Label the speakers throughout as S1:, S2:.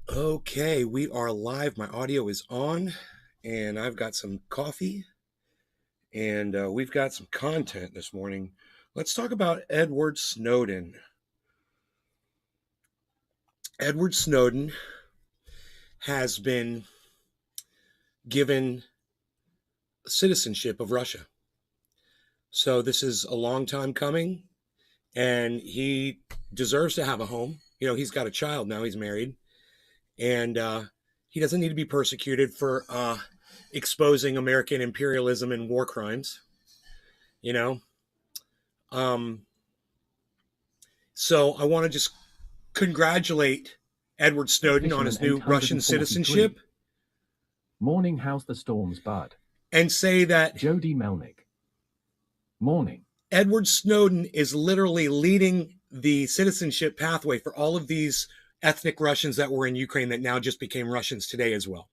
S1: Okay, we are live. My audio is on, and I've got some coffee, and we've got some content this morning. Let's talk about Edward Snowden. Edward Snowden has been given citizenship of Russia. So this is a long time coming, and he deserves to have a home. You know, he's got a child now, he's married, and he doesn't need to be persecuted for exposing American imperialism and war crimes. You know, um, so I want to just congratulate Edward Snowden on his new Russian citizenship.
S2: Morning, how's the storms, bud?
S1: And say that
S2: Jody Melnick. Morning.
S1: Edward Snowden is literally leading the citizenship pathway for all of these ethnic Russians that were in Ukraine that now just became Russians today as well.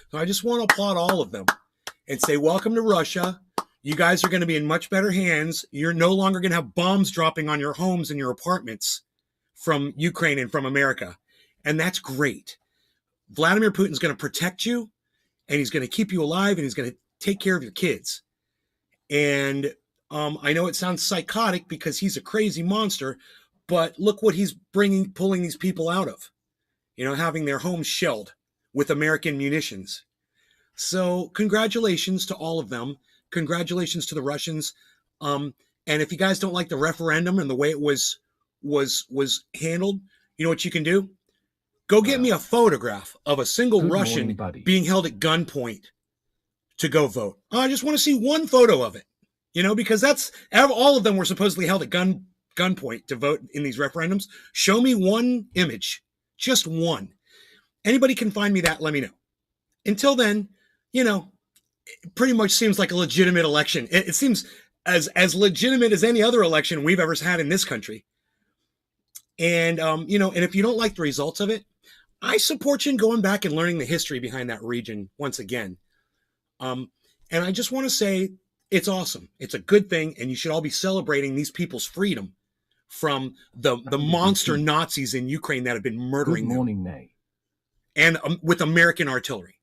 S1: So I just want to applaud all of them and say, welcome to Russia. You guys are going to be in much better hands. You're no longer going to have bombs dropping on your homes and your apartments from Ukraine and from America. And that's great. Vladimir Putin's going to protect you, and he's going to keep you alive, and he's going to take care of your kids. And I know it sounds psychotic because he's a crazy monster, but look what he's pulling these people out of, having their homes shelled with American munitions. So congratulations to all of them. Congratulations to the Russians. And if you guys don't like the referendum and the way it was handled, you know what you can do? Go get me a photograph of a single Russian being held at gunpoint to go vote. I just want to see one photo of it, because that's all of them were supposedly held at gunpoint to vote in these referendums. Show me one image, just one. Anybody can find me that, let me know. Until then, it pretty much seems like a legitimate election. It seems as legitimate as any other election we've ever had in this country. And, and if you don't like the results of it, I support you in going back and learning the history behind that region once again. And I just want to say it's awesome. It's a good thing, and you should all be celebrating these people's freedom from the monster Nazis in Ukraine that have been murdering them.
S2: Good morning, Nay.
S1: And with American artillery.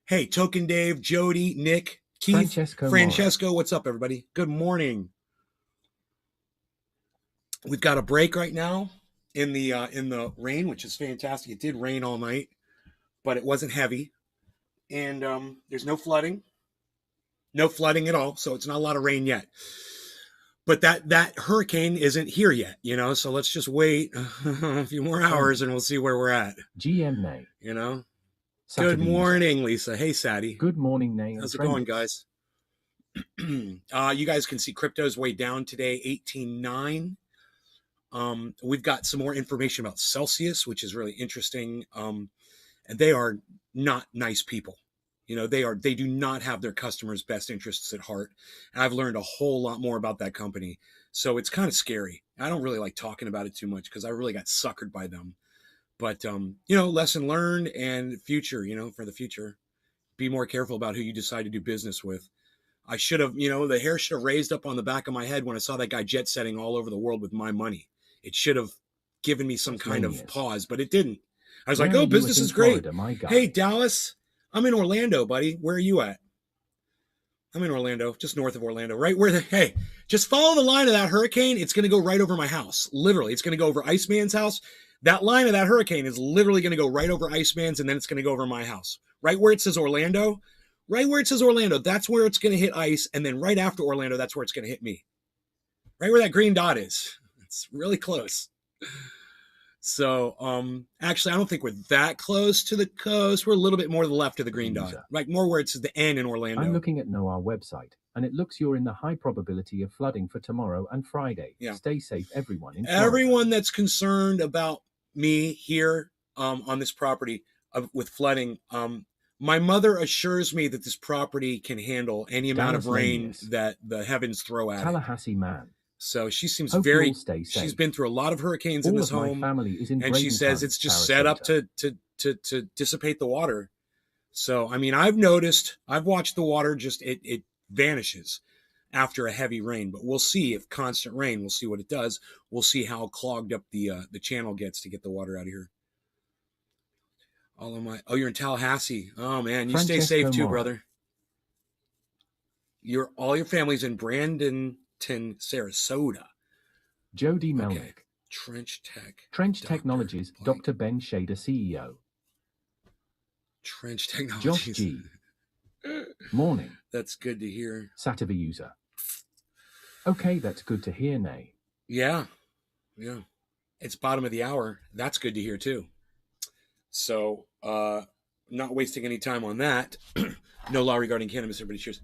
S1: Hey, Token Dave, Jody, Nick, Keith, Francesco, what's up, everybody? Good morning. We've got a break right now in the rain, which is fantastic. It did rain all night, but it wasn't heavy, and there's no flooding at all. So it's not a lot of rain yet. But that hurricane isn't here yet, So let's just wait a few more hours, and we'll see where we're at.
S2: GM Nay,
S1: Good morning, Lisa. Hey, Sadie.
S2: Good morning, Nay.
S1: How's it going, guys? You guys can see crypto's way down today, 18.9. We've got some more information about Celsius, which is really interesting. And they are not nice people. They do not have their customers' best interests at heart. And I've learned a whole lot more about that company. So it's kind of scary. I don't really like talking about it too much because I really got suckered by them. But, lesson learned and future, for the future, be more careful about who you decide to do business with. I should have, the hair should have raised up on the back of my head when I saw that guy jet setting all over the world with my money. It should have given me some kind of pause, but it didn't. I was like, oh, business is great. Hey, Dallas, I'm in Orlando, buddy. Where are you at? I'm in Orlando, just north of Orlando, right where hey, just follow the line of that hurricane. It's going to go right over my house. Literally, it's going to go over Iceman's house. That line of that hurricane is literally going to go right over Iceman's, and then it's going to go over my house. Right where it says Orlando, that's where it's going to hit ice, and then right after Orlando, that's where it's going to hit me. Right where that green dot is. It's really close. So, actually, I don't think we're that close to the coast. We're a little bit more to the left of the green dot, like more where it's the N in Orlando.
S2: I'm looking at NOAA website, and it looks you're in the high probability of flooding for tomorrow and Friday. Yeah. Stay safe, everyone.
S1: Everyone that's concerned about me here on this property with flooding, my mother assures me that this property can handle any amount of rain that the heavens throw at it.
S2: Tallahassee man.
S1: So she seems she's been through a lot of hurricanes in this home, and she says it's just set up to dissipate the water. So, I mean, I've watched the water it vanishes after a heavy rain, but we'll see if constant rain, we'll see what it does. We'll see how clogged up the channel gets to get the water out of here. All of my. Oh, you're in Tallahassee. Oh man, you stay
S2: Francesco
S1: safe too,
S2: Mora.
S1: brother. All your family's in Bradenton, Sarasota.
S2: Jody Melnick.
S1: Okay. Trench
S2: Technologies, Dr. Ben Shader, CEO.
S1: Trench Technologies.
S2: Josh G. Morning.
S1: That's good to hear.
S2: Sativi user. Okay, that's good to hear, Nay.
S1: Yeah. It's bottom of the hour. That's good to hear too. So, not wasting any time on that. No law regarding cannabis. Everybody cheers.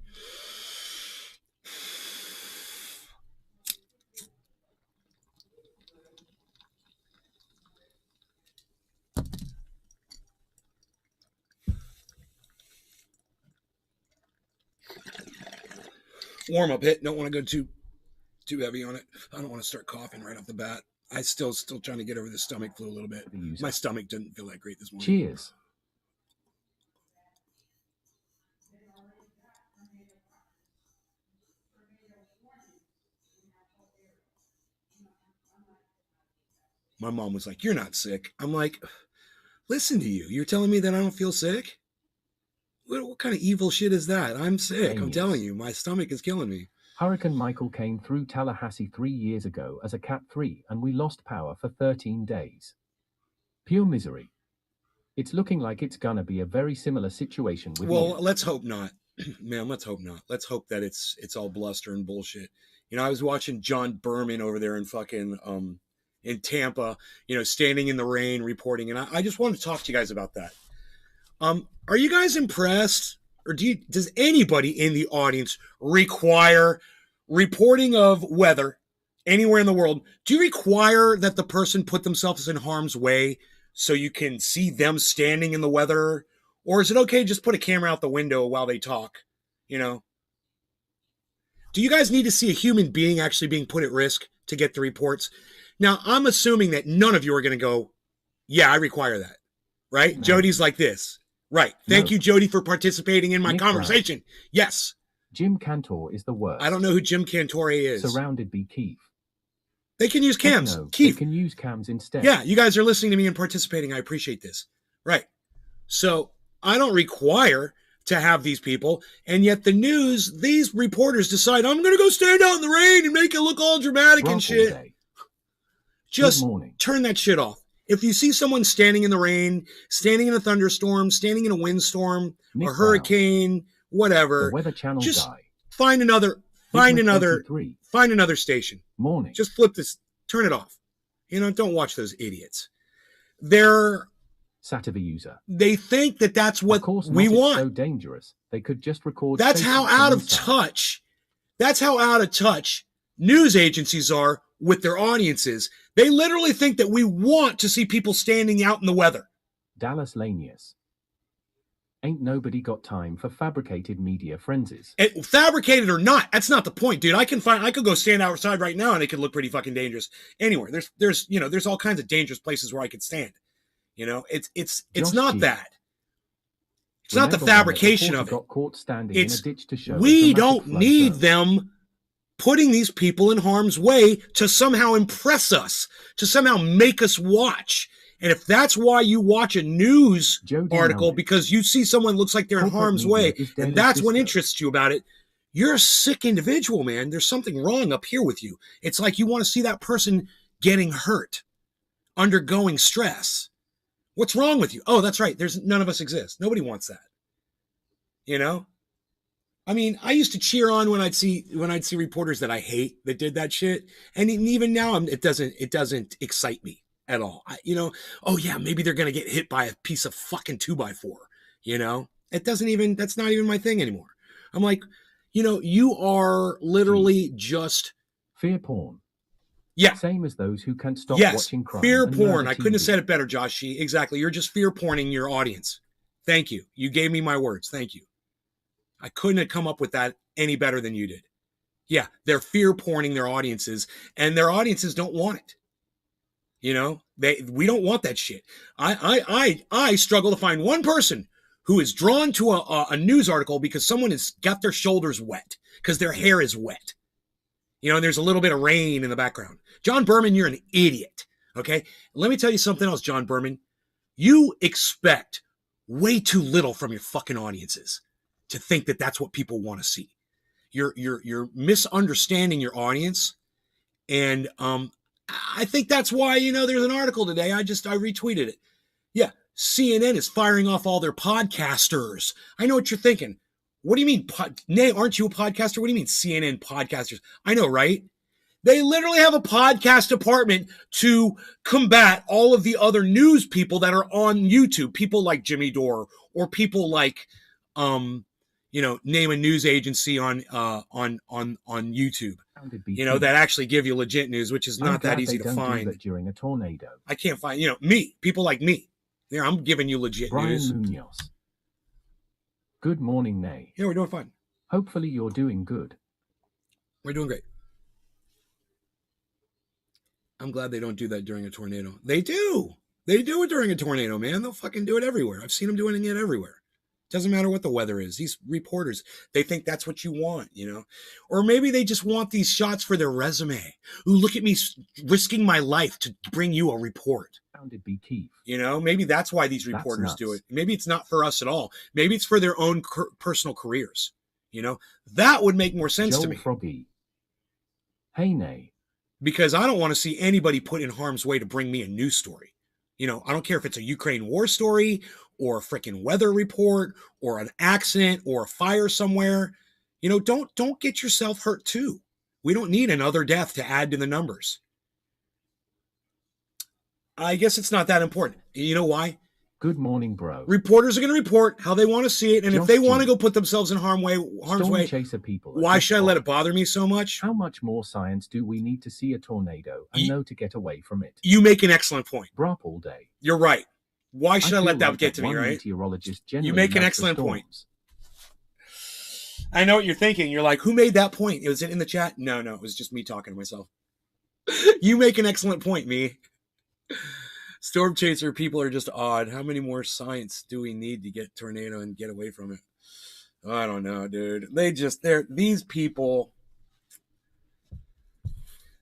S1: Warm up hit. Don't want to go too heavy on it. I don't want to start coughing right off the bat. I still trying to get over the stomach flu a little bit. My stomach didn't feel that great this morning.
S2: Cheers.
S1: My mom was like, "You're not sick." I'm like, "Listen to you. You're telling me that I don't feel sick? What kind of evil shit is that? I'm sick. Genius. I'm telling you, my stomach is killing me."
S2: Hurricane Michael came through Tallahassee 3 years ago as a Cat 3 and we lost power for 13 days. Pure misery. It's looking like it's gonna be a very similar situation with
S1: let's hope not. Man, let's hope not. Let's hope that it's all bluster and bullshit. You know, I was watching John Berman over there in fucking in Tampa, standing in the rain reporting, and I just wanted to talk to you guys about that. Are you guys impressed? Or does anybody in the audience require reporting of weather anywhere in the world? Do you require that the person put themselves in harm's way so you can see them standing in the weather? Or is it okay to just put a camera out the window while they talk? Do you guys need to see a human being actually being put at risk to get the reports? Now, I'm assuming that none of you are going to go, yeah, I require that, right? No. Jody's like this. Right. Thank you, Jody, for participating in my conversation. Brown. Yes.
S2: Jim Cantor is the worst.
S1: I don't know who Jim Cantor is.
S2: Surrounded by Keith.
S1: They can use cams.
S2: No,
S1: Keith.
S2: They can use cams instead.
S1: Yeah, you guys are listening to me and participating. I appreciate this. Right. So I don't require to have these people, and yet the news, these reporters decide, I'm going to go stand out in the rain and make it look all dramatic and shit.
S2: Day.
S1: Just turn that shit off. If you see someone standing in the rain, standing in a thunderstorm, standing in a windstorm, a hurricane, whatever,
S2: the Weather Channel
S1: just
S2: guy.
S1: find another station.
S2: Morning.
S1: Just flip this, turn it off. Don't watch those idiots. They're
S2: Sativi user.
S1: They think that that's what we want.
S2: So dangerous. They could just record.
S1: That's how out of touch. That's how out of touch news agencies are with their audiences. They literally think that we want to see people standing out in the weather.
S2: Dallas Lanius. Ain't nobody got time for fabricated media frenzies.
S1: Fabricated or not, that's not the point, dude. I could go stand outside right now and it could look pretty fucking dangerous. Anywhere. There's all kinds of dangerous places where I could stand. It's not that. It's not the fabrication of it.
S2: Got caught standing in a ditch to show
S1: we don't need them putting these people in harm's way to somehow impress us, to somehow make us watch. And if that's why you watch a news article, because you see someone looks like they're in harm's way, and that's what interests you about it, you're a sick individual, man. There's something wrong up here with you. It's like you want to see that person getting hurt, undergoing stress. What's wrong with you? Oh, that's right. None of us exist. Nobody wants that. I mean, I used to cheer on when I'd see reporters that I hate that did that shit, and even now it doesn't excite me at all. Oh yeah, maybe they're gonna get hit by a piece of fucking 2x4. That's not even my thing anymore. I'm like, you are literally just
S2: fear porn.
S1: Yeah,
S2: same as those who can't stop watching crime.
S1: Fear porn. I couldn't have said it better, Josh. Exactly. You're just fear porning your audience. Thank you. You gave me my words. Thank you. I couldn't have come up with that any better than you did. Yeah, they're fear porning their audiences, and their audiences don't want it. We don't want that shit. I struggle to find one person who is drawn to a news article because someone has got their shoulders wet, because their hair is wet. And there's a little bit of rain in the background. John Berman, you're an idiot. Okay? Let me tell you something else, John Berman. You expect way too little from your fucking audiences to think that that's what people want to see. You're misunderstanding your audience. And I think that's why, there's an article today. I retweeted it. Yeah, CNN is firing off all their podcasters. I know what you're thinking. What do you mean? Nay, aren't you a podcaster? What do you mean CNN podcasters? I know, right? They literally have a podcast department to combat all of the other news people that are on YouTube. People like Jimmy Dore, or people like, name a news agency on YouTube. That actually give you legit news, which is not that easy to find.
S2: That during a tornado,
S1: I can't find. People like me. Yeah, I'm giving you legit news.
S2: Brian Munoz. Good morning, Nay.
S1: Yeah, we're doing fine.
S2: Hopefully you're doing good.
S1: We're doing great. I'm glad they don't do that during a tornado. They do. They do it during a tornado, man. They'll fucking do it everywhere. I've seen them doing it everywhere. Doesn't matter what the weather is. These reporters, they think that's what you want, Or maybe they just want these shots for their resume. Ooh, look at me risking my life to bring you a report.
S2: Sounded be Keith.
S1: Maybe that's why these reporters do it. Maybe it's not for us at all. Maybe it's for their own personal careers. That would make more sense to me.
S2: Froggy. Hey, Nay.
S1: Because I don't want to see anybody put in harm's way to bring me a news story. I don't care if it's a Ukraine war story or a freaking weather report or an accident or a fire somewhere. Don't get yourself hurt too. We don't need another death to add to the numbers. I guess it's not that important. You know why?
S2: Good morning, bro.
S1: Reporters are going to report how they want to see it, and if they want to go put themselves in harm's way,
S2: chaser people.
S1: Why should I let it bother me so much?
S2: How much more science do we need to see a tornado and know to get away from it?
S1: You make an excellent point.
S2: Brop all day.
S1: You're right. Why should I let that get to me, right? You make an excellent point. I know what you're thinking. You're like, who made that point? Was it in the chat? No, it was just me talking to myself. You make an excellent point, me. Storm chaser people are just odd. How many more science do we need to get tornado and get away from it? I don't know, dude. These people,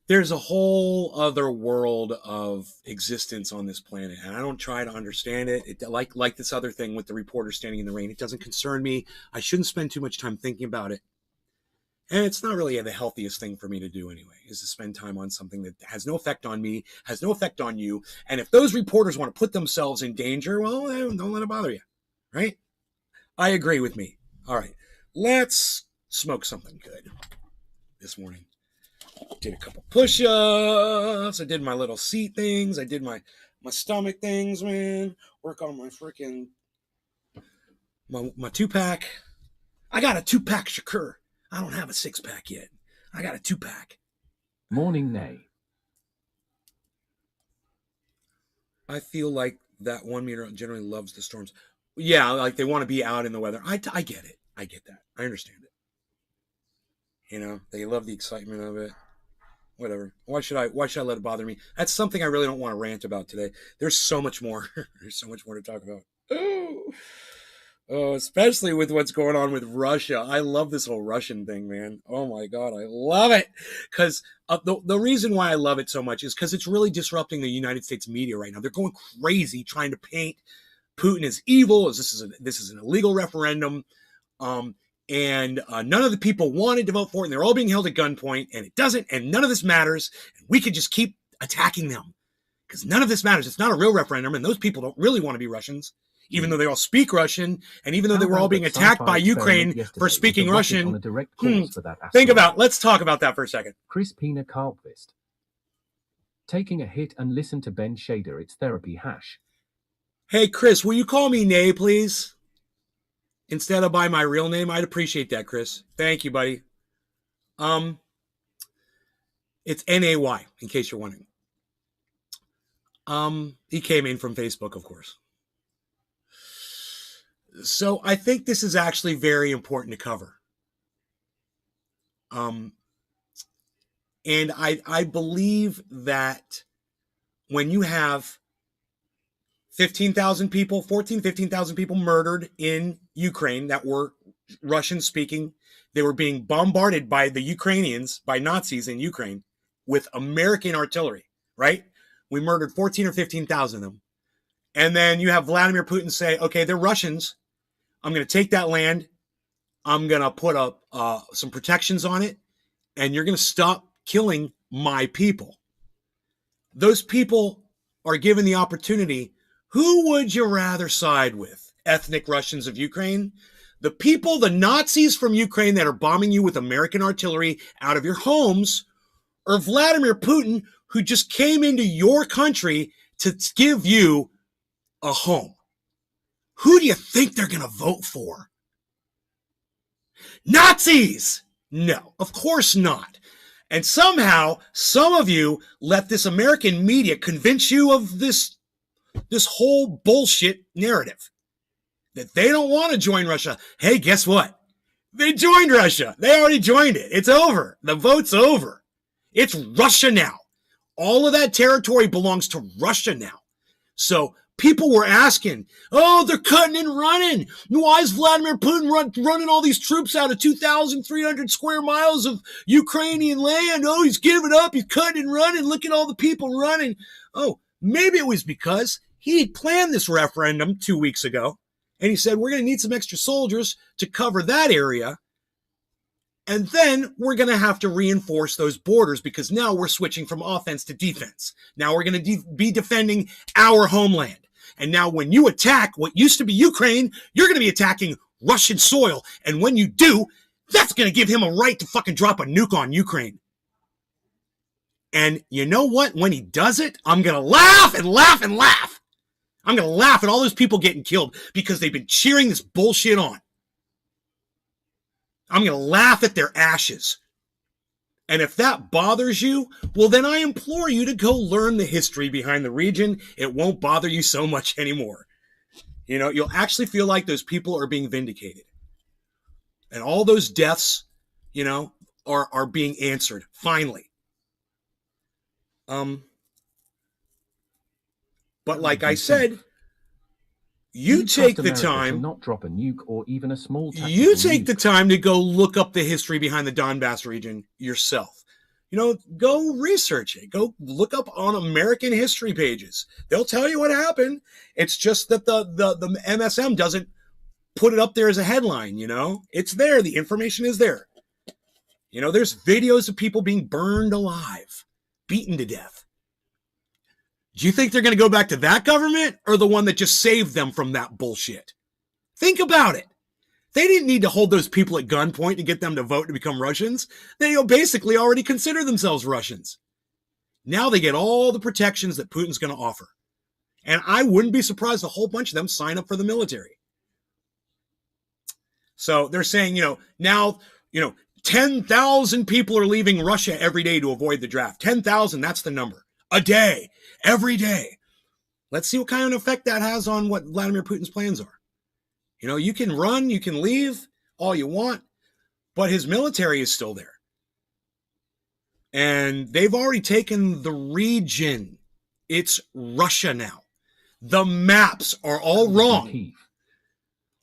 S1: there's a whole other world of existence on this planet, and I don't try to understand it. Like this other thing with the reporter standing in the rain. It doesn't concern me. I shouldn't spend too much time thinking about it. And it's not really the healthiest thing for me to do anyway, is to spend time on something that has no effect on me, has no effect on you. And if those reporters want to put themselves in danger, well, don't let it bother you, right? I agree with me. All right, let's smoke something good this morning. Did a couple push-ups. I did my little seat things. I did my stomach things, man. Work on my freaking, my two-pack. I got a two-pack Shakur. I don't have a six-pack yet. I got a two-pack.
S2: Morning, Nay.
S1: I feel like that 1 meter generally loves the storms. Yeah, like they want to be out in the weather. I get it. I get that. I understand it. They love the excitement of it. Whatever. Why should I let it bother me? That's something I really don't want to rant about today. There's so much more. There's so much more to talk about. Oh, especially with what's going on with Russia. I love this whole Russian thing, man. Oh my God, I love it. Because the reason why I love it so much is because it's really disrupting the United States media right now. They're going crazy trying to paint Putin as evil, as this is an illegal referendum, and none of the people wanted to vote for it, and they're all being held at gunpoint, and it doesn't, and none of this matters, and we could just keep attacking them because none of this matters. It's not a real referendum, and those people don't really want to be Russians. Even though they all speak Russian, and even though they were all being attacked by Ukraine for speaking Russian, let's talk about that for a second.
S2: Chris Pina Carlquist. Taking a hit and listen to Ben Shader, it's therapy hash.
S1: Hey, Chris, will you call me Nay, please? Instead of by my real name? I'd appreciate that, Chris. Thank you, buddy. It's Nay, in case you're wondering. He came in from Facebook, of course. So I think this is actually very important to cover. And I believe that when you have 15,000 people, 15,000 people murdered in Ukraine that were Russian speaking, they were being bombarded by the Ukrainians, by Nazis in Ukraine with American artillery, right? We murdered 14 or 15,000 of them. And then you have Vladimir Putin say, okay, they're Russians. I'm going to take that land. I'm going to put up some protections on it. And you're going to stop killing my people. Those people are given the opportunity. Who would you rather side with? Ethnic Russians of Ukraine? The people, the Nazis from Ukraine that are bombing you with American artillery out of your homes, or Vladimir Putin, who just came into your country to give you a home? Who do you think they're going to vote for? Nazis! No, of course not. And somehow, some of you let this American media convince you of this whole bullshit narrative. That they don't want to join Russia. Hey, guess what? They joined Russia. They already joined it. It's over. The vote's over. It's Russia now. All of that territory belongs to Russia now. So people were asking, oh, they're cutting and running. Why is Vladimir Putin running all these troops out of 2,300 square miles of Ukrainian land? Oh, he's giving up. He's cutting and running. Look at all the people running. Oh, maybe it was because he planned this referendum 2 weeks ago. And he said, we're going to need some extra soldiers to cover that area. And then we're going to have to reinforce those borders because now we're switching from offense to defense. Now we're going to be defending our homeland. And now when you attack what used to be Ukraine, you're going to be attacking Russian soil. And when you do, that's going to give him a right to fucking drop a nuke on Ukraine. And you know what? When he does it, I'm going to laugh and laugh and laugh. I'm going to laugh at all those people getting killed because they've been cheering this bullshit on. I'm going to laugh at their ashes. And if that bothers you, well, then I implore you to go learn the history behind the region. It won't bother you so much anymore. You know, you'll actually feel like those people are being vindicated. And all those deaths, you know, are being answered, finally. But like I said, you take the time,
S2: not drop a nuke or even a small.
S1: You take the time to go look up the history behind the Donbass region yourself. You know, go research it. Go look up on American history pages. They'll tell you what happened. It's just that the MSM doesn't put it up there as a headline. You know, it's there. The information is there. You know, there's videos of people being burned alive, beaten to death. Do you think they're going to go back to that government or the one that just saved them from that bullshit? Think about it. They didn't need to hold those people at gunpoint to get them to vote to become Russians. They basically already consider themselves Russians. Now they get all the protections that Putin's going to offer. And I wouldn't be surprised a whole bunch of them sign up for the military. So they're saying, now, 10,000 people are leaving Russia every day to avoid the draft. 10,000, that's the number. A day. Every day. Let's see what kind of effect that has on what Vladimir Putin's plans are. You know, you can run, you can leave all you want, but his military is still there. And they've already taken the region. It's Russia now. The maps are all wrong.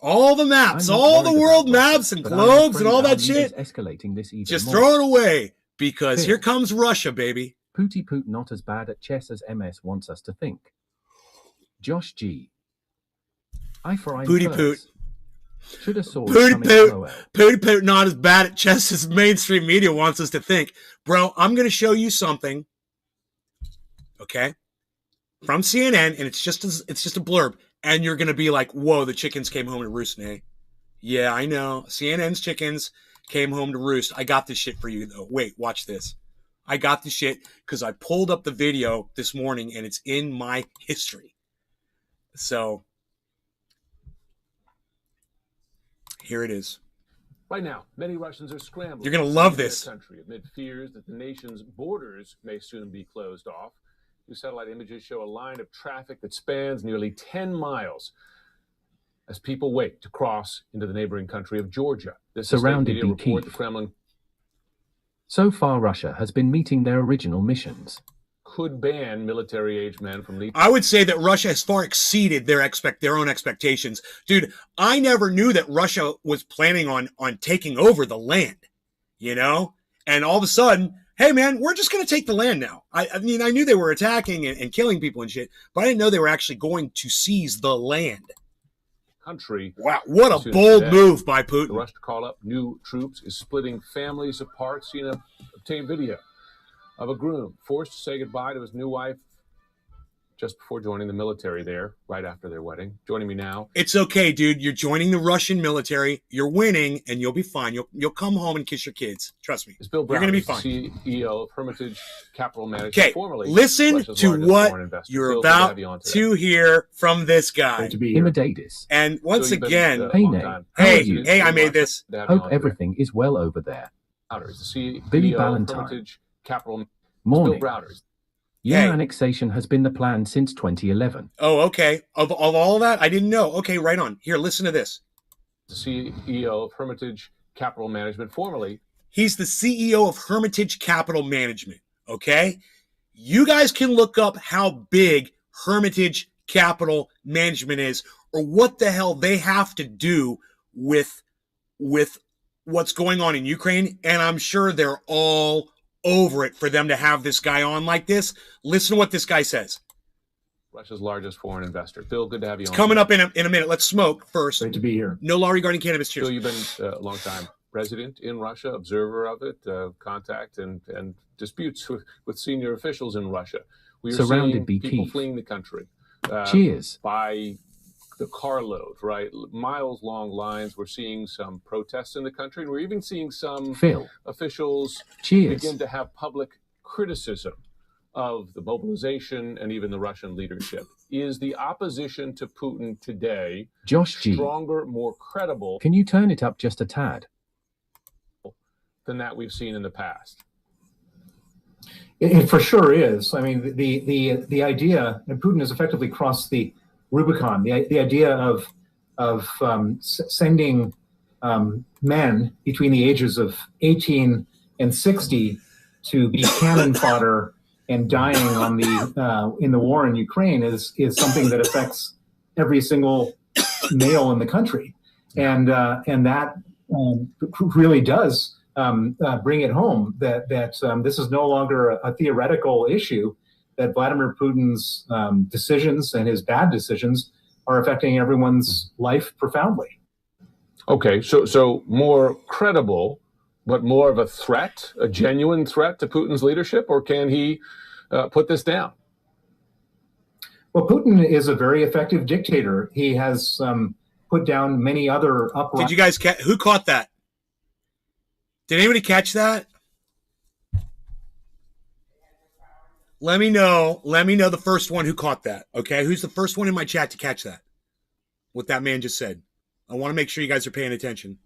S1: All the maps, all the world maps and globes and all that shit.
S2: Escalating this even
S1: just
S2: more.
S1: throw it away because here comes Russia, baby.
S2: Pooty Poot not as bad at chess as MS wants us to think. Josh G. Eye for eye.
S1: Pooty Poot.
S2: Should a sword
S1: Pooty Poot not as bad at chess as mainstream media wants us to think. Bro, I'm going to show you something, okay, from CNN, and it's just a blurb, and you're going to be like, whoa, the chickens came home to roost, eh? Yeah, I know. CNN's chickens came home to roost. I got this shit for you, though. Wait, watch this. I got the shit because I pulled up the video this morning and it's in my history. So here it is.
S3: Right now, many Russians are scrambling.
S1: You're going to love this.
S3: Country amid fears that the nation's borders may soon be closed off. New satellite images show a line of traffic that spans nearly 10 miles as people wait to cross into the neighboring country of Georgia. This
S2: surrounded
S3: media report,
S2: Kyiv.
S3: the Kremlin
S2: So far, Russia has been meeting their original missions.
S3: could ban military-age men from leaving.
S1: I would say that Russia has far exceeded their own expectations. Dude, I never knew that Russia was planning on taking over the land, you know? And all of a sudden, hey man, we're just going to take the land now. I mean, I knew they were attacking and killing people and shit, but I didn't know they were actually going to seize the land.
S3: Country.
S1: Wow, what a bold move by Putin.
S3: The rush to call up new troops is splitting families apart. Seen a obtained video of a groom forced to say goodbye to his new wife just before joining the military there, right after their wedding. Joining me now.
S1: It's okay, dude. You're joining the Russian military. You're winning, and you'll be fine. You'll come home and kiss your kids. Trust me.
S3: Bill Brown,
S1: you're going to be fine.
S3: CEO of Hermitage Capital Management.
S1: Okay,
S3: formerly
S1: listen
S3: Russia's
S1: to what you're
S3: Bill,
S1: about to hear from this guy.
S2: Immediatus.
S1: And once again,
S2: hey,
S1: I made this.
S2: Hope everything is well over there. Billy Ballantyne.
S3: Capital.
S2: Morning.
S3: Bill Browder.
S2: Yeah, annexation has been the plan since 2011.
S1: Oh, okay. Of all that, I didn't know. Okay, right on. Here, listen to this.
S3: The CEO of Hermitage Capital Management, formerly.
S1: He's the CEO of Hermitage Capital Management, okay? You guys can look up how big Hermitage Capital Management is or what the hell they have to do with what's going on in Ukraine, and I'm sure they're all over it for them to have this guy on like this. Listen to what this guy says.
S3: Russia's largest foreign investor. Bill, good to have you on.
S1: It's coming up in a minute. Let's smoke first.
S4: Great to be here.
S1: No law regarding cannabis. Cheers.
S3: Bill, you've been a long time resident in Russia, observer of it, contact and disputes with senior officials in Russia. We are
S2: Surrounded
S3: seeing
S2: by
S3: people
S2: Keith.
S3: fleeing the country.
S2: Cheers.
S3: By the carload, right? Miles long lines. We're seeing some protests in the country, and we're even seeing some
S2: Phil.
S3: officials
S2: Cheers.
S3: begin to have public criticism of the mobilization and even the Russian leadership. Is the opposition to Putin today
S2: Josh G.
S3: stronger, more credible?
S2: Can you turn it up just a tad?
S3: Than that we've seen in the past?
S4: It for sure is. I mean, the idea, and Putin has effectively crossed the Rubicon. The idea of sending men between the ages of 18 and 60 to be cannon fodder and dying on in the war in Ukraine is something that affects every single male in the country, and that really does bring it home that this is no longer a theoretical issue, that Vladimir Putin's decisions and his bad decisions are affecting everyone's life profoundly.
S3: Okay, so more credible, but more of a threat, a genuine threat to Putin's leadership, or can he put this down?
S4: Well, Putin is a very effective dictator. He has put down many other uprisings.
S1: Did you guys who caught that? Did anybody catch that? Let me know the first one who caught that. Okay, who's the first one in my chat to catch that? What that man just said. I want to make sure you guys are paying attention.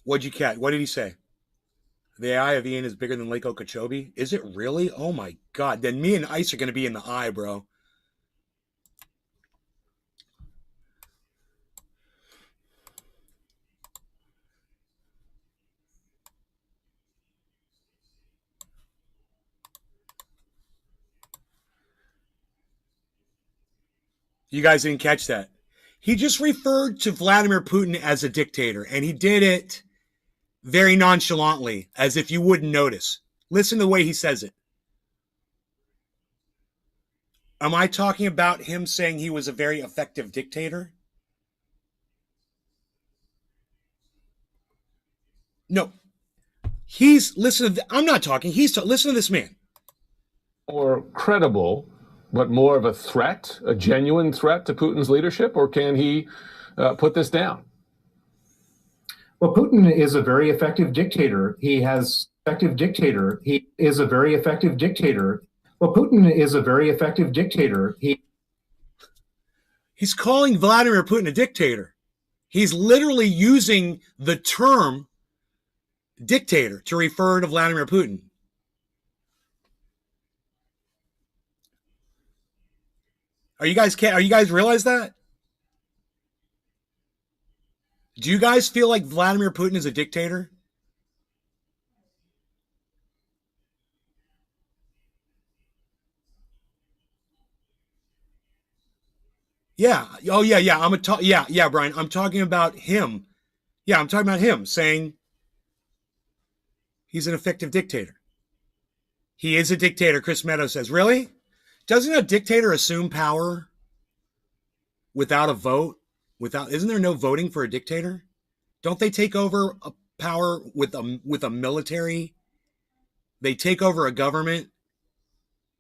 S1: What'd you catch? What did he say? The eye of Ian is bigger than Lake Okeechobee? Is it really? Oh my God. Then me and Ice are going to be in the eye, bro. You guys didn't catch that. He just referred to Vladimir Putin as a dictator, and he did it very nonchalantly, as if you wouldn't notice. Listen to the way he says it. Am I talking about him saying he was a very effective dictator? No. I'm not talking. Listen to this man.
S3: More credible, but more of a threat, a genuine threat to Putin's leadership, or can he put this down?
S4: Well, Putin is a very effective dictator. He is a very effective dictator. Well, Putin is a very effective dictator.
S1: He's calling Vladimir Putin a dictator. He's literally using the term dictator to refer to Vladimir Putin. Are you guys realize that? Do you guys feel like Vladimir Putin is a dictator? Yeah. Oh, yeah, yeah. Yeah, Brian. I'm talking about him. Yeah, I'm talking about him saying he's an effective dictator. He is a dictator, Chris Meadows says. Really? Doesn't a dictator assume power without a vote? Isn't there no voting for a dictator? Don't they take over a power with a military? They take over a government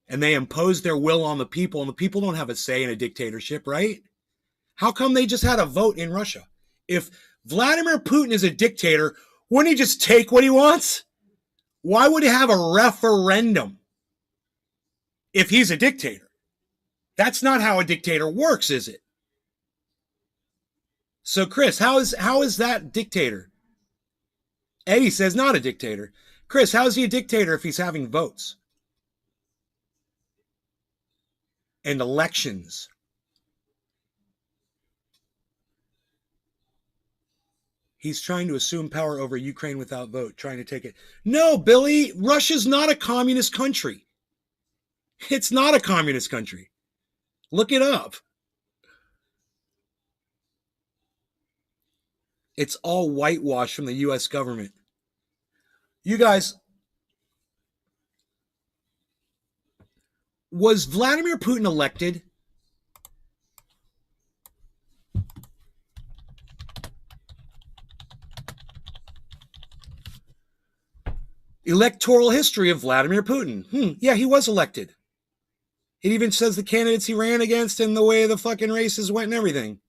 S1: and they impose their will on the people, and the people don't have a say in a dictatorship, right? How come they just had a vote in Russia? If Vladimir Putin is a dictator, wouldn't he just take what he wants? Why would he have a referendum if he's a dictator? That's not how a dictator works, is it? So, Chris, how is that dictator? Eddie says not a dictator. Chris, how is he a dictator if he's having votes and elections? He's trying to assume power over Ukraine without vote, trying to take it. No, Billy, Russia's not a communist country. It's not a communist country. Look it up. It's all whitewash from the U.S. government. You guys, was Vladimir Putin elected? Electoral history of Vladimir Putin. Yeah, he was elected. It even says the candidates he ran against and the way the fucking races went and everything.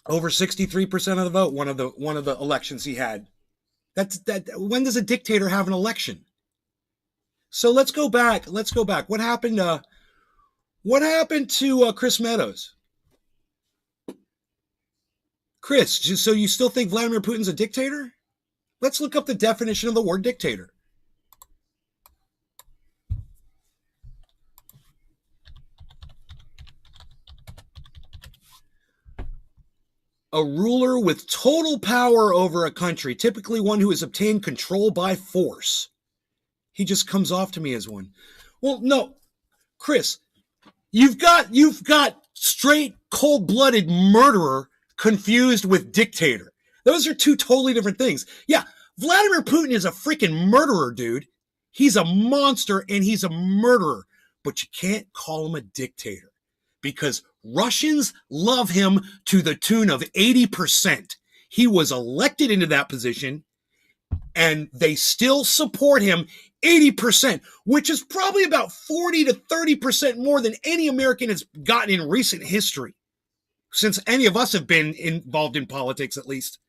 S1: Over 63% of the vote, one of the elections he had. When does a dictator have an election? So let's go back. What happened to Chris Meadows? Chris, so you still think Vladimir Putin's a dictator? Let's look up the definition of the word dictator. A ruler with total power over a country, typically one who has obtained control by force. He just comes off to me as one. Well, no, Chris, you've got straight cold-blooded murderer confused with dictator. Those are two totally different things. Yeah, Vladimir Putin is a freaking murderer, dude. He's a monster and he's a murderer, but you can't call him a dictator because Russians love him to the tune of 80%. He was elected into that position and they still support him 80%, which is probably about 40 to 30% more than any American has gotten in recent history, since any of us have been involved in politics, at least.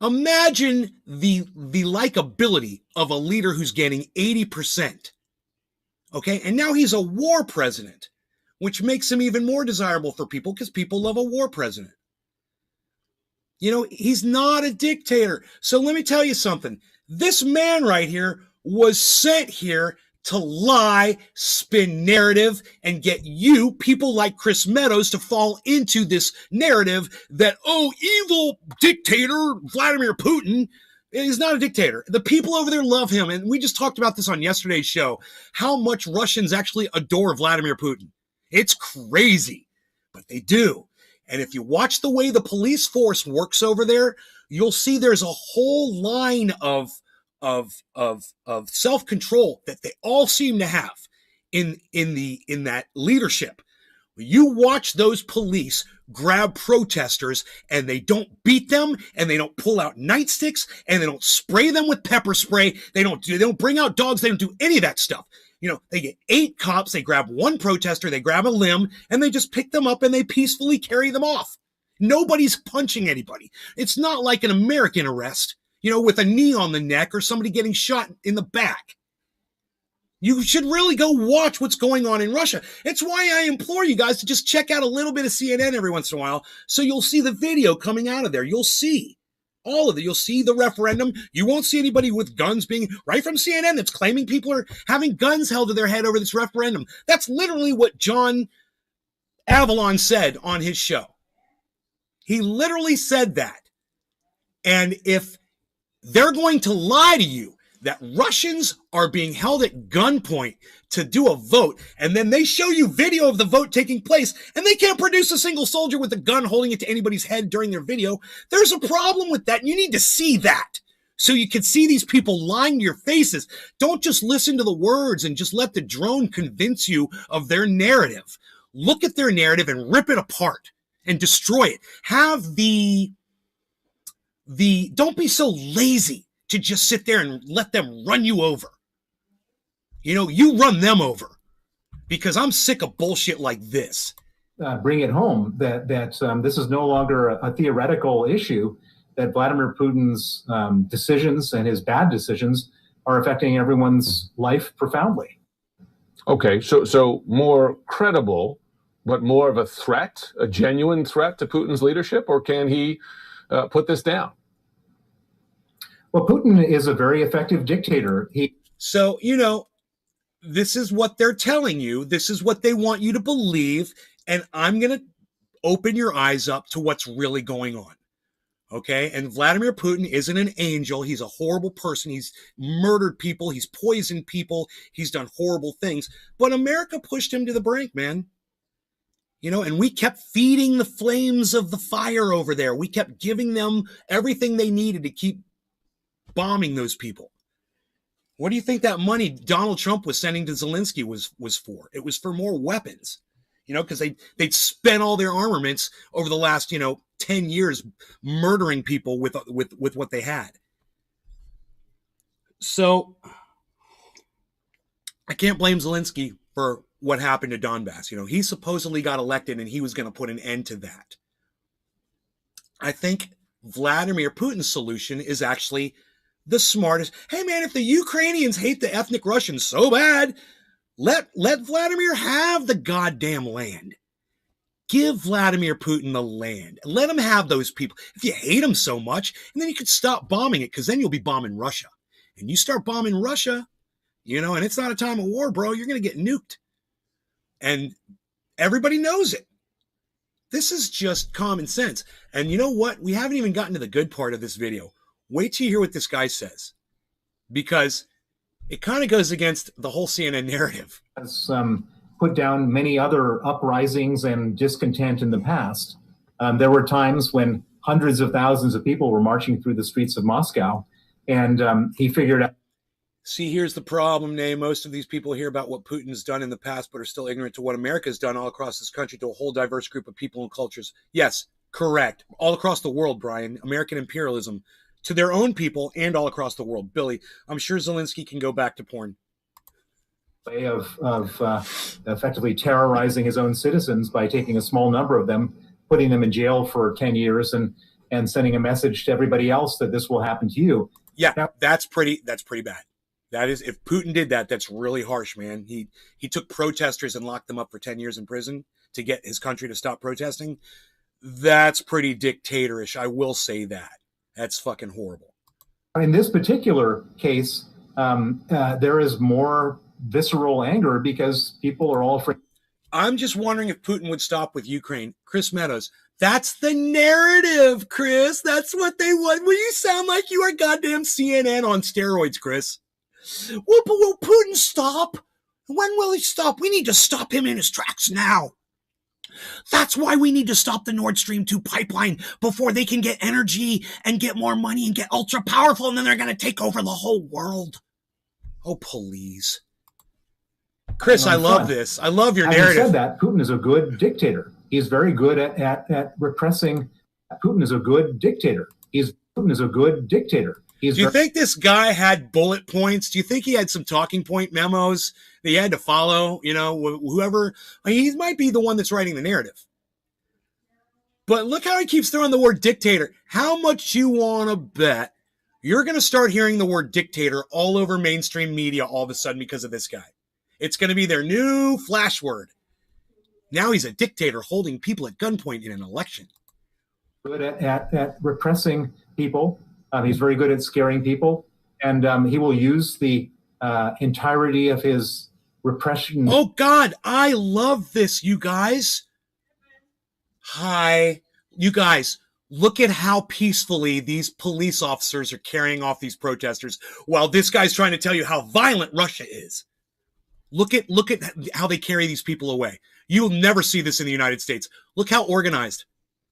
S1: Imagine the likability of a leader who's getting 80%. Okay, and now he's a war president, which makes him even more desirable for people because people love a war president. You know, he's not a dictator. So let me tell you something. This man right here was sent here to lie, spin narrative, and get you, people like Chris Meadows, to fall into this narrative that, oh, evil dictator Vladimir Putin is not a dictator. The people over there love him. And we just talked about this on yesterday's show, how much Russians actually adore Vladimir Putin. It's crazy, but they do. And if you watch the way the police force works over there, you'll see there's a whole line of self-control that they all seem to have in that leadership. You watch those police grab protesters and they don't beat them and they don't pull out nightsticks and they don't spray them with pepper spray. They don't bring out dogs. They don't do any of that stuff. You know, they get 8 cops, they grab one protester, they grab a limb, and they just pick them up and they peacefully carry them off. Nobody's punching anybody. It's not like an American arrest, you know, with a knee on the neck or somebody getting shot in the back. You should really go watch what's going on in Russia. It's why I implore you guys to just check out a little bit of CNN every once in a while so you'll see the video coming out of there. You'll see all of it. You'll see the referendum. You won't see anybody with guns being right from CNN that's claiming people are having guns held to their head over this referendum. That's literally what John Avalon said on his show. He literally said that. And if they're going to lie to you, that Russians are being held at gunpoint to do a vote, and then they show you video of the vote taking place, and they can't produce a single soldier with a gun holding it to anybody's head during their video. There's a problem with that, and you need to see that so you can see these people lying to your faces. Don't just listen to the words and just let the drone convince you of their narrative. Look at their narrative and rip it apart and destroy it. Have don't be so lazy to just sit there and let them run you over. You run them over, because I'm sick of bullshit like this.
S4: Bring it home that this is no longer a theoretical issue, that Vladimir Putin's decisions and his bad decisions are affecting everyone's life profoundly.
S3: Okay, so more credible, but more of a threat, a genuine threat to Putin's leadership, or can he put this down?
S4: Well, Putin is a very effective dictator.
S1: So, this is what they're telling you. This is what they want you to believe. And I'm going to open your eyes up to what's really going on. Okay? And Vladimir Putin isn't an angel. He's a horrible person. He's murdered people. He's poisoned people. He's done horrible things. But America pushed him to the brink, man. And we kept feeding the flames of the fire over there. We kept giving them everything they needed to keep bombing those people. What do you think that money Donald Trump was sending to Zelensky was for? It was for more weapons, because they'd spent all their armaments over the last 10 years murdering people with what they had. So I can't blame Zelensky for what happened to Donbass. He supposedly got elected and he was going to put an end to that. I think Vladimir Putin's solution is actually the smartest. Hey man, if the Ukrainians hate the ethnic Russians so bad, let Vladimir have the goddamn land. Give Vladimir Putin the land. Let him have those people. If you hate him so much, and then you could stop bombing it, because then you'll be bombing Russia. And you start bombing Russia, and it's not a time of war, bro. You're going to get nuked. And everybody knows it. This is just common sense. And you know what? We haven't even gotten to the good part of this video. Wait till you hear what this guy says, because it kind of goes against the whole CNN narrative.
S4: Has put down many other uprisings and discontent in the past. There were times when hundreds of thousands of people were marching through the streets of Moscow, and he figured out.
S1: See, here's the problem, Nay. Most of these people hear about what Putin's done in the past, but are still ignorant to what America's done all across this country to a whole diverse group of people and cultures. Yes, correct. All across the world, Brian. American imperialism. To their own people and all across the world. Billy, I'm sure Zelensky can go back to porn.
S4: Way of effectively terrorizing his own citizens by taking a small number of them, putting them in jail for 10 years and sending a message to everybody else that this will happen to you.
S1: Yeah, that's pretty bad. That is, if Putin did that, that's really harsh, man. He took protesters and locked them up for 10 years in prison to get his country to stop protesting. That's pretty dictatorish. I will say that. That's fucking horrible.
S4: In this particular case, there is more visceral anger because people are all afraid.
S1: I'm just wondering if Putin would stop with Ukraine. Chris Meadows, that's the narrative, Chris. That's what they want. Well, you sound like you are goddamn CNN on steroids, Chris. Well, but will Putin stop? When will he stop? We need to stop him in his tracks now. That's why we need to stop the Nord Stream 2 pipeline before they can get energy and get more money and get ultra powerful, and then they're going to take over the whole world. Oh, please. Chris, I love this. I love your narrative.
S4: Having said that, Putin is a good dictator. He's very good at repressing. Putin is a good dictator. Putin is a good dictator.
S1: Do you think this guy had bullet points? Do you think he had some talking point memos that he had to follow? Whoever, he might be the one that's writing the narrative. But look how he keeps throwing the word dictator. How much you want to bet you're going to start hearing the word dictator all over mainstream media all of a sudden because of this guy? It's going to be their new flash word. Now he's a dictator holding people at gunpoint in an election.
S4: Good at repressing people. He's very good at scaring people, and he will use the entirety of his repression.
S1: Oh, God, I love this, you guys. Hi. You guys, Look at how peacefully these police officers are carrying off these protesters while this guy's trying to tell you how violent Russia is. Look at how they carry these people away. You'll never see this in the United States. Look how organized.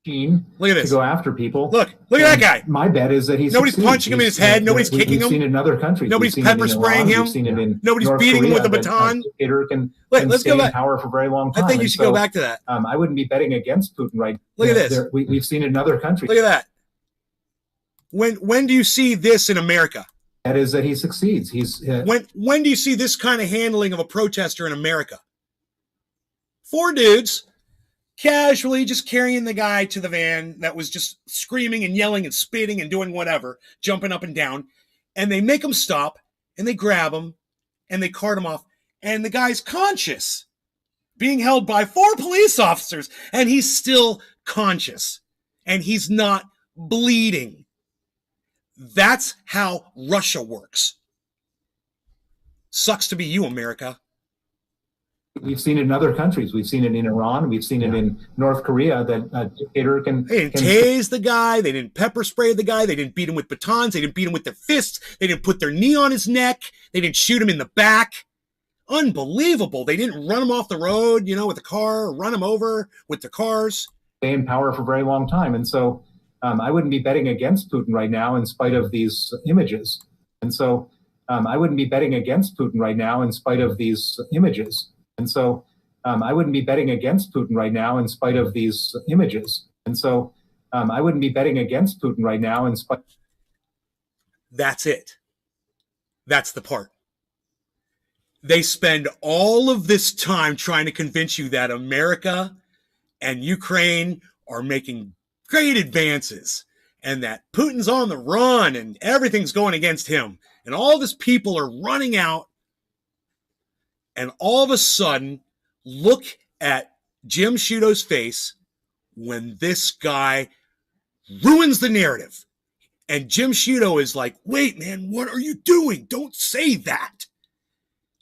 S1: Look at this.
S4: To go after people.
S1: Look at that guy.
S4: My bet is that
S1: nobody's punching him in his head. Nobody's kicking him.
S4: We've seen it in other countries.
S1: Nobody's pepper spraying him.
S4: We've seen it in
S1: nobody's
S4: North
S1: beating
S4: Korea,
S1: him with a baton.
S4: Let's go back. In power for a very long time.
S1: I think you should go back to that.
S4: I wouldn't be betting against Putin right now.
S1: Look at this.
S4: We've seen it in other countries.
S1: Look at that. When do you see this in America?
S4: That is that he succeeds.
S1: When do you see this kind of handling of a protester in America? 4 dudes casually just carrying the guy to the van that was just screaming and yelling and spitting and doing whatever, jumping up and down, and they make him stop and they grab him and they cart him off, and the guy's conscious, being held by 4 police officers, and he's still conscious and he's not bleeding. That's how Russia works. Sucks to be you, America.
S4: We've seen it in other countries. We've seen it in Iran. We've seen it in North Korea that a dictator can...
S1: They didn't tase the guy. They didn't pepper spray the guy. They didn't beat him with batons. They didn't beat him with their fists. They didn't put their knee on his neck. They didn't shoot him in the back. Unbelievable. They didn't run him off the road, with a car, or run him over with the cars.
S4: Stay in power for a very long time. And so I wouldn't be betting against Putin right now in spite of these images. And so I wouldn't be betting against Putin right now in spite of these images. And so I wouldn't be betting against Putin right now in spite of these images. And so I wouldn't be betting against Putin right now in spite.
S1: That's it. That's the part. They spend all of this time trying to convince you that America and Ukraine are making great advances and that Putin's on the run and everything's going against him. And all these people are running out. And all of a sudden, look at Jim Sciutto's face when this guy ruins the narrative. And Jim Sciutto is like, wait, man, what are you doing? Don't say that.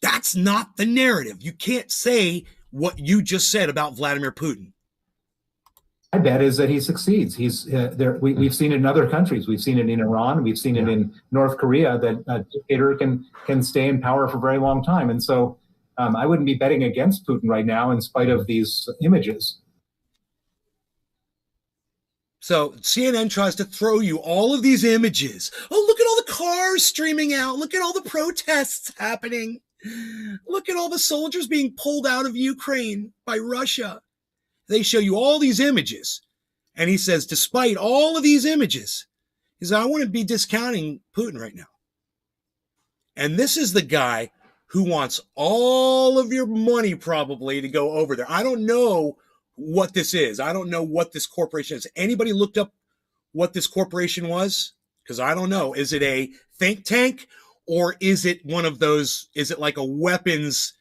S1: That's not the narrative. You can't say what you just said about Vladimir Putin.
S4: My bet is that he succeeds. He's there. We've seen it in other countries. We've seen it in Iran. We've seen it in North Korea that a dictator can stay in power for a very long time. And so I wouldn't be betting against Putin right now in spite of these images.
S1: So CNN tries to throw you all of these images. Oh, look at all the cars streaming out. Look at all the protests happening. Look at all the soldiers being pulled out of Ukraine by Russia. They show you all these images. And he says, despite all of these images, he says, I wouldn't be discounting Putin right now. And this is the guy who wants all of your money probably to go over there. I don't know what this is. I don't know what this corporation is. Anybody looked up what this corporation was? Because I don't know. Is it a think tank or is it one of those, is it like a weapons,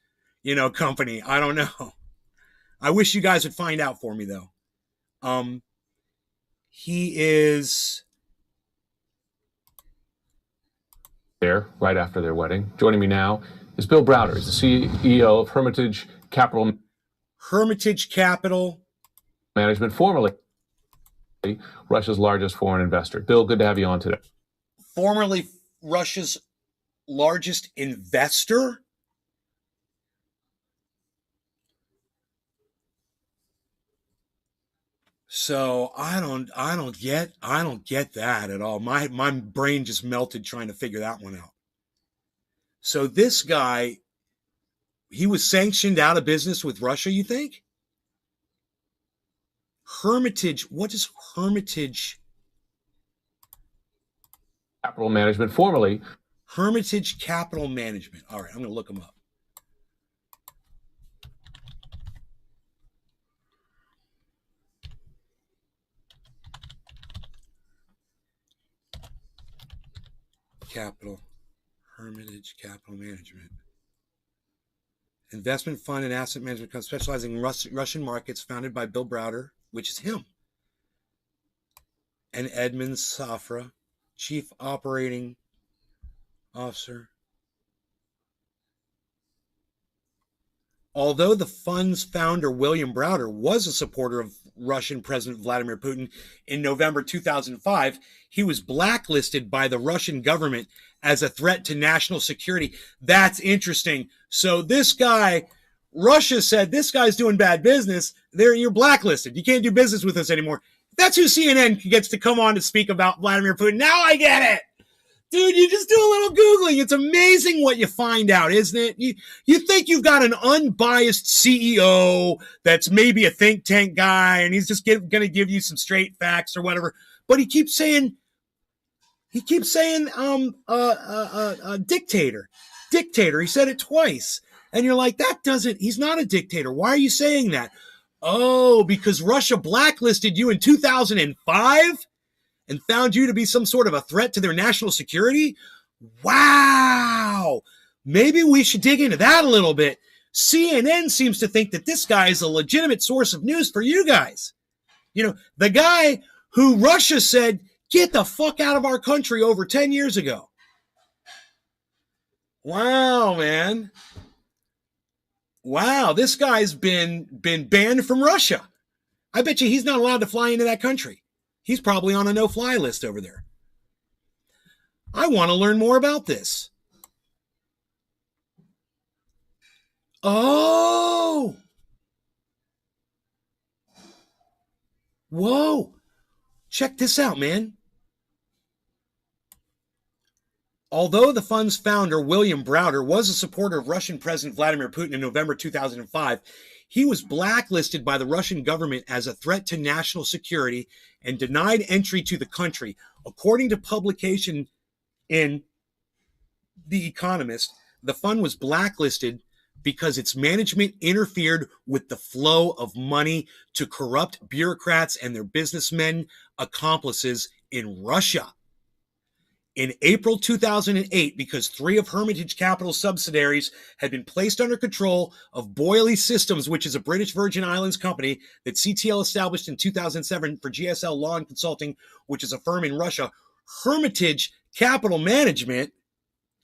S1: company? I don't know. I wish you guys would find out for me though. He is
S3: there right after their wedding. Joining me now is Bill Browder. He's the CEO of Hurricrazies Capital Management, formerly Russia's largest foreign investor. Bill, good to have you on today.
S1: Formerly Russia's largest investor? So I don't get that at all. My brain just melted trying to figure that one out. So this guy, he was sanctioned out of business with Russia, you think? Hermitage, what is Hermitage?
S3: Capital Management, formerly
S1: Hermitage Capital Management. All right, I'm going to look them up. Hermitage Capital Management. Investment fund and asset management company specializing in Russian markets, founded by Bill Browder, which is him, and Edmund Safra, Chief Operating Officer. Although the fund's founder, William Browder, was a supporter of Russian President Vladimir Putin in November 2005, he was blacklisted by the Russian government as a threat to national security. That's interesting. So this guy, Russia said, this guy's doing bad business. You're blacklisted. You can't do business with us anymore. That's who CNN gets to come on to speak about Vladimir Putin. Now I get it. Dude, you just do a little Googling. It's amazing what you find out, isn't it? You think you've got an unbiased CEO that's maybe a think tank guy, and he's just going to give you some straight facts or whatever. But he keeps saying dictator. Dictator. He said it twice. And you're like, he's not a dictator. Why are you saying that? Oh, because Russia blacklisted you in 2005? And found you to be some sort of a threat to their national security? Wow. Maybe we should dig into that a little bit. CNN seems to think that this guy is a legitimate source of news for you guys. You know, the guy who Russia said, get the fuck out of our country over 10 years ago. Wow, man. Wow, this guy's been banned from Russia. I bet you he's not allowed to fly into that country. He's probably on a no-fly list over there. I want to learn more about this. Oh! Whoa! Check this out, man. Although the fund's founder, William Browder, was a supporter of Russian President Vladimir Putin in November 2005, he was blacklisted by the Russian government as a threat to national security and denied entry to the country. According to publication in The Economist, the fund was blacklisted because its management interfered with the flow of money to corrupt bureaucrats and their businessmen accomplices in Russia. In April 2008, because 3 of Hermitage Capital's subsidiaries had been placed under control of Boyle Systems, which is a British Virgin Islands company that CTL established in 2007 for GSL Law and Consulting, which is a firm in Russia, Hermitage Capital Management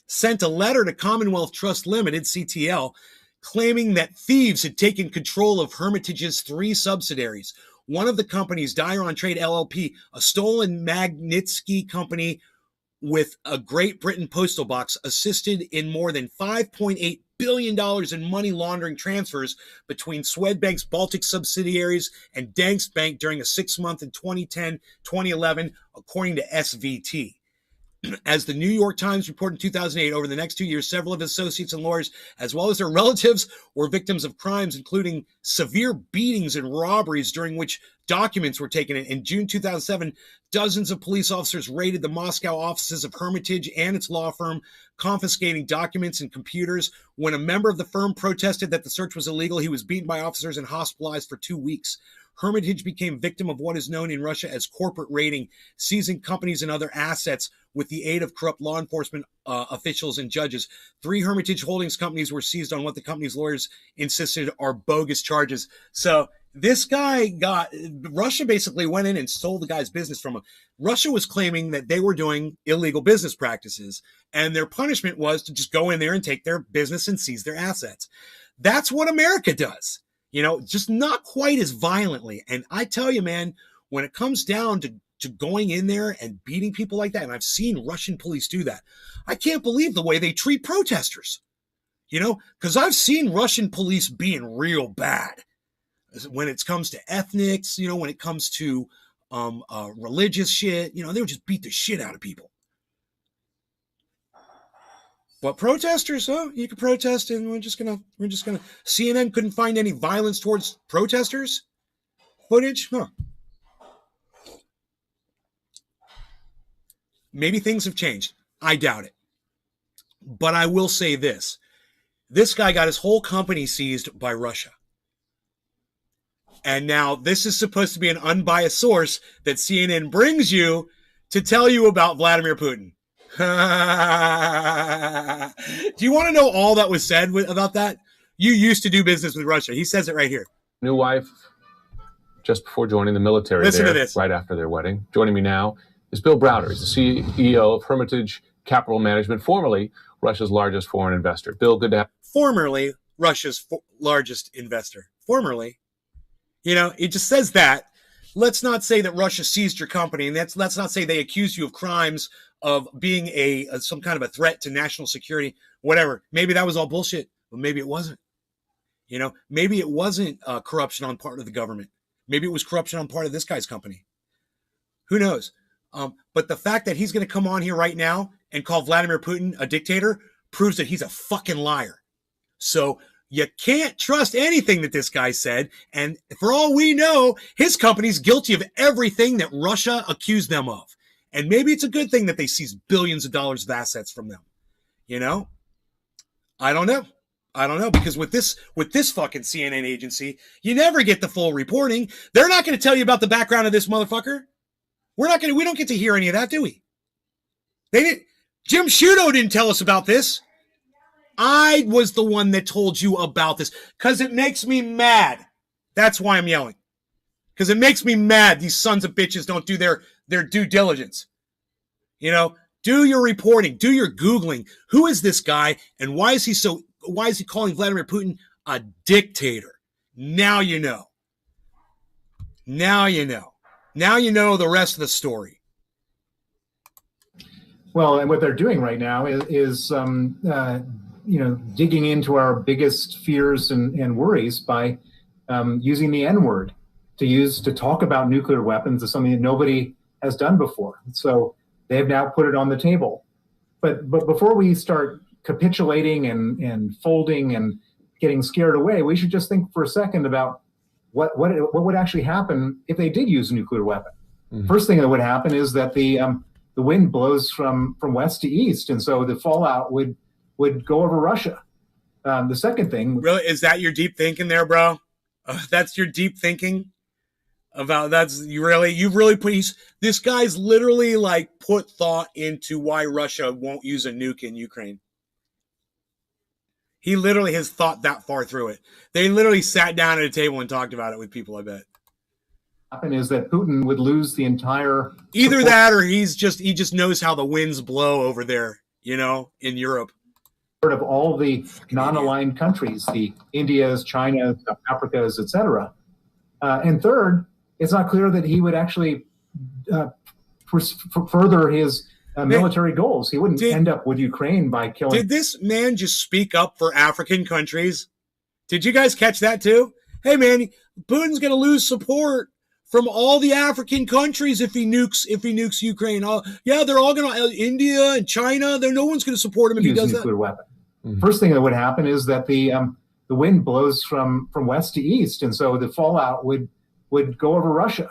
S1: sent a letter to Commonwealth Trust Limited, CTL, claiming that thieves had taken control of Hermitage's 3 subsidiaries. One of the companies, Dyer on Trade LLP, a stolen Magnitsky company with a Great Britain postal box, assisted in more than $5.8 billion in money laundering transfers between Swedbank's Baltic subsidiaries and Danske Bank during a 6-month in 2010-2011, according to SVT. As the New York Times reported in 2008, over the next 2 years, several of his associates and lawyers, as well as their relatives, were victims of crimes, including severe beatings and robberies, during which documents were taken. In June 2007, dozens of police officers raided the Moscow offices of Hermitage and its law firm, confiscating documents and computers. When a member of the firm protested that the search was illegal, he was beaten by officers and hospitalized for 2 weeks. Hermitage became victim of what is known in Russia as corporate raiding, seizing companies and other assets with the aid of corrupt law enforcement officials and judges. 3 Hermitage Holdings companies were seized on what the company's lawyers insisted are bogus charges. So this guy Russia basically went in and stole the guy's business from him. Russia was claiming that they were doing illegal business practices, and their punishment was to just go in there and take their business and seize their assets. That's what America does. You know, just not quite as violently. And I tell you, man, when it comes down to going in there and beating people like that, and I've seen Russian police do that, I can't believe the way they treat protesters. You know, because I've seen Russian police being real bad when it comes to ethnics, you know, when it comes to religious shit, you know, they would just beat the shit out of people. But protesters, you can protest, and we're just gonna. CNN couldn't find any violence towards protesters footage, huh? Maybe things have changed. I doubt it. But I will say this: this guy got his whole company seized by Russia, and now this is supposed to be an unbiased source that CNN brings you to tell you about Vladimir Putin. Do you want to know all that was said about that? You used to do business with Russia. He says it right here.
S3: New wife, just before joining the military.
S1: Listen to this.
S3: Right after their wedding. Joining me now is Bill Browder. He's the CEO of Hermitage Capital Management, formerly Russia's largest foreign investor. Bill, good to have.
S1: Formerly Russia's largest investor. Formerly. You know, it just says that. Let's not say that Russia seized your company, and let's not say they accused you of crimes of being some kind of a threat to national security, whatever. Maybe that was all bullshit, but maybe it wasn't. You know, maybe it wasn't corruption on part of the government. Maybe it was corruption on part of this guy's company. Who knows? But the fact that he's going to come on here right now and call Vladimir Putin a dictator proves that he's a fucking liar. So you can't trust anything that this guy said. And for all we know, his company's guilty of everything that Russia accused them of. And maybe it's a good thing that they seized billions of dollars of assets from them. You know? I don't know. Because with this fucking CNN agency, you never get the full reporting. They're not going to tell you about the background of this motherfucker. We don't get to hear any of that, do we? Jim Sciutto didn't tell us about this. I was the one that told you about this because it makes me mad. That's why I'm yelling. Because it makes me mad these sons of bitches don't do their due diligence. You know, do your reporting, do your Googling. Who is this guy and why is he calling Vladimir Putin a dictator? Now you know. Now you know. Now you know the rest of the story.
S4: Well, and what they're doing right now is digging into our biggest fears and worries by using the N-word to talk about nuclear weapons is something that nobody has done before. So they have now put it on the table. But before we start capitulating and folding and getting scared away, we should just think for a second about what would actually happen if they did use a nuclear weapon. Mm-hmm. First thing that would happen is that the wind blows from west to east, and so the fallout would go over Russia. The second thing,
S1: really, is that your deep thinking there, bro? That's your deep thinking about you've really put this guy's literally like put thought into why Russia won't use a nuke in Ukraine. He literally has thought that far through it. They literally sat down at a table and talked about it with people, I bet.
S4: Happen is that Putin would lose the entire
S1: either that or he just knows how the winds blow over there, you know, in Europe.
S4: Of all the non-aligned countries, the Indias, China, South Africas, etc. And third, it's not clear that he would actually further his military goals. He wouldn't end up with Ukraine by killing.
S1: Did this man just speak up for African countries? Did you guys catch that too? Hey man, Putin's going to lose support from all the African countries if he nukes Ukraine. Yeah, they're all going to India and China. No one's going to support him if he does
S4: nuclear weapon. Mm-hmm. First thing that would happen is that the wind blows from west to east, and so the fallout would go over Russia.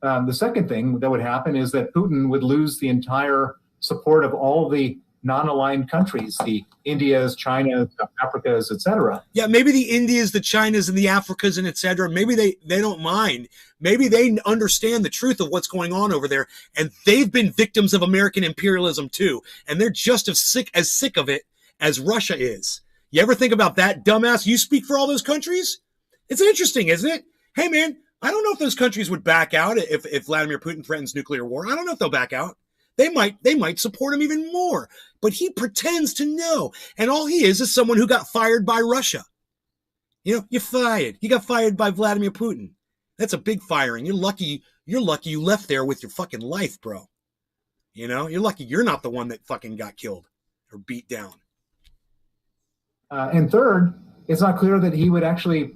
S4: The second thing that would happen is that Putin would lose the entire support of all the non-aligned countries, the Indias, China, South Africas, etc.
S1: Yeah, maybe the Indias, the Chinas, and the Africas, and etc. Maybe they don't mind. Maybe they understand the truth of what's going on over there, and they've been victims of American imperialism too, and they're just as sick of it as Russia is. You ever think about that, dumbass? You speak for all those countries? It's interesting, isn't it? Hey, man, I don't know if those countries would back out if Vladimir Putin threatens nuclear war. I don't know if they'll back out. They might support him even more, but he pretends to know. And all he is someone who got fired by Russia. You know, you're fired. You got fired by Vladimir Putin. That's a big firing. You're lucky you left there with your fucking life, bro. You know, you're lucky you're not the one that fucking got killed or beat down.
S4: And third, it's not clear that he would actually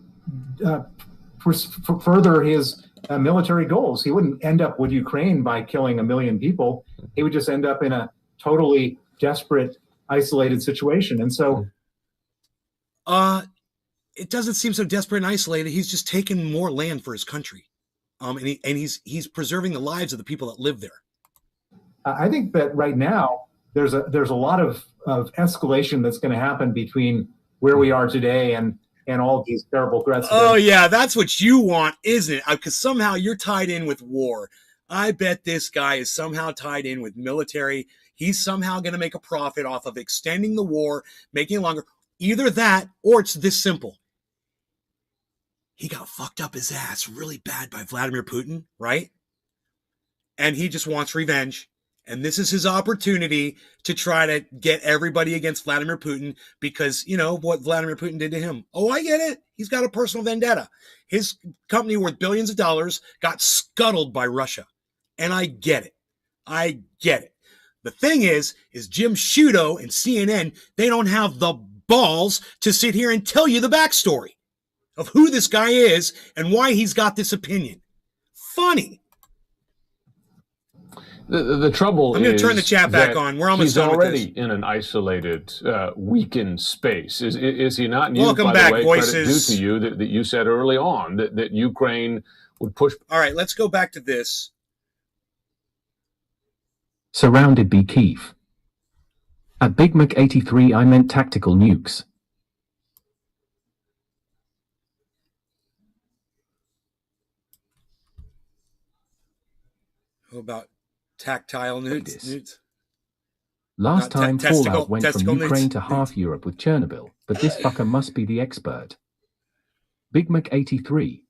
S4: further his military goals. He wouldn't end up with Ukraine by killing 1 million people. He would just end up in a totally desperate, isolated situation. And so,
S1: it doesn't seem so desperate and isolated. He's just taken more land for his country, and he's preserving the lives of the people that live there.
S4: I think that right now there's a lot of escalation that's going to happen between where we are today and all these terrible threats.
S1: Oh yeah, that's what you want, isn't it? Because somehow you're tied in with war. I bet this guy is somehow tied in with military. He's somehow going to make a profit off of extending the war, making it longer. Either that, or it's this simple. He got fucked up his ass really bad by Vladimir Putin, right? And he just wants revenge. And this is his opportunity to try to get everybody against Vladimir Putin because, you know, what Vladimir Putin did to him. Oh, I get it. He's got a personal vendetta. His company worth billions of dollars got scuttled by Russia. And I get it. I get it. The thing is Jim Sciutto and CNN, they don't have the balls to sit here and tell you the backstory of who this guy is and why he's got this opinion. Funny.
S3: The trouble is,
S1: I'm going to turn the chat back on. We're almost done with this.
S3: He's already in an isolated, weakened space. Is he not? And
S1: Welcome
S3: by
S1: back,
S3: the way,
S1: voices.
S3: credit due to you that you said early on that Ukraine would push.
S1: All right, let's go back to this.
S2: Surrounded by Kiev. At Big Mac 83 I meant tactical nukes.
S1: How about tactile newts?
S2: Last time Fallout went from Ukraine
S1: newts.
S2: to half Europe with Chernobyl, but this fucker must be the expert. Big Mac 83.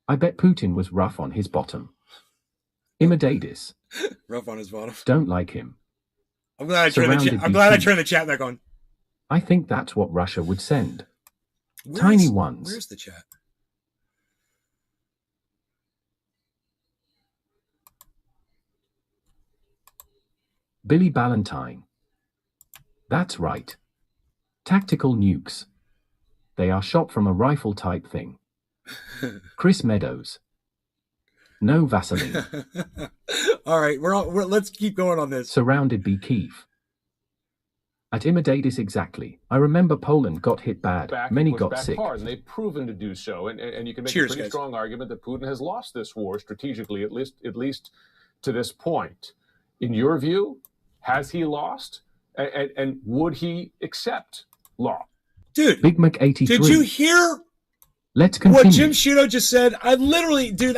S2: I bet Putin was rough on his bottom. Imadatis.
S1: Rough on his bottom.
S2: Don't like him.
S1: I'm glad I turned the chat back on.
S2: I think that's what Russia would send. Tiny ones.
S1: Where's the chat?
S2: Billy Ballantyne. That's right. Tactical nukes. They are shot from a rifle type thing. Chris Meadows. No Vaseline.
S1: All right, let's keep going on this.
S2: Surrounded by Kiev. At Imadatis exactly. I remember Poland got hit bad. Many got sick.
S3: Hard, and they've proven to do so. And you can make a pretty strong argument that Putin has lost this war strategically, at least to this point. In your view, has he lost? And would he accept law?
S1: Dude,
S2: Big Mac 83.
S1: Did you hear
S2: Let's continue.
S1: what Jim Sciutto just said? I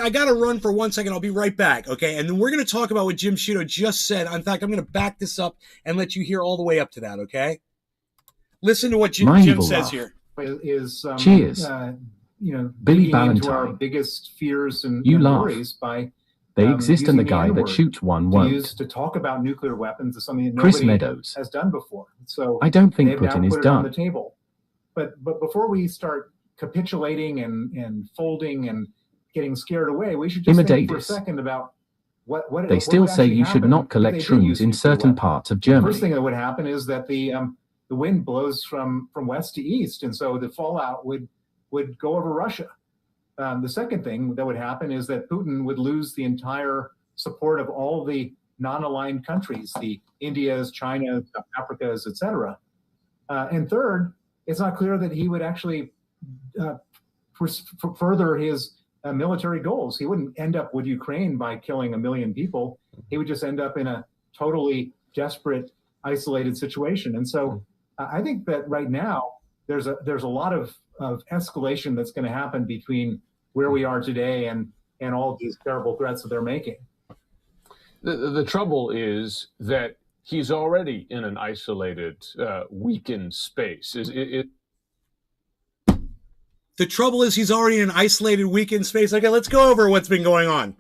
S1: got to run for 1 second. I'll be right back, okay? And then we're going to talk about what Jim Sciutto just said. In fact, I'm going to back this up and let you hear all the way up to that, okay? Listen to what Jim says here.
S2: Cheers. Billy Ballantyne.
S4: Our biggest fears and worries by
S2: they exist, and the guy that shoots one won't.
S4: Used to talk about nuclear weapons is something that
S2: Chris
S4: nobody
S2: Meadows
S4: has done before. So
S2: I don't think
S4: they've
S2: Putin
S4: now
S2: is
S4: put it
S2: done.
S4: on the table. But before we start capitulating and folding and getting scared away, we should just think for a second about what
S2: they still say you should not collect shrooms in certain parts of Germany.
S4: The first thing that would happen is that the wind blows from west to east, and so the fallout would go over Russia. The second thing that would happen is that Putin would lose the entire support of all the non-aligned countries, the Indias, China, South Africas, etc. And third, it's not clear that he would actually further his military goals. He wouldn't end up with Ukraine by killing 1 million people. He would just end up in a totally desperate, isolated situation. And so I think that right now there's a lot of escalation that's going to happen between where we are today and all of these terrible threats that they're making.
S3: The trouble is that he's already in an isolated, weakened space.
S1: The trouble is he's already in an isolated, weakened space. Okay, let's go over what's been going on.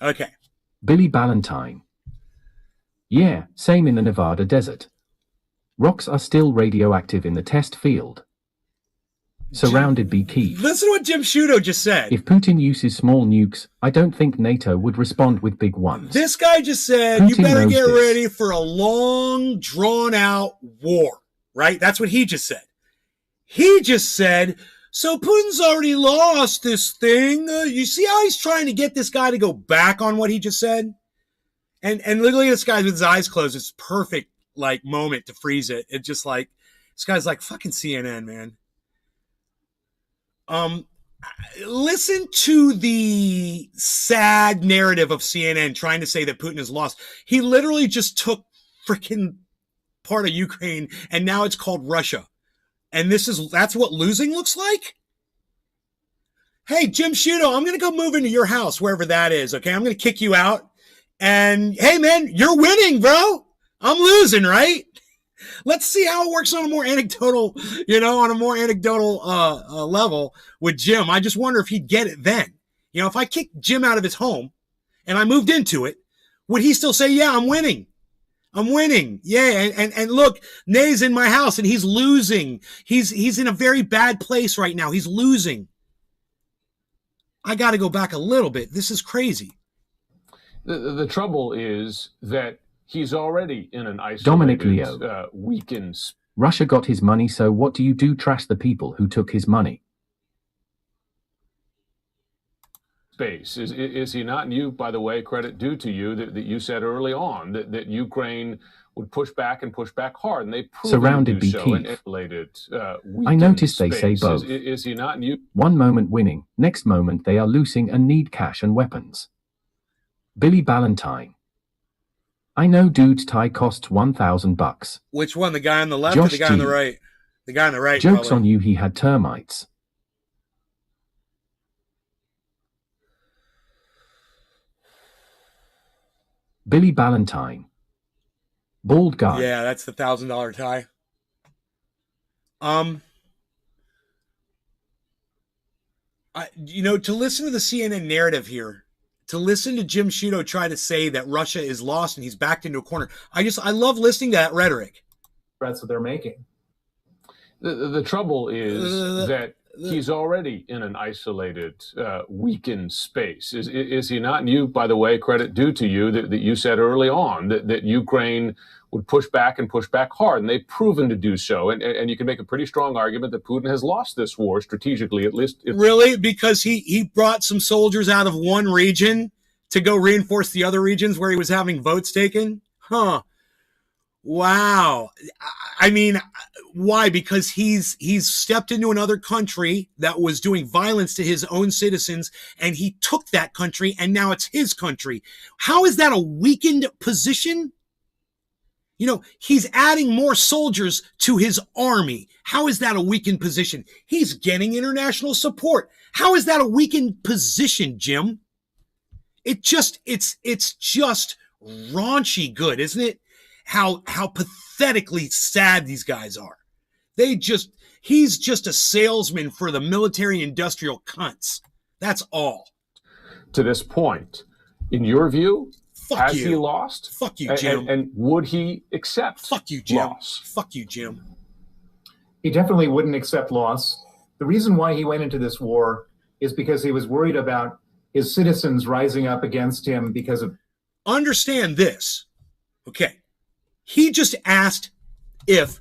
S1: Okay.
S2: Billy Ballantyne. Yeah, same in the Nevada desert. Rocks are still radioactive in the test field. Surrounded by Kiev.
S1: Listen to what Jim Sciutto just said.
S2: If Putin uses small nukes, I don't think NATO would respond with big ones.
S1: This guy just said, Putin, you better get ready for a long, drawn-out war, right? That's what he just said. He just said, so Putin's already lost this thing. You see how he's trying to get this guy to go back on what he just said? And literally this guy with his eyes closed. It's perfect, moment to freeze it. It's just like, this guy's like, fucking CNN, man. Listen to the sad narrative of CNN trying to say that Putin has lost. He literally just took freaking part of Ukraine and now it's called Russia. And that's what losing looks like? Hey, Jim Sciutto, I'm going to go move into your house, wherever that is, okay? I'm going to kick you out. And hey, man, you're winning, bro. I'm losing, right? Let's see how it works on a more anecdotal, level with Jim. I just wonder if he'd get it then. If I kicked Jim out of his home and I moved into it, Would he still say, yeah, I'm winning? I'm winning. Yeah. And look, Nay's in my house and he's losing. He's in a very bad place right now. He's losing. I got to go back a little bit. This is crazy.
S3: The trouble is that he's already in an isolated,
S2: Dominic Leo.
S3: weakened
S2: Russia got his money, so what do you do? Trash the people who took his money.
S3: space. Is he not? And you, by the way, credit due to you that you said early on that Ukraine would push back and push back hard, and they proved
S2: Surrounded
S3: to do
S2: by
S3: so
S2: Kyiv.
S3: in isolated,
S2: I noticed they
S3: space.
S2: say both.
S3: Is he not? And you,
S2: One moment winning, next moment they are losing and need cash and weapons. Billy Ballantyne. I know dude's tie costs $1,000.
S1: Which one? The guy on the left
S2: Josh
S1: or the guy on the
S2: G.
S1: right? The guy on the right.
S2: Joke's
S1: probably.
S2: on you, he had termites. Billy Ballantyne. Bald guy.
S1: Yeah, that's the $1,000 tie. To listen to the CNN narrative here, to listen to Jim Sciutto try to say that Russia is lost and he's backed into a corner, I love listening to that rhetoric.
S4: Threats that they're making.
S3: the trouble is that he's already in an isolated, weakened space. Is he not? And you, by the way, credit due to you that you said early on that Ukraine would push back and push back hard, and they've proven to do so. And you can make a pretty strong argument that Putin has lost this war strategically, at least.
S1: Really? Because he brought some soldiers out of one region to go reinforce the other regions where he was having votes taken? Huh. Wow. I mean, why? Because he's stepped into another country that was doing violence to his own citizens, and he took that country, and now it's his country. How is that a weakened position? He's adding more soldiers to his army. How is that a weakened position? He's getting international support. How is that a weakened position, Jim? It's just raunchy good, isn't it? How pathetically sad these guys are. He's just a salesman for the military industrial cunts. That's all.
S3: To this point, in your view,
S1: Fuck
S3: has
S1: you.
S3: he lost?
S1: Fuck you, Jim.
S3: And would he accept
S1: Fuck you, Jim.
S3: loss?
S1: Fuck you, Jim.
S4: He definitely wouldn't accept loss. The reason why he went into this war is because he was worried about his citizens rising up against him because of...
S1: Understand this. Okay. He just asked if,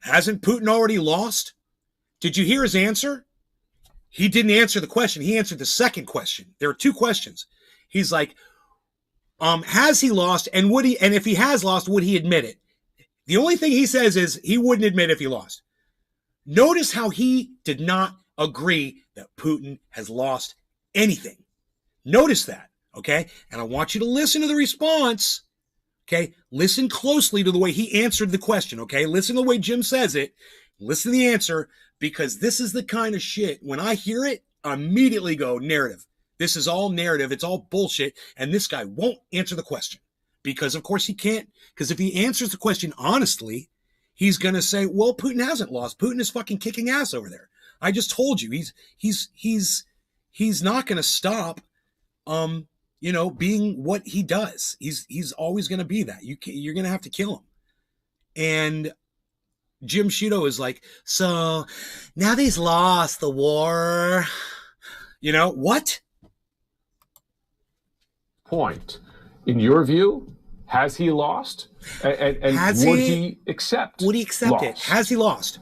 S1: hasn't Putin already lost? Did you hear his answer? He didn't answer the question. He answered the second question. There are two questions. He's like, has he lost, and if he has lost, would he admit it? The only thing he says is he wouldn't admit if he lost. Notice how he did not agree that Putin has lost anything. Notice that, okay? And I want you to listen to the response, okay? Listen closely to the way he answered the question, okay? Listen to the way Jim says it. Listen to the answer, because this is the kind of shit, when I hear it, I immediately go, narrative. This is all narrative. It's all bullshit. And this guy won't answer the question because, of course, he can't. Because if he answers the question honestly, he's going to say, well, Putin hasn't lost. Putin is fucking kicking ass over there. I just told you, he's not going to stop, being what he does. He's always going to be that. You're going to have to kill him. And Jim Sciutto is like, so now that he's lost the war, what?
S3: Point. In your view, has he lost? And would he accept?
S1: Would he accept
S3: loss?
S1: it? Has he lost?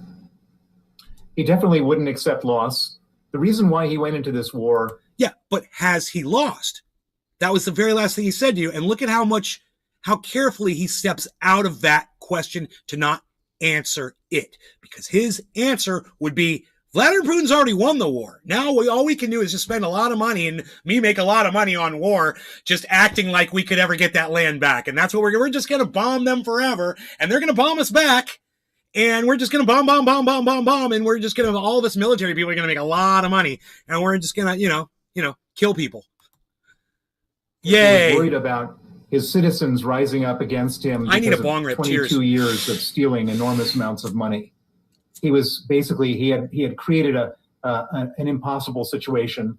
S4: He definitely wouldn't accept loss. The reason why he went into this war...
S1: Yeah, but has he lost? That was the very last thing he said to you. And look at how carefully he steps out of that question to not answer it. Because his answer would be, Vladimir Putin's already won the war. Now all we can do is just spend a lot of money and me make a lot of money on war, just acting like we could ever get that land back. And that's what we're just going to bomb them forever. And they're going to bomb us back. And we're just going to bomb. And we're just going to, all of us military people are going to make a lot of money. And we're just going to, kill people. Yay.
S4: He was worried about his citizens rising up against him.
S1: I need a
S4: because
S1: bong
S4: of
S1: rip.
S4: 22
S1: Cheers.
S4: years of stealing enormous amounts of money. He was basically, he had created an impossible situation.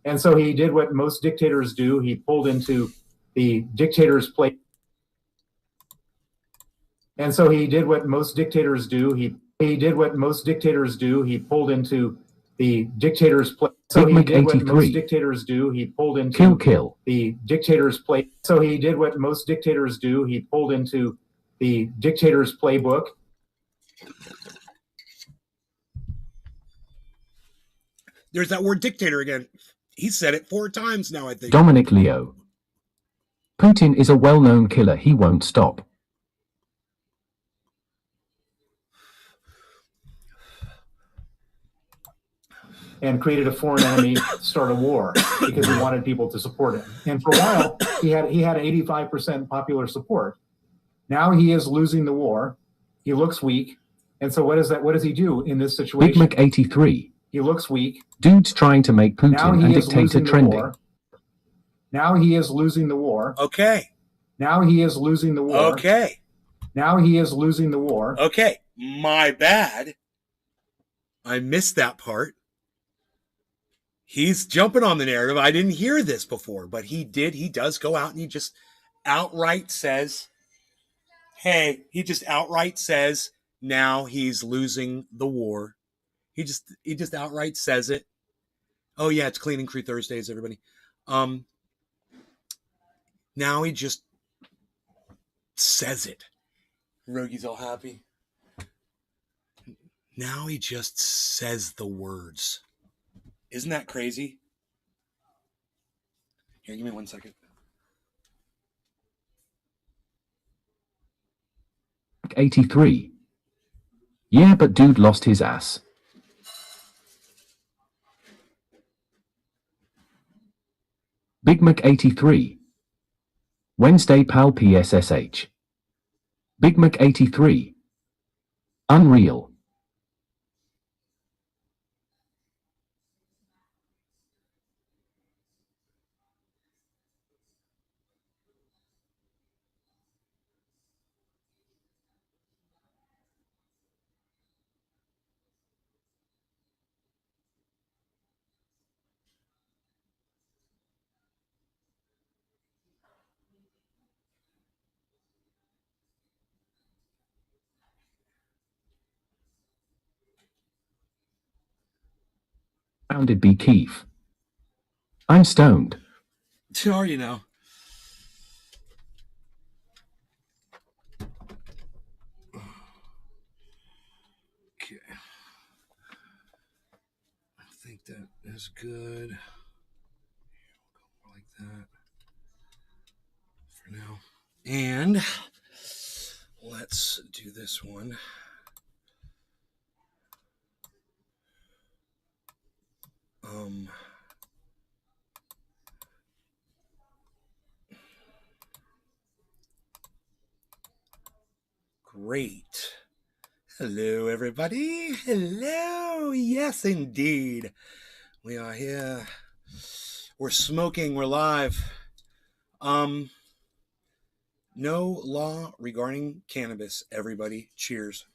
S4: And so he did what most dictators do. He pulled into the dictator's play. And so he did what most dictators do. He did what most dictators do. He pulled into the dictator's play. So he did what most dictators do. He pulled into the dictator's play. So he did what most dictators do. He pulled into the dictator's playbook.
S1: There's that word dictator again. He said it 4 times now, I think.
S2: Dominic Leo. Putin is a well-known killer. He won't stop.
S4: And created a foreign enemy to start a war because he wanted people to support him. And for a while, he had 85% popular support. Now he is losing the war. He looks weak. And so what does he do in this situation?
S2: Big Mac 83.
S4: He looks weak.
S2: Dude's trying to make Putin and dictator trending.
S4: Now he is losing the war.
S1: Okay.
S4: Now he is losing the war.
S1: Okay.
S4: Now he is losing the war.
S1: Okay. My bad. I missed that part. He's jumping on the narrative. I didn't hear this before, but he does go out and he just outright says, hey, he just outright says, now he's losing the war. He just outright says it. Oh yeah, it's Cleaning Crew Thursdays, everybody. Now he just says it. Rogi's all happy. Now he just says the words. Isn't that crazy? Here, give me 1 second.
S2: '83. Yeah, but dude lost his ass. Big Mac 83. Wednesday pal PSSH. Big Mac 83. Unreal. Founded B. Keefe. I'm stoned.
S1: Sure, you know. Okay. I think that is good. Like that for now. And let's do this one. Great. Hello, everybody. Hello. Yes, indeed. We are here. We're smoking. We're live. No law regarding cannabis, everybody. Cheers.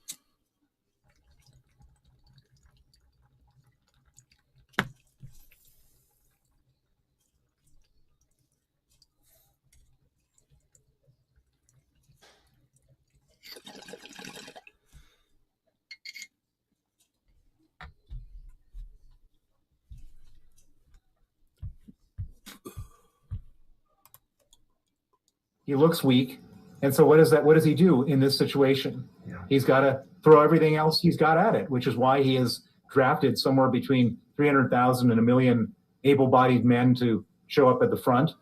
S4: He looks weak. And so what does he do in this situation? Yeah. He's got to throw everything else he's got at it, which is why he has drafted somewhere between 300,000 and 1 million able-bodied men to show up at the front.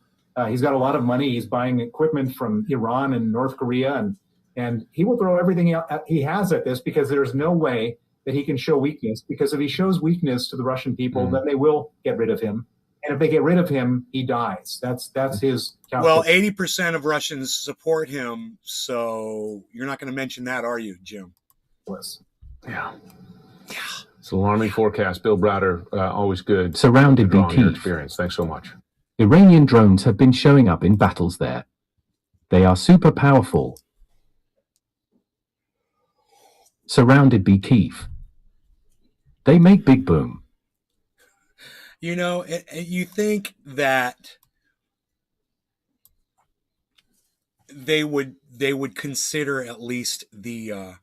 S4: He's got a lot of money. He's buying equipment from Iran and North Korea, and he will throw everything he has at this because there's no way that he can show weakness, because if he shows weakness to the Russian people, then they will get rid of him. And if they get rid of him, he dies. That's his calculation.
S1: Well, 80% of Russians support him, so you're not going to mention that, are you, Jim?
S3: Yeah. It's an alarming forecast. Bill Browder, always good.
S2: Surrounded by
S3: your experience. Thanks so much.
S2: Iranian drones have been showing up in battles there. They are super powerful. Surrounded by Kiev. They make big boom.
S1: You know, you think that they would consider at least the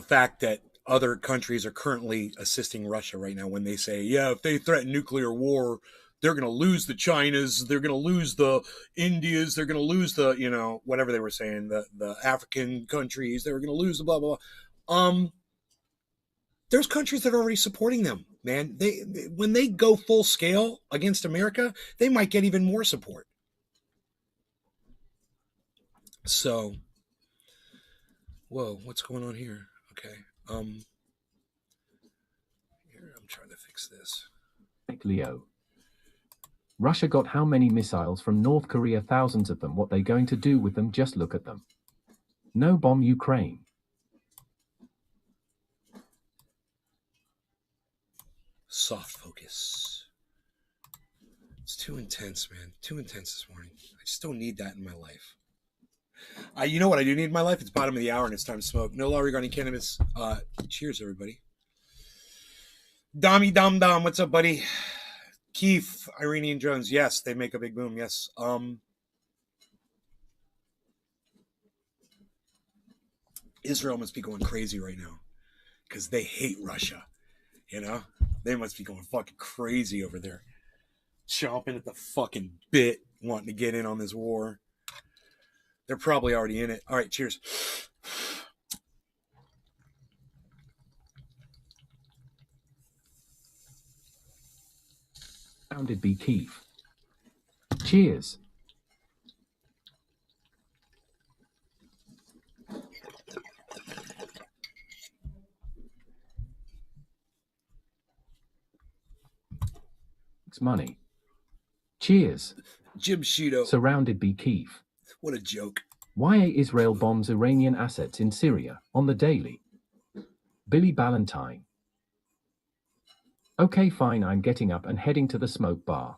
S1: fact that other countries are currently assisting Russia right now when they say, yeah, if they threaten nuclear war, they're going to lose the Chinas, they're going to lose the Indias, they're going to lose the, you know, whatever they were saying, the African countries, they were going to lose the blah, blah, blah. There's countries that are already supporting them, man. They when they go full scale against America, they might get even more support. So, whoa, what's going on here? Okay. Here, I'm trying to fix this.
S2: Leo. Russia got how many missiles from North Korea? Thousands of them. What they going to do with them? Just look at them. No bomb Ukraine.
S1: Soft focus. It's too intense, man. Too intense this morning. I just don't need that in my life. You know what I do need in my life? It's bottom of the hour and it's time to smoke. No law regarding cannabis. Cheers, everybody. Dommy Dom Dom, what's up, buddy? Keith, Iranian Jones, yes, they make a big boom, yes. Israel must be going crazy right now because they hate Russia, you know? They must be going fucking crazy over there. Chomping at the fucking bit, wanting to get in on this war. They're probably already in it. All right, cheers.
S2: Sounded be Keith. Cheers. It's money. Cheers.
S1: Jim Sheeto.
S2: Surrounded be Keith.
S1: What a joke.
S2: Why Israel bombs Iranian assets in Syria on the daily? Billy Ballantyne. Okay, fine, I'm getting up and heading to the smoke bar.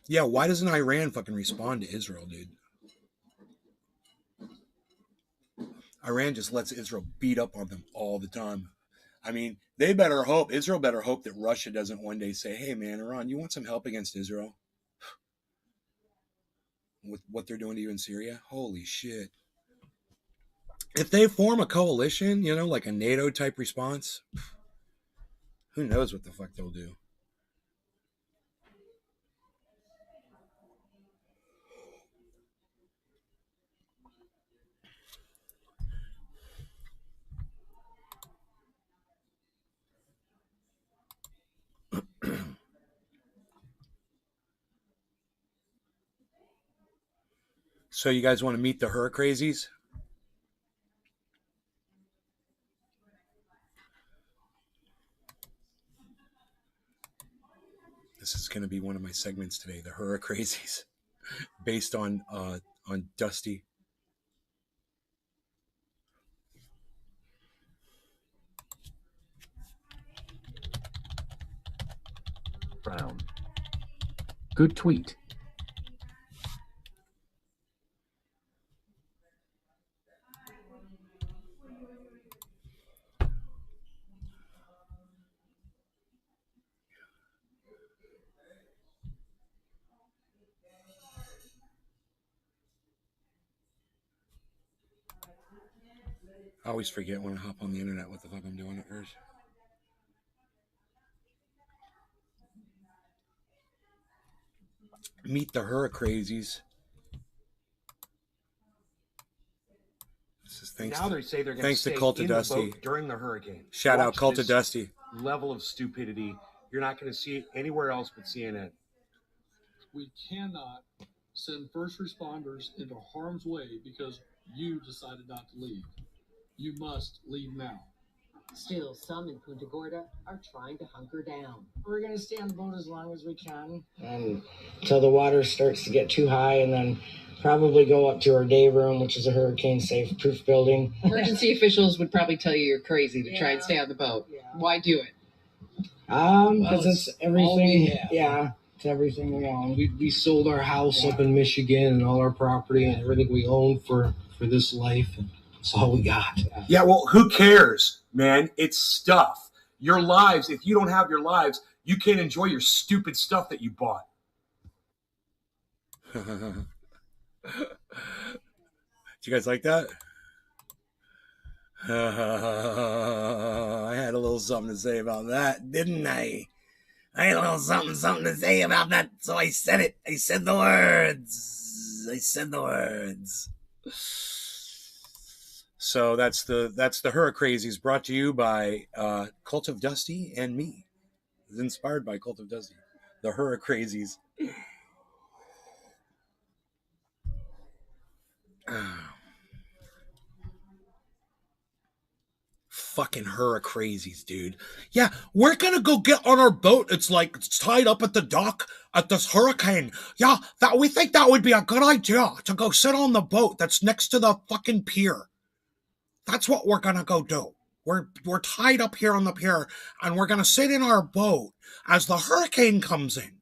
S1: Yeah, why doesn't Iran fucking respond to Israel, dude? Iran just lets Israel beat up on them all the time. I mean, Israel better hope that Russia doesn't one day say, hey, man, Iran, you want some help against Israel? With what they're doing to you in Syria? Holy shit. If they form a coalition, you know, like a NATO type response, who knows what the fuck they'll do. So you guys want to meet the Hurricrazies? This is going to be one of my segments today, the Hurricrazies, based on Dusty.
S2: Brown. Good tweet.
S1: I always forget when I hop on the internet what the fuck I'm doing at first. Meet the Hurricrazies. This is thanks
S5: now
S1: to,
S5: they say they're going
S1: thanks
S5: to
S1: to
S5: stay
S1: Cult of
S5: in the
S1: Dusty.
S5: boat during the hurricane.
S1: Shout out
S5: Watch
S1: Cult of
S5: this
S1: Dusty.
S5: level of stupidity. You're not going to see it anywhere else but CNN.
S6: We cannot send first responders into harm's way because you decided not to leave. You must leave now.
S7: Still, some in Punta Gorda are trying to hunker down.
S8: We're going to stay on the boat as long as we can until the water starts to get too high, and then probably go up to our day room, which is a hurricane-safe proof building.
S7: Emergency officials would probably tell you you're crazy to try and stay on the boat. Yeah. Why do it?
S8: Because it's everything. Yeah, it's everything we own.
S9: We sold our house up in Michigan and all our property and everything we own for this life, and that's all we got.
S1: Yeah, well, who cares, man? It's stuff. Your lives, if you don't have your lives, you can't enjoy your stupid stuff that you bought. Did you guys like that? I had a little something to say about that, didn't I? I had a little something to say about that, so I said it. I said the words. So that's the Hurricrazies, brought to you by Cult of Dusty and me. It's inspired by Cult of Dusty. The Hurricrazies. Fucking Hurricrazies, dude. Yeah, we're gonna go get on our boat. It's like it's tied up at the dock at this hurricane. Yeah, we think that would be a good idea to go sit on the boat that's next to the fucking pier. That's what we're gonna go do. We're tied up here on the pier, and we're gonna sit in our boat as the hurricane comes in.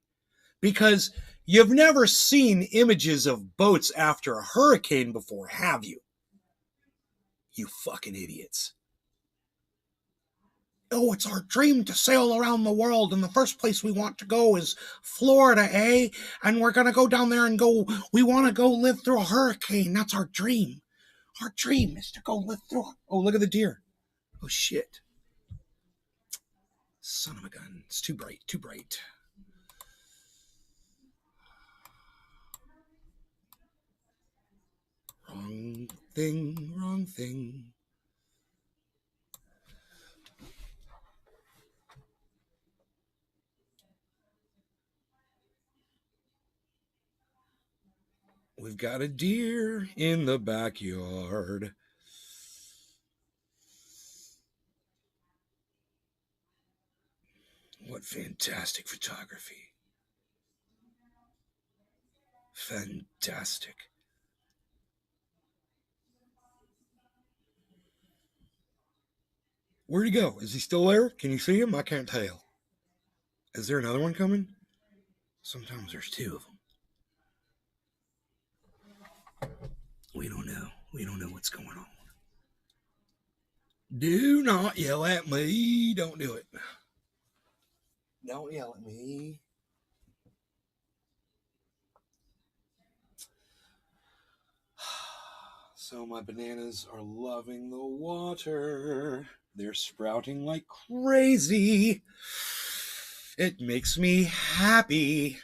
S1: Because you've never seen images of boats after a hurricane before, have you? You fucking idiots. Oh, it's our dream to sail around the world, and the first place we want to go is Florida, eh? And we're gonna go down there and we want to go live through a hurricane. That's our dream. Our dream is to go live through it. Oh, look at the deer. Oh, shit. Son of a gun. It's too bright. Wrong thing. We've got a deer in the backyard. What fantastic photography. Fantastic. Where'd he go? Is he still there? Can you see him? I can't tell. Is there another one coming? Sometimes there's two of them. We don't know. We don't know what's going on. Do not yell at me. Don't do it. Don't yell at me. So my bananas are loving the water. They're sprouting like crazy. It makes me happy.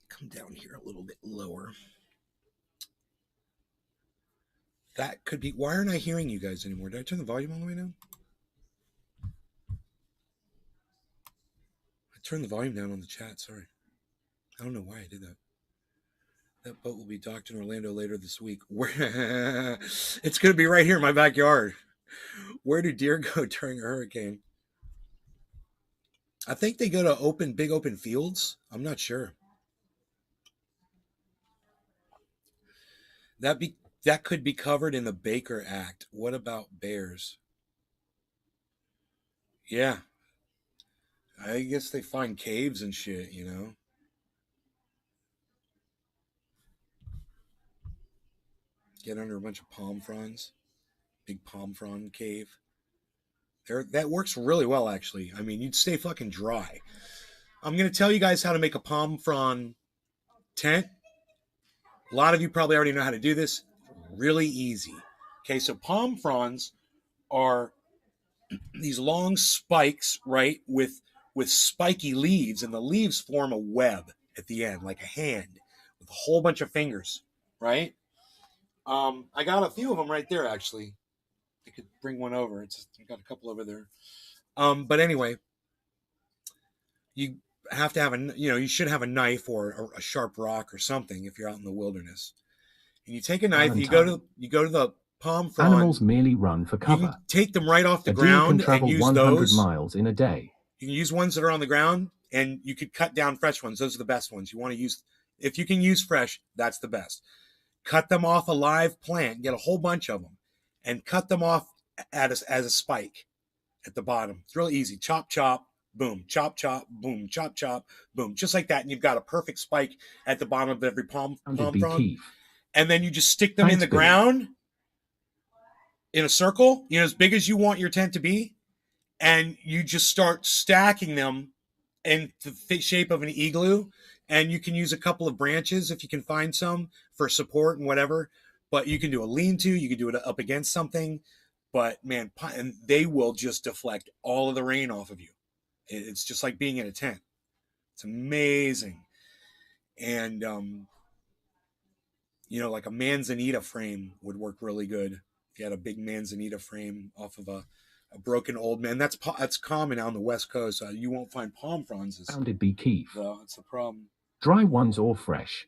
S1: Come down here a little bit lower. That could be... Why aren't I hearing you guys anymore? Did I turn the volume all the way down? I turned the volume down on the chat, sorry. I don't know why I did that. That boat will be docked in Orlando later this week. It's going to be right here in my backyard. Where do deer go during a hurricane? I think they go to big open fields. I'm not sure. That could be covered in the Baker Act. What about bears? Yeah. I guess they find caves and shit, you know. Get under a bunch of palm fronds. Big palm frond cave. That works really well, actually. I mean, you'd stay fucking dry. I'm going to tell you guys how to make a palm frond tent. A lot of you probably already know how to do this. Really easy. Okay, so palm fronds are these long spikes, right, with spiky leaves, and the leaves form a web at the end, like a hand, with a whole bunch of fingers, right? I got a few of them right there, actually. I could bring one over. I got a couple over there. But anyway, you have to have you should have a knife or a sharp rock or something if you're out in the wilderness. And you take a knife, you go to the palm frond.
S2: Animals merely run for cover.
S1: You can take them right off the
S2: a deer
S1: ground
S2: can travel
S1: and use
S2: 100
S1: those.
S2: miles in a day.
S1: You can use ones that are on the ground, and you could cut down fresh ones. Those are the best ones. You want to use, if you can use fresh, that's the best. Cut them off a live plant, get a whole bunch of them, and cut them off as a spike at the bottom. It's really easy. Chop, chop, boom, chop, chop, boom, chop, chop, boom. Just like that, and you've got a perfect spike at the bottom of every palm frond. And then you just stick them in the ground in a circle, as big as you want your tent to be, and you just start stacking them in the shape of an igloo, And you can use a couple of branches if you can find some for support and whatever. But you can do a lean-to, you can do it up against something. But man, and they will just deflect all of the rain off of you. It's just like being in a tent. It's amazing. And you know, like a manzanita frame would work really good if you had a big manzanita frame off of a broken old man. That's common on the West Coast. You won't find palm fronds.
S2: Rounded bee keef.
S1: Well, that's the problem.
S2: Dry ones or fresh?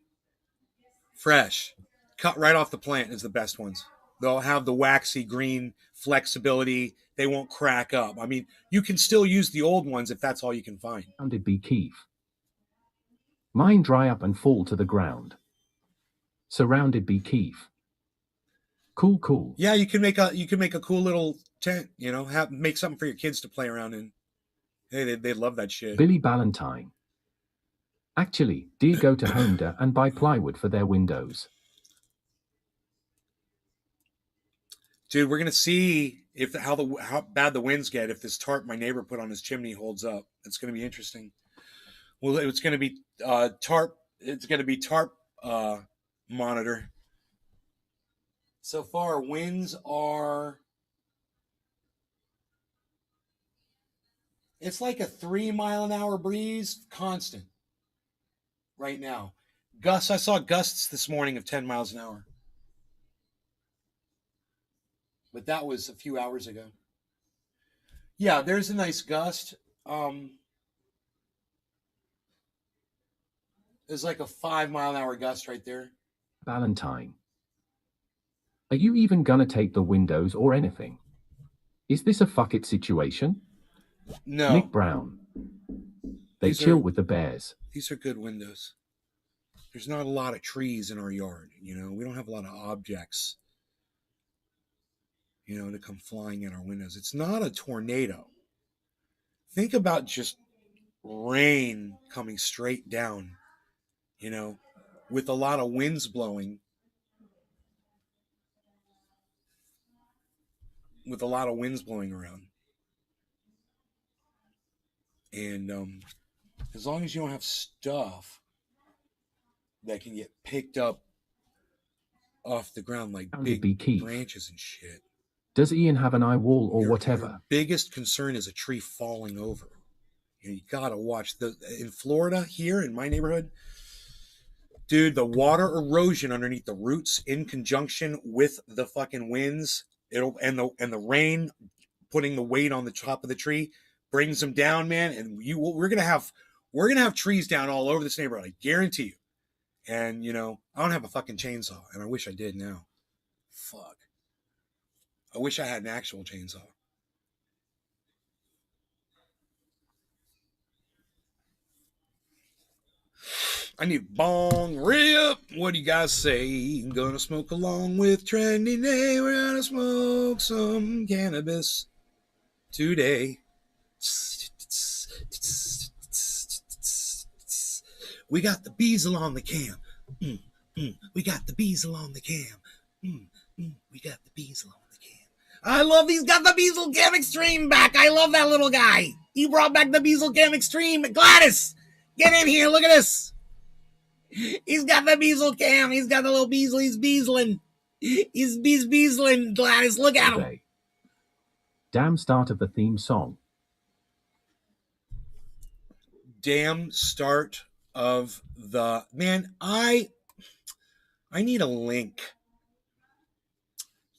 S1: Fresh. Cut right off the plant is the best ones. They'll have the waxy green flexibility. They won't crack up. I mean, you can still use the old ones if that's all you can find.
S2: Rounded bee keef. Mine dry up and fall to the ground. Surrounded bee keef. Cool.
S1: Yeah, you can make a cool little tent, you know, make something for your kids to play around in. Hey, they love that shit.
S2: Billy Ballantyne. Actually, dear go to Honda and buy plywood for their windows.
S1: Dude, we're gonna see if how bad the winds get if this tarp my neighbor put on his chimney holds up. It's gonna be interesting. Well, it's gonna be tarp. It's gonna be tarp monitor. So far, winds are. It's like a 3-mile-an-hour breeze, constant. Right now, gusts. I saw gusts this morning of 10 miles an hour. But that was a few hours ago. Yeah, there's a nice gust. There's like a 5-mile-an-hour gust right there.
S2: Ballantyne. Are you even gonna take the windows or anything? Is this a fuck it situation?
S1: No.
S2: Nick Brown. They chill with the bears.
S1: These are good windows. There's not a lot of trees in our yard, you know. We don't have a lot of objects, you know, to come flying in our windows. It's not a tornado. Think about just rain coming straight down, you know, with a lot of winds blowing. With a lot of winds blowing around. And as long as you don't have stuff that can get picked up off the ground like big branches and shit.
S2: Does Ian have an eye wall or whatever?
S1: Your biggest concern is a tree falling over. You gotta watch in Florida here in my neighborhood, dude, the water erosion underneath the roots in conjunction with the fucking winds, and the rain putting the weight on the top of the tree brings them down, man. And we're gonna have trees down all over this neighborhood, I guarantee you. And you know, I don't have a fucking chainsaw, and I wish I did now. Fuck. I wish I had an actual chainsaw. I need bong rip. What do you guys say? I'm gonna smoke along with Trendy Day. We're gonna smoke some cannabis today. We got the bezel on the cam. We got the bezel on the cam. We got the bezel on the cam. I love he's got the bezel cam extreme back. I love that little guy. He brought back the bezel cam extreme. Gladys, get in here. Look at this. He's got the bezel cam. He's got the little bezel. He's beezling. He's beezling. Gladys, look at him.
S2: Damn start of the theme song.
S1: Damn start of the man. I need a link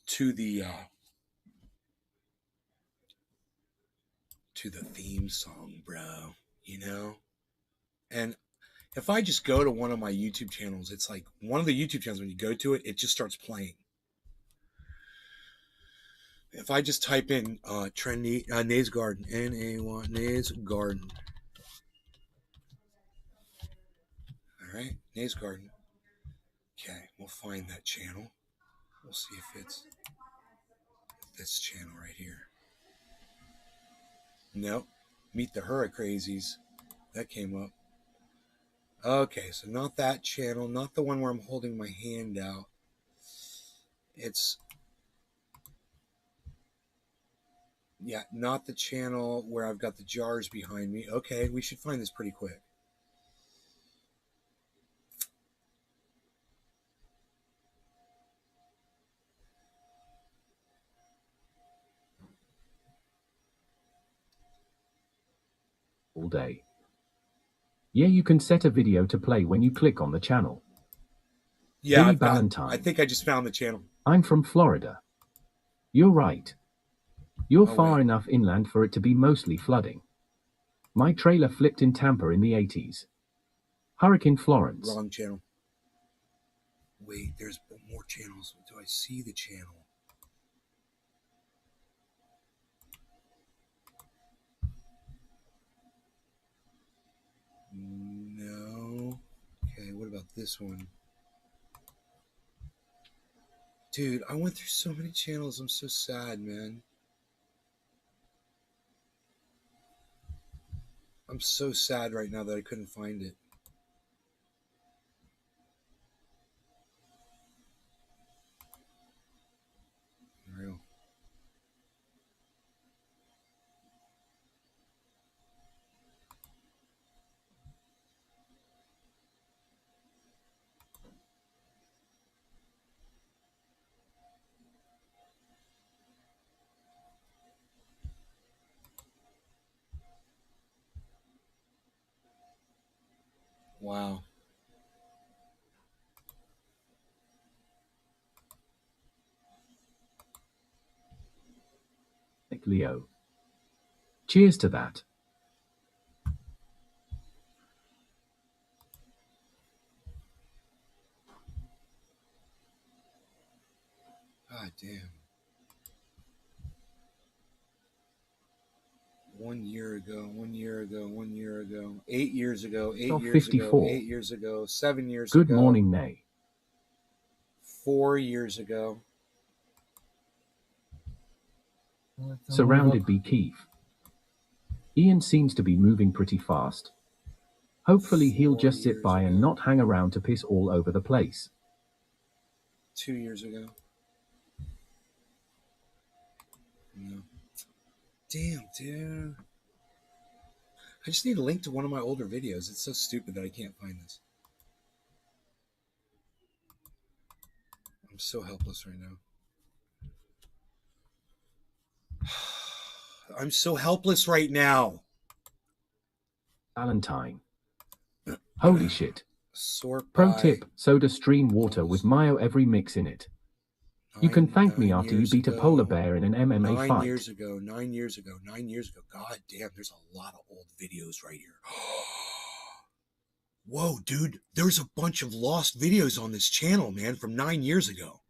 S1: to the theme song, bro. You know, and if I just go to one of my YouTube channels, it's like one of the YouTube channels, when you go to it, it just starts playing. If I just type in trendy Nays Garden, N-A-Y, Nays Garden. All right, Nays Garden. Okay, we'll find that channel. We'll see if it's this channel right here. Nope. Meet the Hurricrazies. That came up. Okay, so not that channel, not the one where I'm holding my hand out. It's, yeah, not the channel where I've got the jars behind me. Okay, we should find this pretty quick.
S2: all day. Yeah, you can set a video to play when you click on the channel.
S1: Yeah,
S2: Billy Ballantyne.
S1: I think I just found the channel.
S2: I'm from Florida. You're right. You're
S1: Oh,
S2: far
S1: wait.
S2: enough inland for it to be mostly flooding. My trailer flipped in Tampa in the 80s. Hurricane Florence.
S1: Wrong channel. Wait, there's more channels. Do I see the channel? No. Okay, what about this one? Dude, I went through so many channels. I'm so sad, man. I'm so sad right now that I couldn't find it. Real. Wow.
S2: Leo. Cheers to that.
S1: God damn. 1 year ago, 1 year ago, 1 year ago, 8 years ago, 8 years
S2: 54.
S1: ago, 8 years ago, 7 years
S2: Good
S1: ago.
S2: morning, Nay.
S1: 4 years ago.
S2: Surrounded by Keith. Ian seems to be moving pretty fast. Hopefully he'll just sit by and not hang around to piss all over the place.
S1: 2 years ago. No. Damn, dude. I just need a link to one of my older videos. It's so stupid that I can't find this. I'm so helpless right now. I'm so helpless right now.
S2: Valentine. Holy shit.
S1: Sort
S2: Pro
S1: by
S2: tip, soda stream water with mayo every mix in it. You can thank me after you beat a polar bear in an MMA
S1: 9
S2: fight.
S1: years ago, 9 years ago, 9 years ago. God damn, there's a lot of old videos right here. Whoa, dude, there's a bunch of lost videos on this channel, man, from 9 years ago.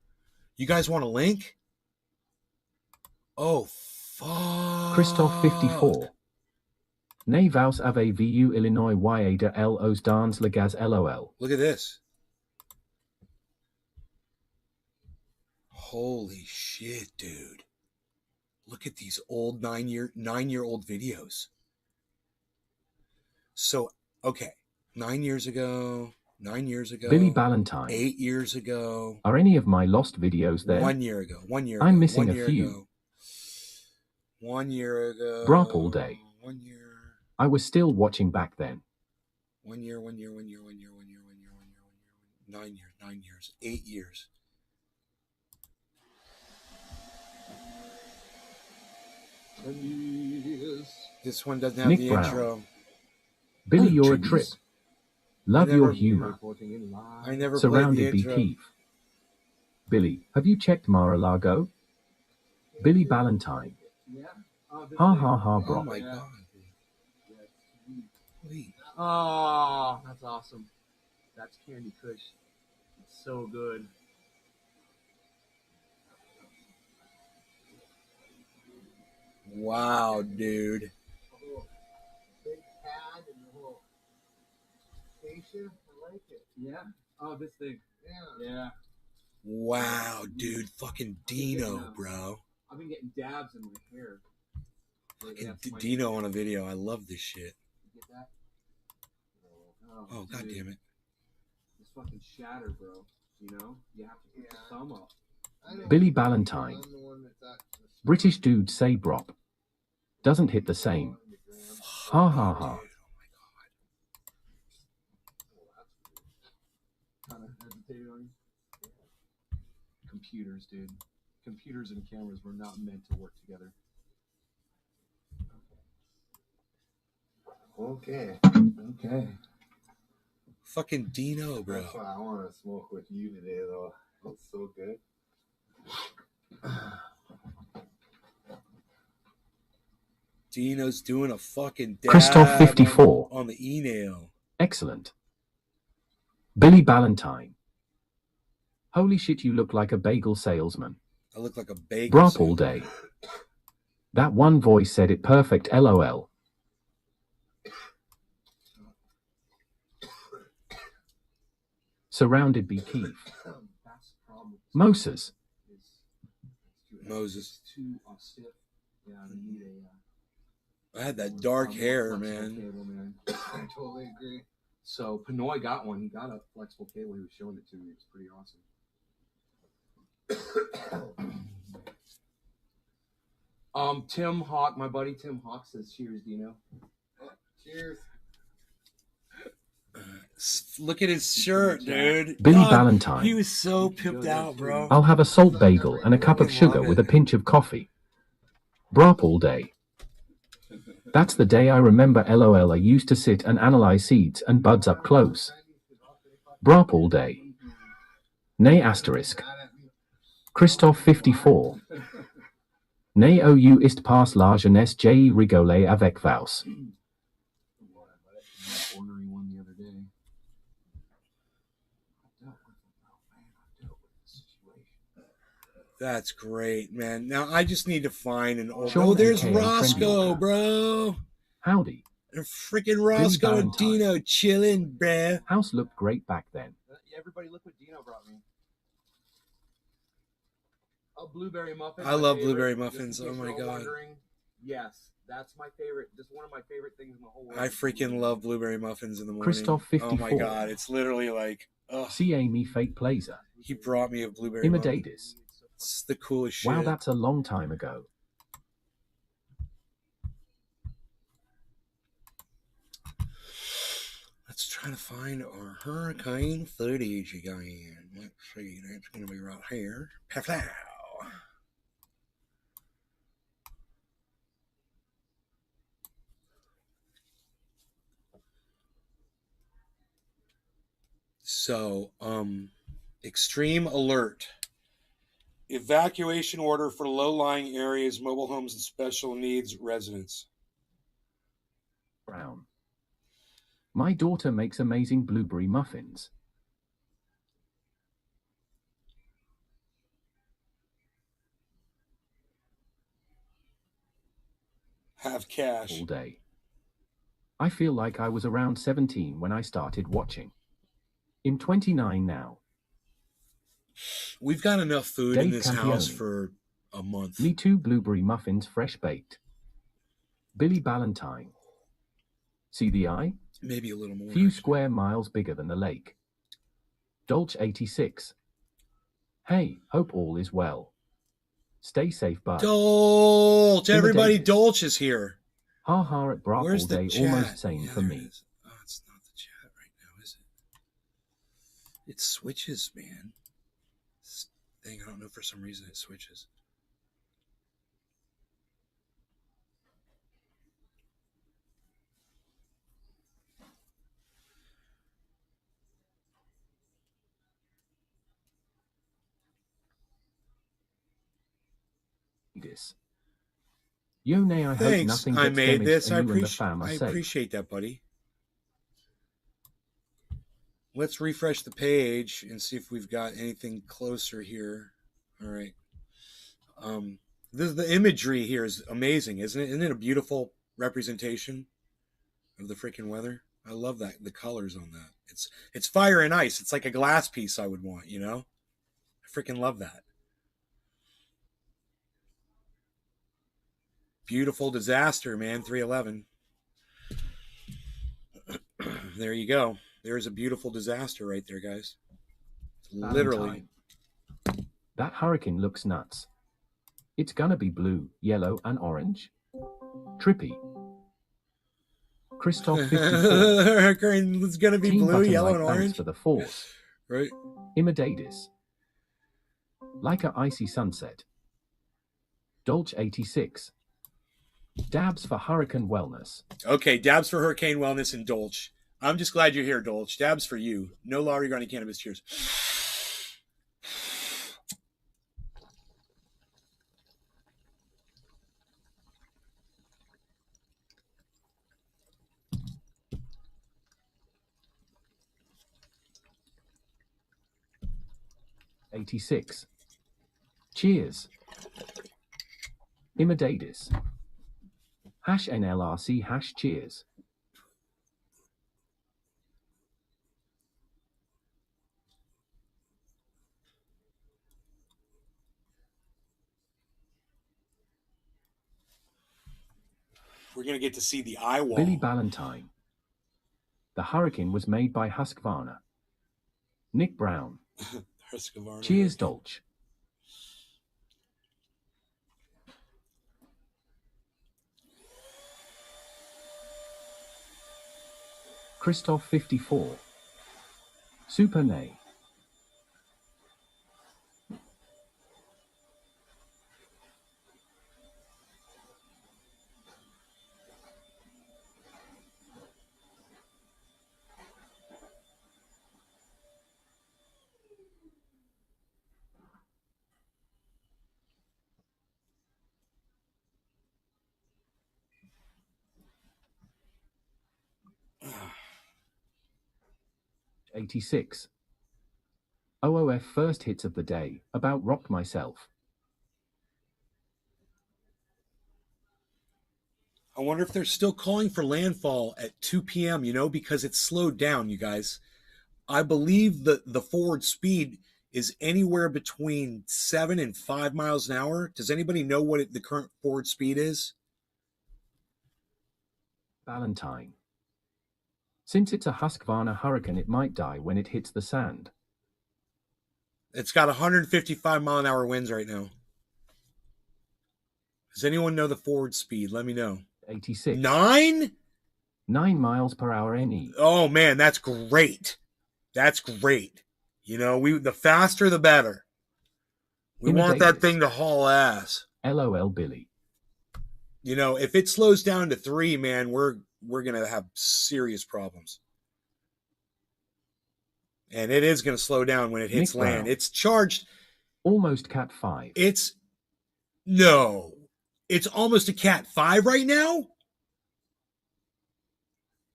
S1: You guys want a link? Oh, fuck.
S2: Christoph 54. Ne vaus ave vu Illinois y de los dans legaz lol.
S1: Look at this. Holy shit, dude. Look at these old 9-year-old videos. So, okay. 9 years ago, 9 years ago.
S2: Billy Ballantyne.
S1: 8 years ago.
S2: Are any of my lost videos there?
S1: 1 year ago. 1 year
S2: I'm
S1: ago,
S2: missing
S1: 1
S2: a
S1: year
S2: few.
S1: ago. 1 year ago.
S2: Brop all day.
S1: 1 year.
S2: I was still watching back then.
S1: 1 year, 1 year, 1 year, 1 year, 1 year, 1 year, 1 year, 1 year. 9 years, 9 years, 8 years. This one doesn't have
S2: Nick
S1: the
S2: Brown.
S1: intro.
S2: Billy,
S1: Oh,
S2: you're
S1: jeez.
S2: a trip. Love
S1: I
S2: your
S1: never-
S2: humor.
S1: I never
S2: Surrounded
S1: played the
S2: by
S1: intro.
S2: Keith. Billy, have you checked Mar-a-Lago? Billy Ballantyne. Ha ha ha,
S1: Oh
S2: bro.
S1: my god. Wait.
S10: Oh, that's awesome. That's Candy Kush. It's so good.
S1: Wow, dude.
S10: Big pad and the whole station. I like it. Yeah. Oh, this thing. Yeah. Yeah.
S1: Wow, dude. Fucking Dino, bro.
S10: I've been getting dabs in my hair.
S1: Fucking Dino on a video. I love this shit.
S10: Get that?
S1: Oh, god damn it.
S10: It's fucking shattered, bro. You know? You have to put your thumb up.
S2: Billy Ballantyne. British dude say brop. Doesn't hit the same. Ha ha ha.
S10: Kind of hesitated on you. Computers, dude. Computers and cameras were not meant to work together. Okay.
S5: Okay.
S1: Fucking Dino, bro.
S10: That's why I want to smoke with you today, though. It's so good.
S1: Dino's doing a fucking dab
S2: Christoph 54.
S1: on the e-nail.
S2: Excellent. Billy Ballantyne. Holy shit, you look like a bagel salesman.
S1: I look like a bagel.
S2: Brop all day. That one voice said it perfect, LOL. Surrounded by Keith. Moses.
S1: Moses.
S5: Too stiff. Yeah, I need a.
S1: I had that dark hair, man.
S5: Cable, man. I totally agree. So Pinoy got one. He got a flexible cable. He was showing it to me. It's pretty awesome. Tim Hawk, my buddy Tim Hawk says, "Cheers, Dino."
S10: Cheers.
S1: Look at his shirt, dude.
S2: Billy
S1: God,
S2: Ballantyne.
S1: He was so pimped out, bro.
S2: I'll have a salt bagel and a cup of sugar with a pinch of coffee. Brop all day. That's the day I remember, LOL. I used to sit and analyze seeds and buds up close. Brop all day. Nay asterisk. Christoph 54. Nay ou ist pas la jeunesse, je rigole avec vous.
S5: Ordering one the other day.
S1: That's great, man. Now I just need to find an old.
S2: Sean
S1: Oh, there's
S2: AKA
S1: Roscoe,
S2: Trendy.
S1: bro.
S2: Howdy.
S1: Freaking Roscoe and
S2: Ballantyne.
S1: Dino chilling, bruh.
S2: House looked great back then.
S5: Everybody, look what Dino brought me. A blueberry muffin.
S1: I
S5: my
S1: love
S5: favorite.
S1: blueberry
S5: Just
S1: muffins.
S5: in
S1: Oh
S5: case
S1: my
S5: you're all
S1: God.
S5: wondering, yes, that's my favorite. Just one of my favorite things in the whole world.
S1: I freaking love blueberry muffins in the morning.
S2: Christoph
S1: Oh my
S2: 54.
S1: God, it's literally like, oh,
S2: CA me fake placer.
S1: he brought me a blueberry muffin.
S2: Imitatus.
S1: It's the coolest shit.
S2: Wow, that's a long time ago.
S1: Let's try to find our hurricane footage again. Let's see, that's going to be right here. Pow. So, extreme alert. Evacuation order for low-lying areas, mobile homes, and special needs residents.
S2: Brown. My daughter makes amazing blueberry muffins.
S1: Have cash.
S2: All day. I feel like I was around 17 when I started watching. I'm 29 now.
S1: We've got enough food in
S2: Dave
S1: this house
S2: Campione.
S1: for a month.
S2: Me too, blueberry muffins fresh baked. Billy Ballantyne. See the eye?
S1: Maybe a little more.
S2: Few square miles bigger than the lake. Dolce 86. Hey, hope all is well. Stay safe, bud.
S1: Dolce! Everybody,
S2: Imitatus.
S1: Dolce is here.
S2: Ha ha at Brock
S1: Where's
S2: all
S1: the
S2: day,
S1: chat?
S2: almost same
S1: Yeah,
S2: for
S1: there
S2: me.
S1: it is. Oh, it's not the chat right now, is it? It switches, man. This thing, I don't know, for some reason it switches.
S2: This. Yo, nay, I hope
S1: Thanks.
S2: nothing
S1: I
S2: gets
S1: made
S2: damaged
S1: this. I
S2: and you and the fam are
S1: I
S2: safe.
S1: appreciate that, buddy. Let's refresh the page and see if we've got anything closer here. All right. The imagery here is amazing, isn't it? Isn't it a beautiful representation of the freaking weather? I love that, the colors on that. It's fire and ice. It's like a glass piece I would want, you know? I freaking love that. Beautiful disaster, man. 311. There you go. There's a beautiful disaster right there, guys. Literally.
S2: Valentine. That hurricane looks nuts. It's gonna be blue, yellow, and orange. Trippy. Christoph 54.
S1: It's gonna be
S2: Team
S1: blue,
S2: button
S1: yellow,
S2: like
S1: and
S2: thanks
S1: orange.
S2: for the force.
S1: Right.
S2: Imitatus. Like a icy sunset. Dolce 86. Dabs for hurricane wellness.
S1: Okay, dabs for hurricane wellness and Dolch. I'm just glad you're here, Dolch. Dabs for you. No law regarding cannabis. Cheers.
S2: '86. Cheers. Imadatis. #NLRC #cheers.
S1: We're going to get to see the eye wall.
S2: Billy Ballantyne. The hurricane was made by Husqvarna. Nick Brown.
S1: Husqvarna.
S2: Cheers, Dolch. Christoph 54. Super Nay. '86. OOF first hits of the day, about rocked myself.
S1: I wonder if they're still calling for landfall at 2 p.m., you know, because it's slowed down, you guys. I believe that the forward speed is anywhere between 7 and 5 miles an hour. Does anybody know what the current forward speed is?
S2: Ballantyne. Since it's a Husqvarna hurricane, it might die when it hits the sand.
S1: It's got 155 mile an hour winds right now. Does anyone know the forward speed? Let me know.
S2: 86.
S1: 9?
S2: 9 miles per hour NE.
S1: Oh man, that's great. That's great. You know, the faster the better. We want that thing to haul ass.
S2: LOL Billy.
S1: You know, if it slows down to 3, man, we're gonna have serious problems. And it is gonna slow down when it hits land. It's charged.
S2: Almost Cat 5.
S1: It's almost a Cat 5 right now?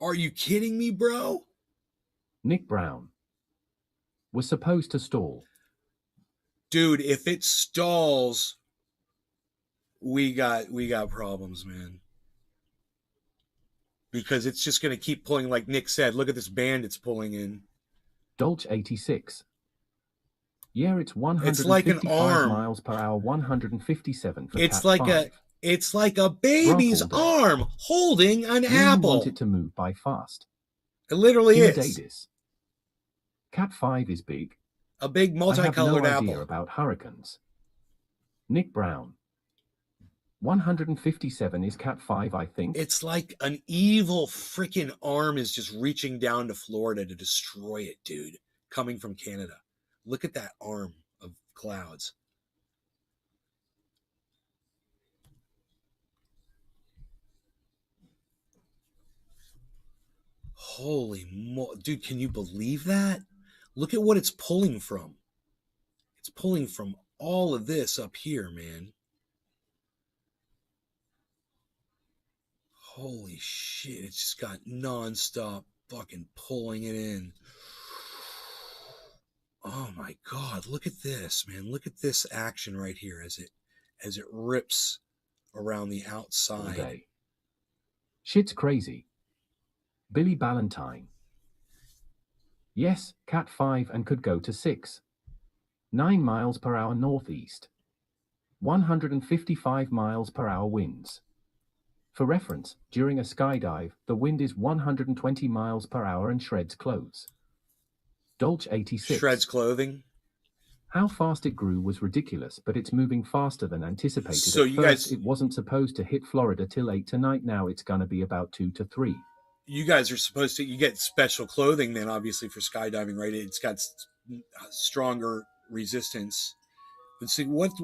S1: Are you kidding me, bro?
S2: Nick Brown. Was supposed to stall.
S1: Dude, if it stalls, we got problems, man. Because it's just going to keep pulling, like Nick said. Look at this band it's pulling in.
S2: Dolch 86. Yeah, it's 155
S1: it's like an arm.
S2: miles per hour, 157 for
S1: it's
S2: Cat
S1: like
S2: 5.
S1: It's like a baby's arm holding an apple.
S2: You want it to move by fast.
S1: It literally is.
S2: Cat 5 is big.
S1: A big multicolored
S2: I have
S1: apple.
S2: No idea about hurricanes. Nick Brown. 157 is Cat 5, I think.
S1: It's like an evil freaking arm is just reaching down to Florida to destroy it, dude. Coming from Canada. Look at that arm of clouds. Holy dude, can you believe that? Look at what it's pulling from. It's pulling from all of this up here, man. Holy shit, it's just got nonstop fucking pulling it in. Oh my God, look at this, man. Look at this action right here as it rips around the outside.
S2: Okay. Shit's crazy. Billy Ballantyne. Yes, Cat 5 and could go to 6. 9 miles per hour northeast. 155 miles per hour winds. For reference, during a skydive, the wind is 120 miles per hour and shreds clothes. Dolch 86.
S1: Shreds clothing?
S2: How fast it grew was ridiculous, but it's moving faster than anticipated.
S1: So
S2: At first, it wasn't supposed to hit Florida till 8 tonight. Now it's gonna be about 2 to 3.
S1: You guys are supposed to, you get special clothing then, obviously, for skydiving, right? It's got stronger resistance. Let's see, what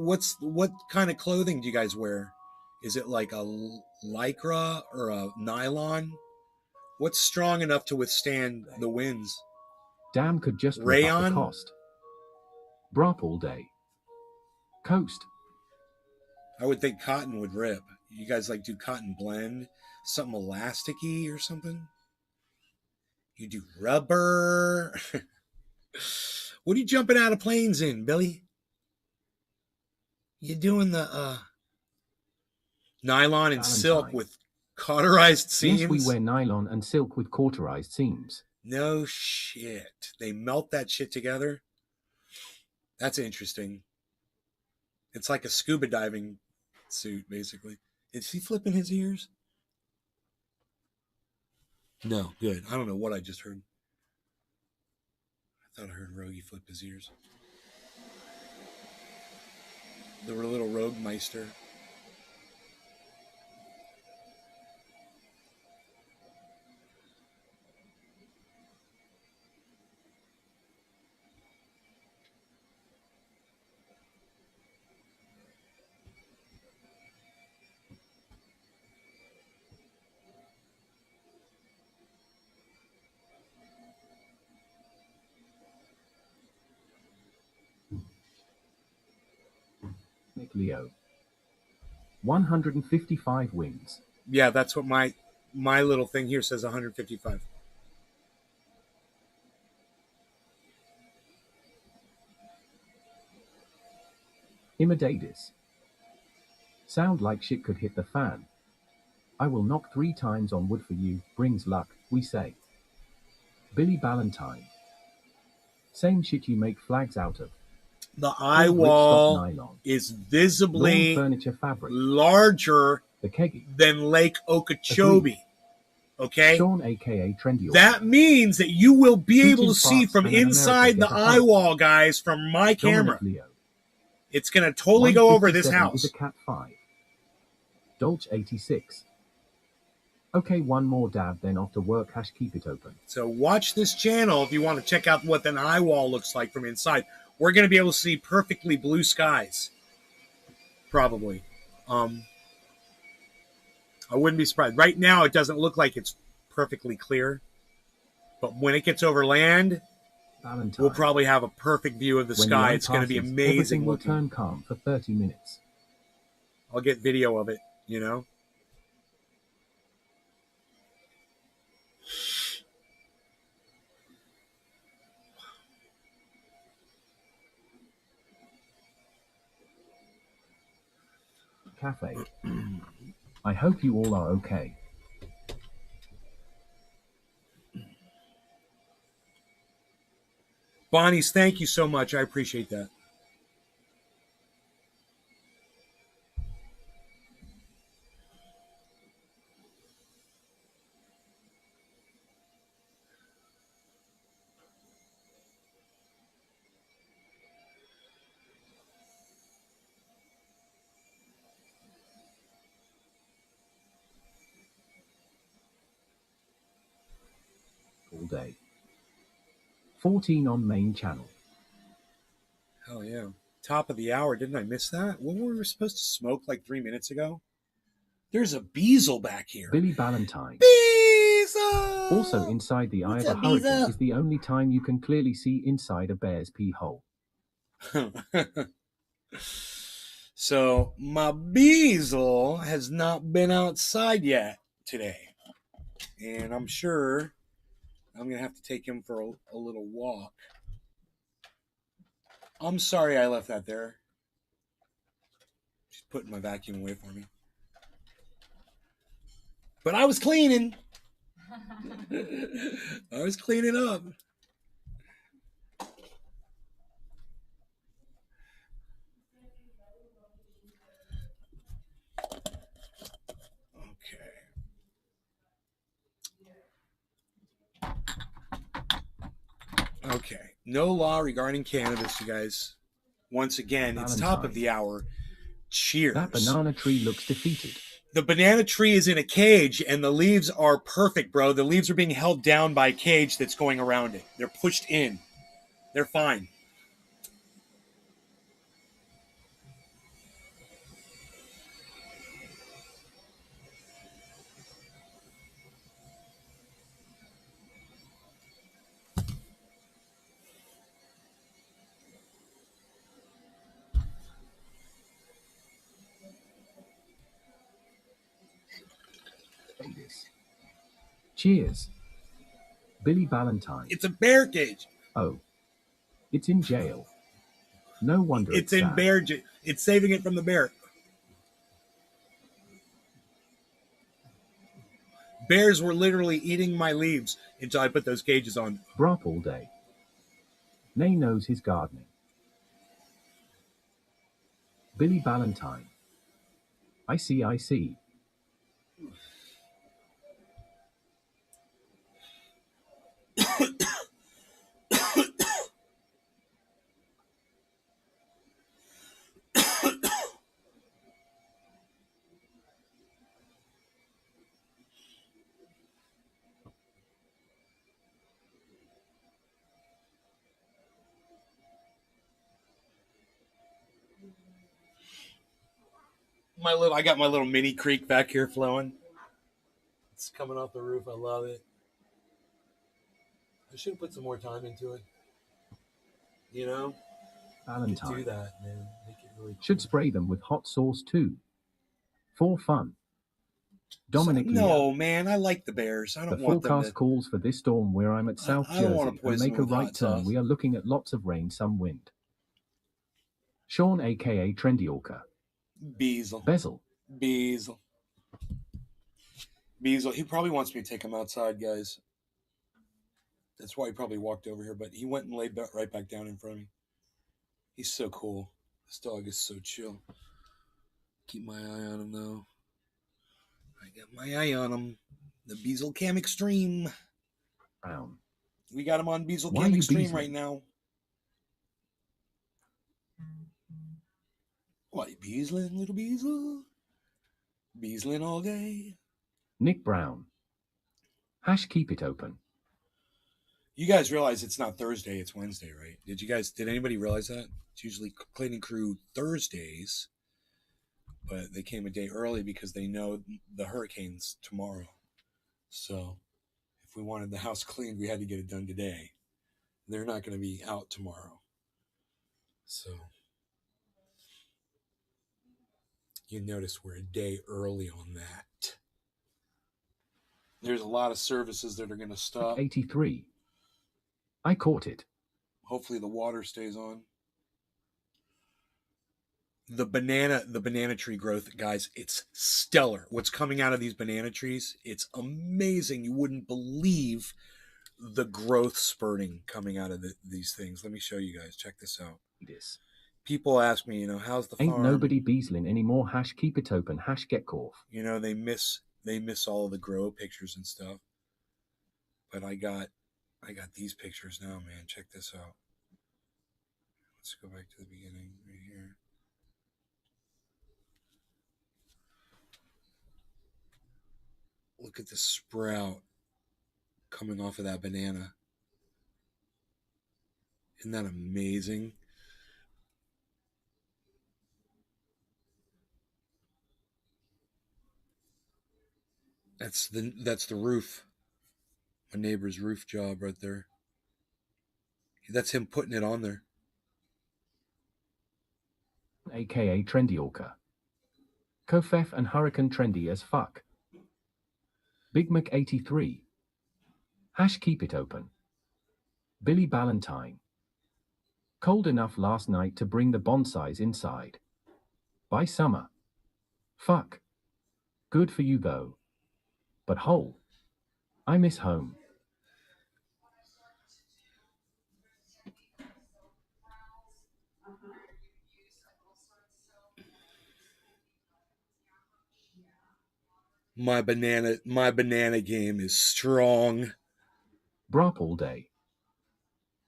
S1: kind of clothing do you guys wear? Is it like a Lycra or a nylon? What's strong enough to withstand the winds?
S2: Damn could just rip up the
S1: Rayon?
S2: cost. Brop all day. Coast.
S1: I would think cotton would rip. You guys like do cotton blend? Something elasticy or something? You do rubber? What are you jumping out of planes in, Billy? You doing the nylon and
S2: Valentine.
S1: silk with cauterized seams?
S2: Yes, we wear nylon and silk with cauterized seams.
S1: No shit. They melt that shit together? That's interesting. It's like a scuba diving suit, basically. Is he flipping his ears? No, good. I don't know what I just heard. I thought I heard Rogie flip his ears. The little rogue meister.
S2: Nick Leo. 155 wins.
S1: Yeah, that's what my little thing here says, 155.
S2: Immediatus. Sound like shit could hit the fan. I will knock 3 times on wood for you, brings luck, we say. Billy Ballantyne. Same shit you make flags out of.
S1: The eye wall
S2: nylon.
S1: is visibly
S2: Lawn furniture fabric.
S1: larger
S2: The keggy.
S1: than Lake Okeechobee. Okay?
S2: Sean aka Trendy.
S1: That means that you will be able to see
S2: Shooting
S1: from
S2: spots and
S1: inside the
S2: America get a
S1: eye
S2: hug.
S1: wall, guys, from my camera.
S2: Dominic Leo.
S1: It's going to totally go over this
S2: 157
S1: house.
S2: Is a cat 5. Dolce 86. Okay, one more dab, then off to work. Keep it open.
S1: So watch this channel if you want to check out what an eye wall looks like from inside. We're going to be able to see perfectly blue skies. Probably. I wouldn't be surprised. Right now, it doesn't look like it's perfectly clear. But when it gets over land,
S2: Valentine.
S1: we'll probably have a perfect view of the
S2: When
S1: sky.
S2: light
S1: It's going to be
S2: passes,
S1: amazing
S2: everything will
S1: looking.
S2: turn calm for 30 minutes.
S1: I'll get video of it, you know?
S2: Cafe. I hope you all are okay.
S1: Bonnie's, thank you so much. I appreciate that.
S2: All day. 14 on main channel.
S1: Hell yeah. Top of the hour. Didn't I miss that? When were we supposed to smoke like 3 minutes ago? There's a Beazle back here.
S2: Billy Ballantyne.
S1: Beazle!
S2: Also inside the eye of a hurricane is the only time you can clearly see inside a bear's pee hole.
S1: So my Beazle has not been outside yet today. And I'm sure I'm going to have to take him for a little walk. I'm sorry I left that there. She's putting my vacuum away for me. But I was cleaning. I was cleaning up. Okay. No law regarding cannabis, you guys. Once again, it's top of the hour. Cheers.
S2: That banana tree looks defeated.
S1: The banana tree is in a cage, and the leaves are perfect, bro. The leaves are being held down by a cage that's going around it. They're pushed in. They're fine.
S2: Cheers. Billy Ballantyne.
S1: It's a bear cage.
S2: Oh. It's in jail. No wonder
S1: It's in
S2: sad.
S1: bear. It's saving it from the bear. Bears were literally eating my leaves until I put those cages on.
S2: Brop all day. Nay knows his gardening. Billy Ballantyne. I see.
S1: I got my little mini creek back here flowing. It's coming off the roof. I love it. I should have put some more time into it. You know?
S2: Ballantyne.
S1: Do that, man. Make it really cool.
S2: Should spray them with hot sauce too. For fun. Dominic
S1: No,
S2: Leo.
S1: man. I like the bears. I don't
S2: The
S1: want them
S2: forecast
S1: to...
S2: calls for this storm where I'm at South
S1: I don't want
S2: Jersey
S1: to
S2: and
S1: poison
S2: make
S1: it
S2: a
S1: with
S2: right
S1: hot
S2: turn.
S1: sauce.
S2: We are looking at lots of rain, some wind. Sean aka Trendy
S1: Beazle.
S2: Bezel.
S1: Beazle. He probably wants me to take him outside, guys. That's why he probably walked over here, but he went and laid right back down in front of me. He's so cool. This dog is so chill. Keep my eye on him, though. I got my eye on him. The Beazle Cam Extreme.
S2: Brown.
S1: We got him on Beazle
S2: Why
S1: Cam
S2: you
S1: Extreme
S2: beazling?
S1: right now. Why, Beazling, little Beazle? Beazling all day.
S2: Nick Brown. Hash keep it open.
S1: You guys realize it's not Thursday, it's Wednesday, right? Did anybody realize that? It's usually cleaning crew Thursdays, but they came a day early because they know the hurricane's tomorrow. So if we wanted the house cleaned, we had to get it done today. They're not going to be out tomorrow. So you notice we're a day early on that. There's a lot of services that are going to stop.
S2: 83. I caught it.
S1: Hopefully the water stays on. The banana tree growth, guys, it's stellar. What's coming out of these banana trees, it's amazing. You wouldn't believe the growth spurting coming out of these things. Let me show you guys. Check this out. People ask me, how's the farm?
S2: Ain't nobody beazling anymore. Hash keep it open. Hash get cough.
S1: They miss all of the grow pictures and stuff. But I got these pictures now, man. Check this out. Let's go back to the beginning right here. Look at the sprout coming off of that banana. Isn't that amazing? That's the roof. My neighbor's roof job right there. That's him putting it on there.
S2: AKA Trendy Orca. Kofef and Hurricane Trendy as fuck. Big Mac 83. Hash keep it open. Billy Ballantyne. Cold enough last night to bring the bonsais inside. By summer. Fuck. Good for you though. But hole. I miss home.
S1: My banana game is strong.
S2: Brop all day.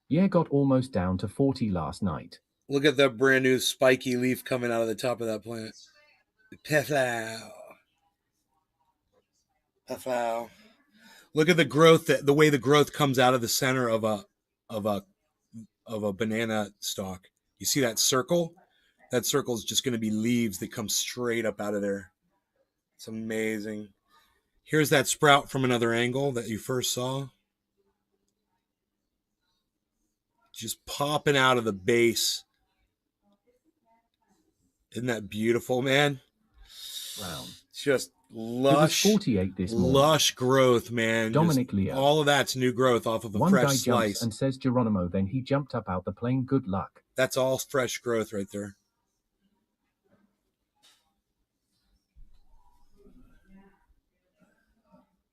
S2: Yeah, got almost down to 40 last night.
S1: Look at that brand new spiky leaf coming out of the top of that plant. Peflow. Look at the growth, the way the growth comes out of the center of a banana stalk. You see that circle? That circle is just going to be leaves that come straight up out of there. It's amazing. Here's that sprout from another angle that you first saw. Just popping out of the base. Isn't that beautiful, man?
S2: Brown.
S1: lush,
S2: 48 this morning.
S1: lush growth, man.
S2: Dominic
S1: Just
S2: Leo.
S1: all of that's new growth off of a
S2: One
S1: fresh
S2: guy jumps
S1: slice.
S2: and says Geronimo, then he jumped up out the plane. Good luck.
S1: That's all fresh growth right there.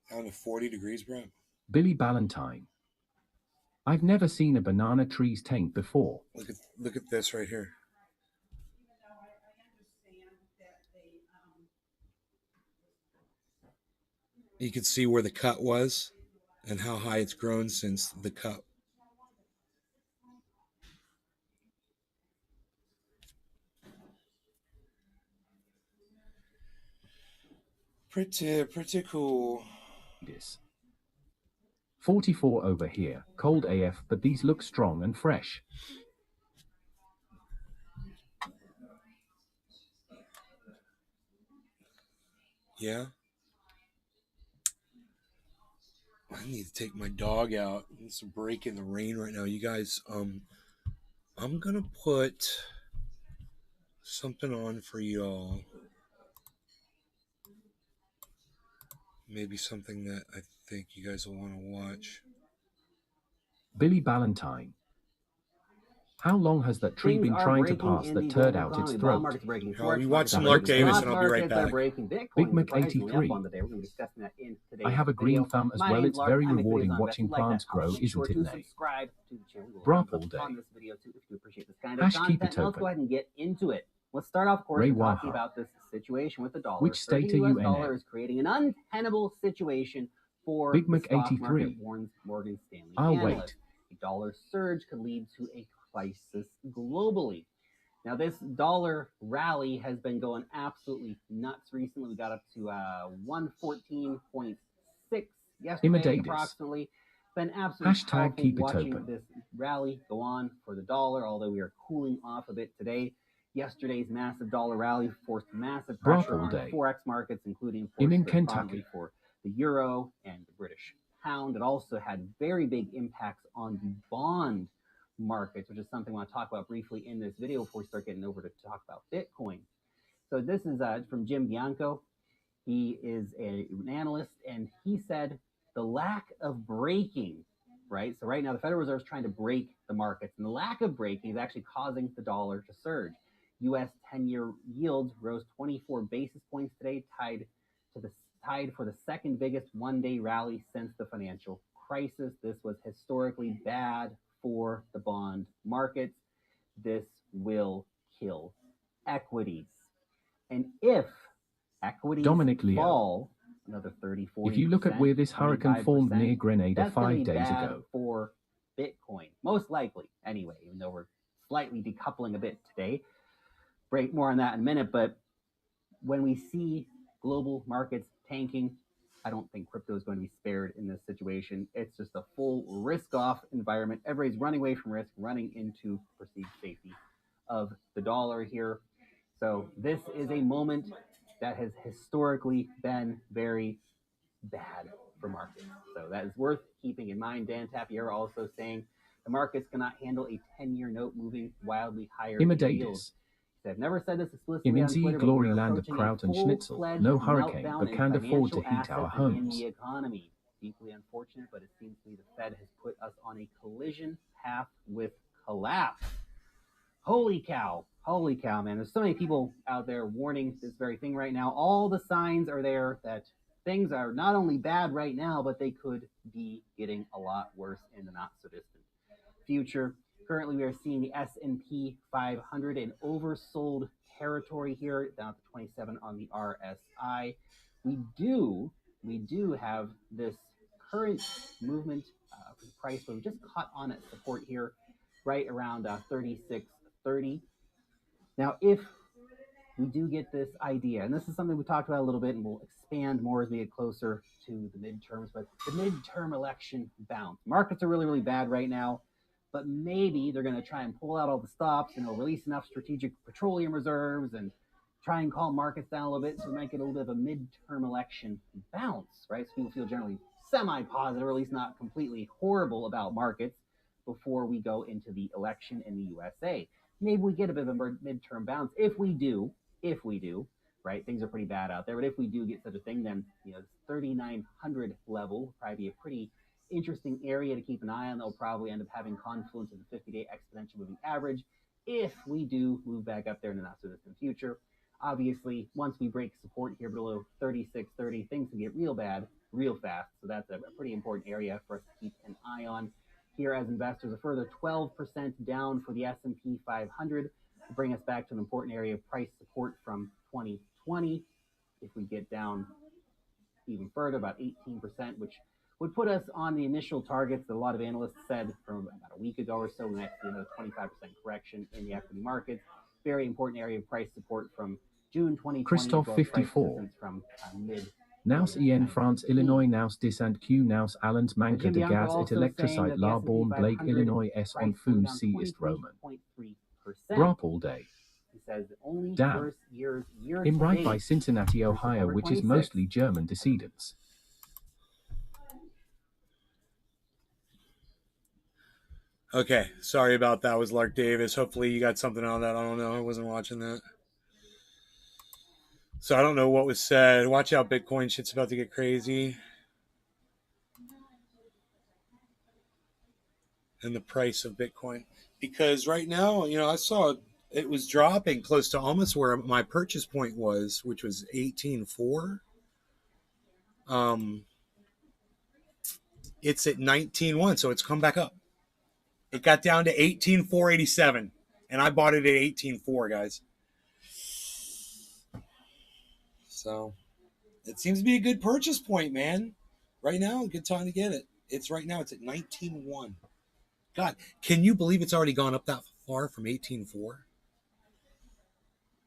S1: Down to 40 degrees, bro.
S2: Billy Ballantyne. I've never seen a banana tree's taint before.
S1: Look at this right here. You can see where the cut was and how high it's grown since the cut. Pretty cool.
S2: This 44 over here, cold AF, but these look strong and fresh.
S1: Yeah. I need to take my dog out. It's a break in the rain right now. You guys, I'm gonna put something on for y'all. Maybe something that I think you guys will want to watch.
S2: Billy Ballantyne. How long has that tree been trying to pass that turd out its throat?
S1: We watch some Mark Davis and I'll be right back.
S2: Big Mac 83. I have a green thumb as well. It's very rewarding watching plants grow, isn't it, Nay? Brop all day. Hash keep it open.
S11: Let's go ahead and get into it. Let's start off, of course, talking about this situation with the dollar.
S2: Which state are you in?
S11: The dollar is creating an untenable situation for
S2: Big Mac
S11: the stock
S2: 83.
S11: market, warns Morgan Stanley
S2: I'll
S11: analyst.
S2: wait.
S11: A dollar surge could lead to a crisis globally. Now, this dollar rally has been going absolutely nuts recently. We got up to 114.6 yesterday, approximately. Been absolutely
S2: Hashtag keep it
S11: watching
S2: open.
S11: this rally go on for the dollar, although we are cooling off a bit today. Yesterday's massive dollar rally forced massive pressure on the Forex markets, including
S2: in Kentucky
S11: for the euro and the British pound. It also had very big impacts on the bond markets, which is something I want to talk about briefly in this video before we start getting over to talk about Bitcoin. So this is from Jim Bianco. He is an analyst, and he said the lack of breaking, right? So right now the Federal Reserve is trying to break the markets, and the lack of breaking is actually causing the dollar to surge. U.S. 10-year yields rose 24 basis points today, tied for the second biggest one-day rally since the financial crisis. This was historically bad for the bond markets. This will kill equities. And if equities fall another 30-40%,
S2: if you look at where this hurricane formed near Grenada 5 days
S11: bad
S2: ago,
S11: for Bitcoin, most likely anyway, even though we're slightly decoupling a bit today. Break more on that in a minute, but when we see global markets tanking, I don't think crypto is going to be spared in this situation. It's just a full risk-off environment. Everybody's running away from risk, running into perceived safety of the dollar here. So this is a moment that has historically been very bad for markets. So that is worth keeping in mind. Dan Tapiera also saying the markets cannot handle a 10-year note moving wildly higher in yields. I've never said this explicitly on Twitter, but
S2: glory
S11: we're
S2: land of
S11: approaching
S2: kraut
S11: a
S2: and schnitzel. No hurricane,
S11: meltdown
S2: but
S11: in
S2: can't afford to
S11: financial
S2: heat our
S11: assets and in
S2: homes.
S11: the economy. Deeply unfortunate, but it seems to me the Fed has put us on a collision path with collapse. Holy cow, man. There's so many people out there warning this very thing right now. All the signs are there that things are not only bad right now, but they could be getting a lot worse in the not-so-distant future. Currently, we are seeing the S&P 500 in oversold territory here, down to 27 on the RSI. We do have this current movement for the price where we just caught on at support here, right around 36.30. Now, if we do get this idea, and this is something we talked about a little bit, and we'll expand more as we get closer to the midterms, but the midterm election bounce. Markets are really, really bad right now. But maybe they're going to try and pull out all the stops and they'll release enough strategic petroleum reserves and try and calm markets down a little bit so we might get a little bit of a midterm election bounce, right? So people feel generally semi-positive, or at least not completely horrible about markets before we go into the election in the USA. Maybe we get a bit of a midterm bounce. If we do, right? Things are pretty bad out there. But if we do get such a thing, then, you know, this 3,900 level will probably be a pretty interesting area to keep an eye on. They'll probably end up having confluence of the 50-day exponential moving average if we do move back up there in the not so distant future. Obviously, once we break support here below 3630, things can get real bad real fast. So that's a pretty important area for us to keep an eye on. Here as investors, a further 12% down for the S&P 500 to bring us back to an important area of price support from 2020. If we get down even further, about 18%, which would put us on the initial targets that a lot of analysts said from about a week ago or so. We might see another 25% correction in the equity markets. Very important area of price support from June 2020.
S2: Christophe 54.
S11: From mid.
S2: Naus en France, Illinois, Naus descend Q, Naus Allens, Manca de Gaz, et Electricite, La Born, Blake, Illinois, S on Food, C ist Roman. Grop all day.
S11: He says only
S2: Damn.
S11: Year
S2: I'm right by Cincinnati, Ohio, which is mostly German descendants.
S1: Okay, sorry about that. Was Lark Davis. Hopefully you got something out of that. I don't know. I wasn't watching that. So I don't know what was said. Watch out, Bitcoin. Shit's about to get crazy. And the price of Bitcoin. Because right now, you know, I saw it was dropping close to almost where my purchase point was, which was 18.4. It's at 19.1, so it's come back up. It got down to 18.487, and I bought it at 18.4, guys. So it seems to be a good purchase point, man. Right now, a good time to get it. It's right now, it's at 19.1. God, can you believe it's already gone up that far from 18.4?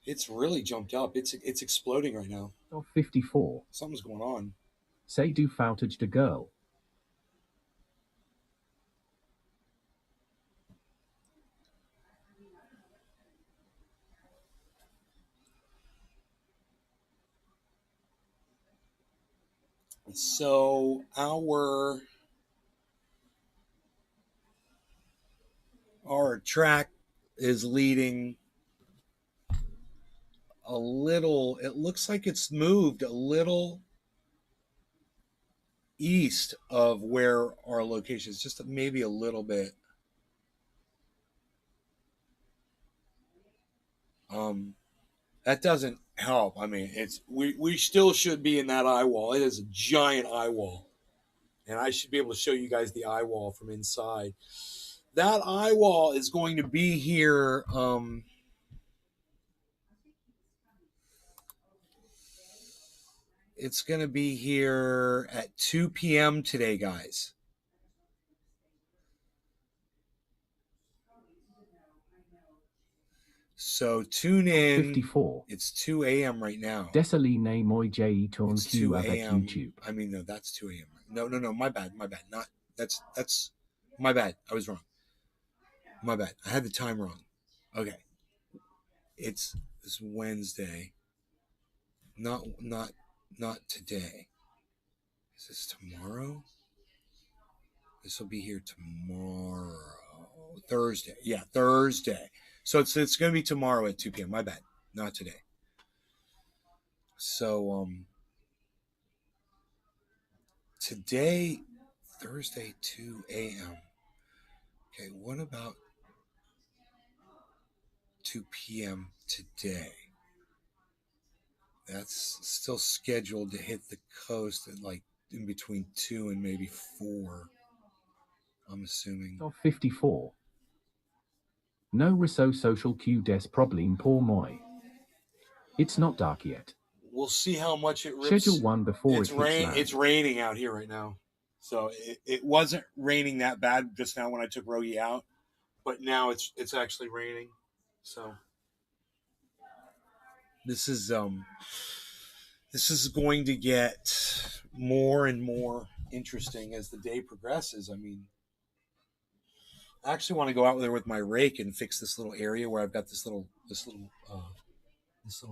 S1: It's really jumped up. It's exploding right now.
S2: 54.
S1: Something's going on.
S2: Say do foutage the girl.
S1: So our track is leading a little. It looks like it's moved a little east of where our location is, just maybe a little bit. That doesn't help. I mean, we still should be in that eye wall. It is a giant eye wall, and I should be able to show you guys the eye wall from inside. That eye wall is going to be here. It's going to be here at 2 p.m. today, guys. So tune in.
S2: 54.
S1: It's 2 a.m. right now.
S2: Desali ne moi je ton
S1: It's
S2: Q
S1: 2
S2: avec
S1: a.m.
S2: YouTube.
S1: I mean, no, that's 2 a.m. No, my bad. Not that's my bad. I was wrong. My bad. I had the time wrong. Okay. It's Wednesday. Not today. Is this tomorrow? This will be here tomorrow. Thursday. Yeah, Thursday. So it's going to be tomorrow at 2 p.m. My bad. Not today. So today, Thursday, 2 a.m. Okay, what about 2 p.m. today? That's still scheduled to hit the coast at like in between 2 and maybe 4. I'm assuming.
S2: 54. No reso social Q des problem pour moi. It's not dark yet.
S1: We'll see how much it rips.
S2: Schedule 1 before it hits land.
S1: It's raining out here right now. So it wasn't raining that bad just now when I took Rogie out, but now it's actually raining. So this is going to get more and more interesting as the day progresses. I mean, I actually want to go out there with my rake and fix this little area where I've got this little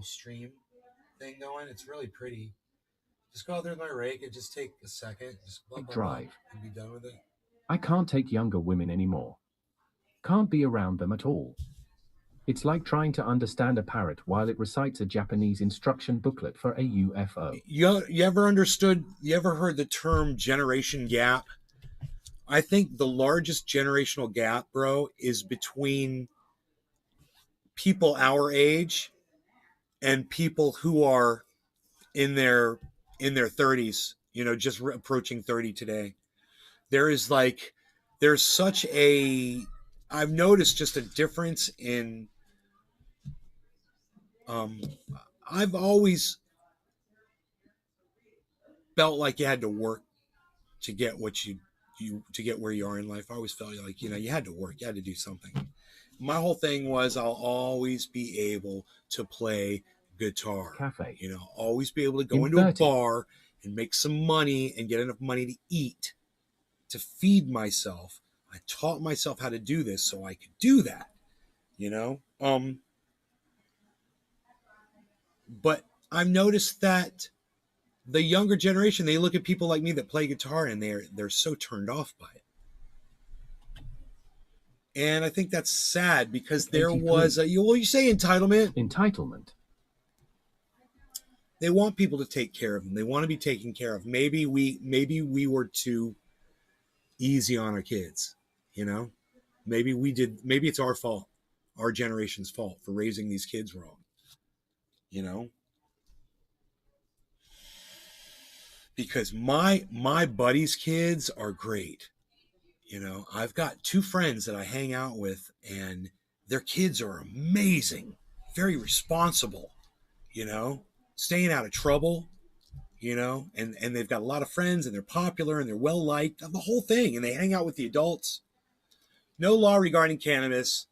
S1: stream thing going. It's really pretty. Just go out there with my rake and just take a second, just blah, blah,
S2: drive,
S1: and be done with it.
S2: I can't take younger women anymore. Can't be around them at all. It's like trying to understand a parrot while it recites a Japanese instruction booklet for a UFO.
S1: You ever heard the term generation gap? I think the largest generational gap, bro, is between people our age and people who are in their 30s, just approaching 30 today. There's such a, I've noticed just a difference in, I've always felt like you had to work to get what to get where you are in life. I always felt like, you had to work, you had to do something. My whole thing was I'll always be able to play guitar.
S2: Cafe.
S1: Always be able to go into a bar and make some money and get enough money to eat, to feed myself. I taught myself how to do this so I could do that, But I've noticed that the younger generation, they look at people like me that play guitar and they're so turned off by it. And I think that's sad because there was you say entitlement.
S2: Entitlement.
S1: They want people to take care of them. They want to be taken care of. Maybe we were too easy on our kids, Maybe it's our fault, our generation's fault for raising these kids wrong, Because my buddies' kids are great. I've got 2 friends that I hang out with and their kids are amazing, very responsible, staying out of trouble, and they've got a lot of friends and they're popular and they're well liked, the whole thing, and they hang out with the adults. No law regarding cannabis.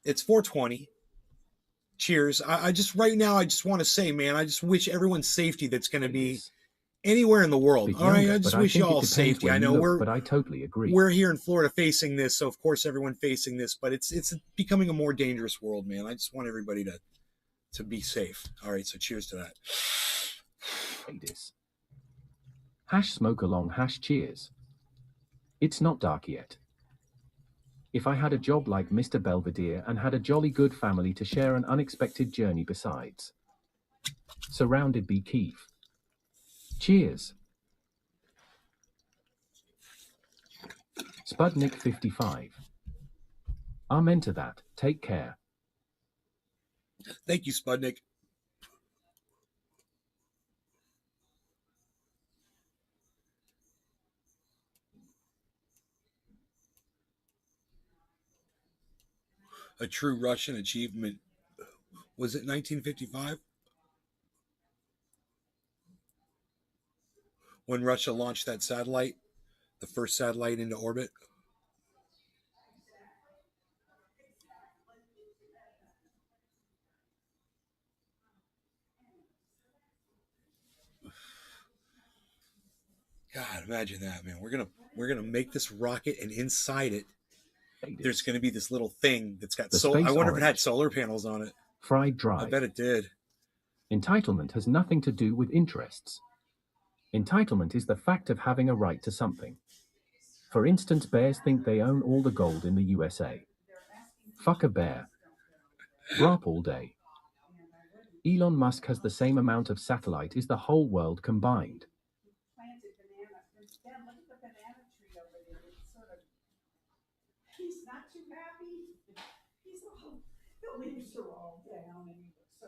S1: It's 420. Cheers. I just right now I just want to say, man, I just wish everyone safety that's going to be anywhere in the world. All right, I just wish you all safety. I know
S2: but I totally agree.
S1: We're here in Florida facing this, so of course everyone facing this, but it's becoming a more dangerous world, man. I just want everybody to be safe. All right, so cheers to that.
S2: Hash smoke along, hash cheers. It's not dark yet. If I had a job like Mr. Belvedere and had a jolly good family to share an unexpected journey besides. Surrounded by Keith. Cheers. Spudnik 55. Amen to that. Take care.
S1: Thank you, Spudnik. A true Russian achievement. Was it 1955? When Russia launched that satellite, the first satellite into orbit? God, imagine that, man. We're gonna make this rocket, and inside it, there's gonna be this little thing that's got solar. I wonder if it had solar panels on it.
S2: Fried dry.
S1: I bet it did.
S2: Entitlement has nothing to do with interests. Entitlement is the fact of having a right to something. For instance, bears think they own all the gold in the USA. Fuck a bear. Brop all day. Elon Musk has the same amount of satellite as the whole world combined.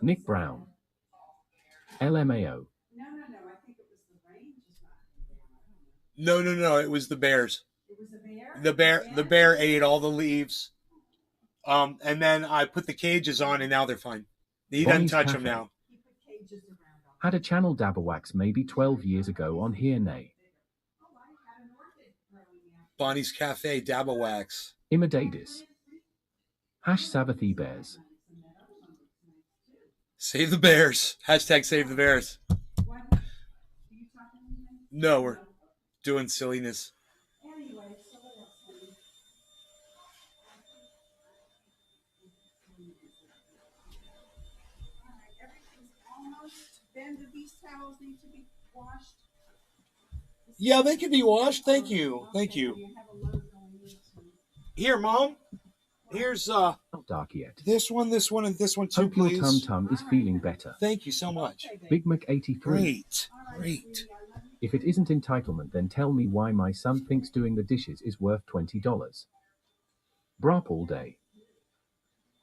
S2: Nick Brown. LMAO.
S1: No. It was the bears. It was the bear. The bear ate all the leaves. And then I put the cages on, and now they're fine. He doesn't touch them now.
S2: Had a channel dabber wax maybe 12 years ago on Here Nay.
S1: Bonnie's Cafe dabber wax.
S2: Immediatus. Hash Savathi Bears.
S1: Save the bears. Hashtag save the bears. No, we're doing silliness.
S12: These towels need to be washed.
S1: Yeah, they can be washed. Thank you. Thank you. Here, Mom. Here's
S2: Not dark yet.
S1: this one, and this one too,
S2: Hope your
S1: please.
S2: tum-tum is feeling better.
S1: Thank you so much.
S2: Big Mac 83.
S1: Great.
S2: If it isn't entitlement, then tell me why my son thinks doing the dishes is worth $20. Brap all day.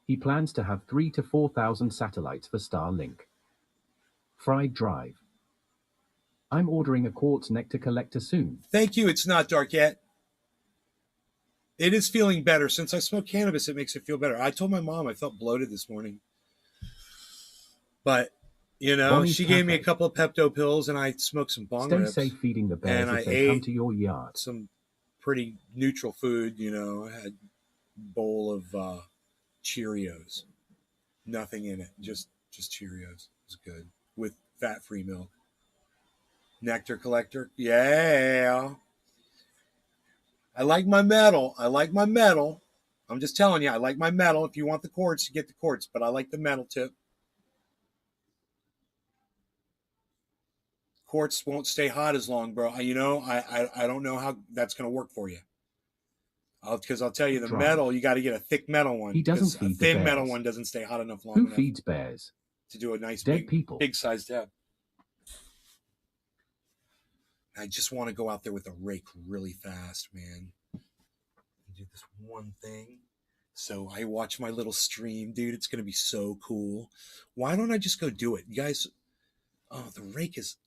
S2: He plans to have 3,000 to 4,000 satellites for Starlink. Fried drive. I'm ordering a quartz nectar collector soon.
S1: Thank you. It's not dark yet. It is feeling better. Since I smoke cannabis, it makes it feel better. I told my mom I felt bloated this morning. But, you know,
S2: Bonnie's
S1: she gave me a
S2: Cafe.
S1: couple of Pepto pills, and I smoked some bong
S2: Stay
S1: rips.
S2: safe feeding the bears
S1: And
S2: if
S1: I
S2: they come
S1: ate
S2: to your yard.
S1: some pretty neutral food, you know. I had a bowl of Cheerios. Nothing in it. Just Cheerios. It was good. With fat-free milk. Nectar collector. Yeah. I like my metal. I'm just telling you, I like my metal. If you want the quartz, you get the quartz, but I like the metal tip. Quartz won't stay hot as long, bro. You know, I don't know how that's going to work for you. Because I'll tell you, the metal, you got to get a thick metal one.
S2: He doesn't feed
S1: a thin
S2: the
S1: metal
S2: bears.
S1: one doesn't stay hot enough long
S2: Who
S1: enough
S2: feeds bears?
S1: to do a nice
S2: Dead people.
S1: big sized dab. I just want to go out there with a rake really fast, man. Do this one thing. So I watch my little stream, dude. It's going to be so cool. Why don't I just go do it? You guys, oh, the rake is,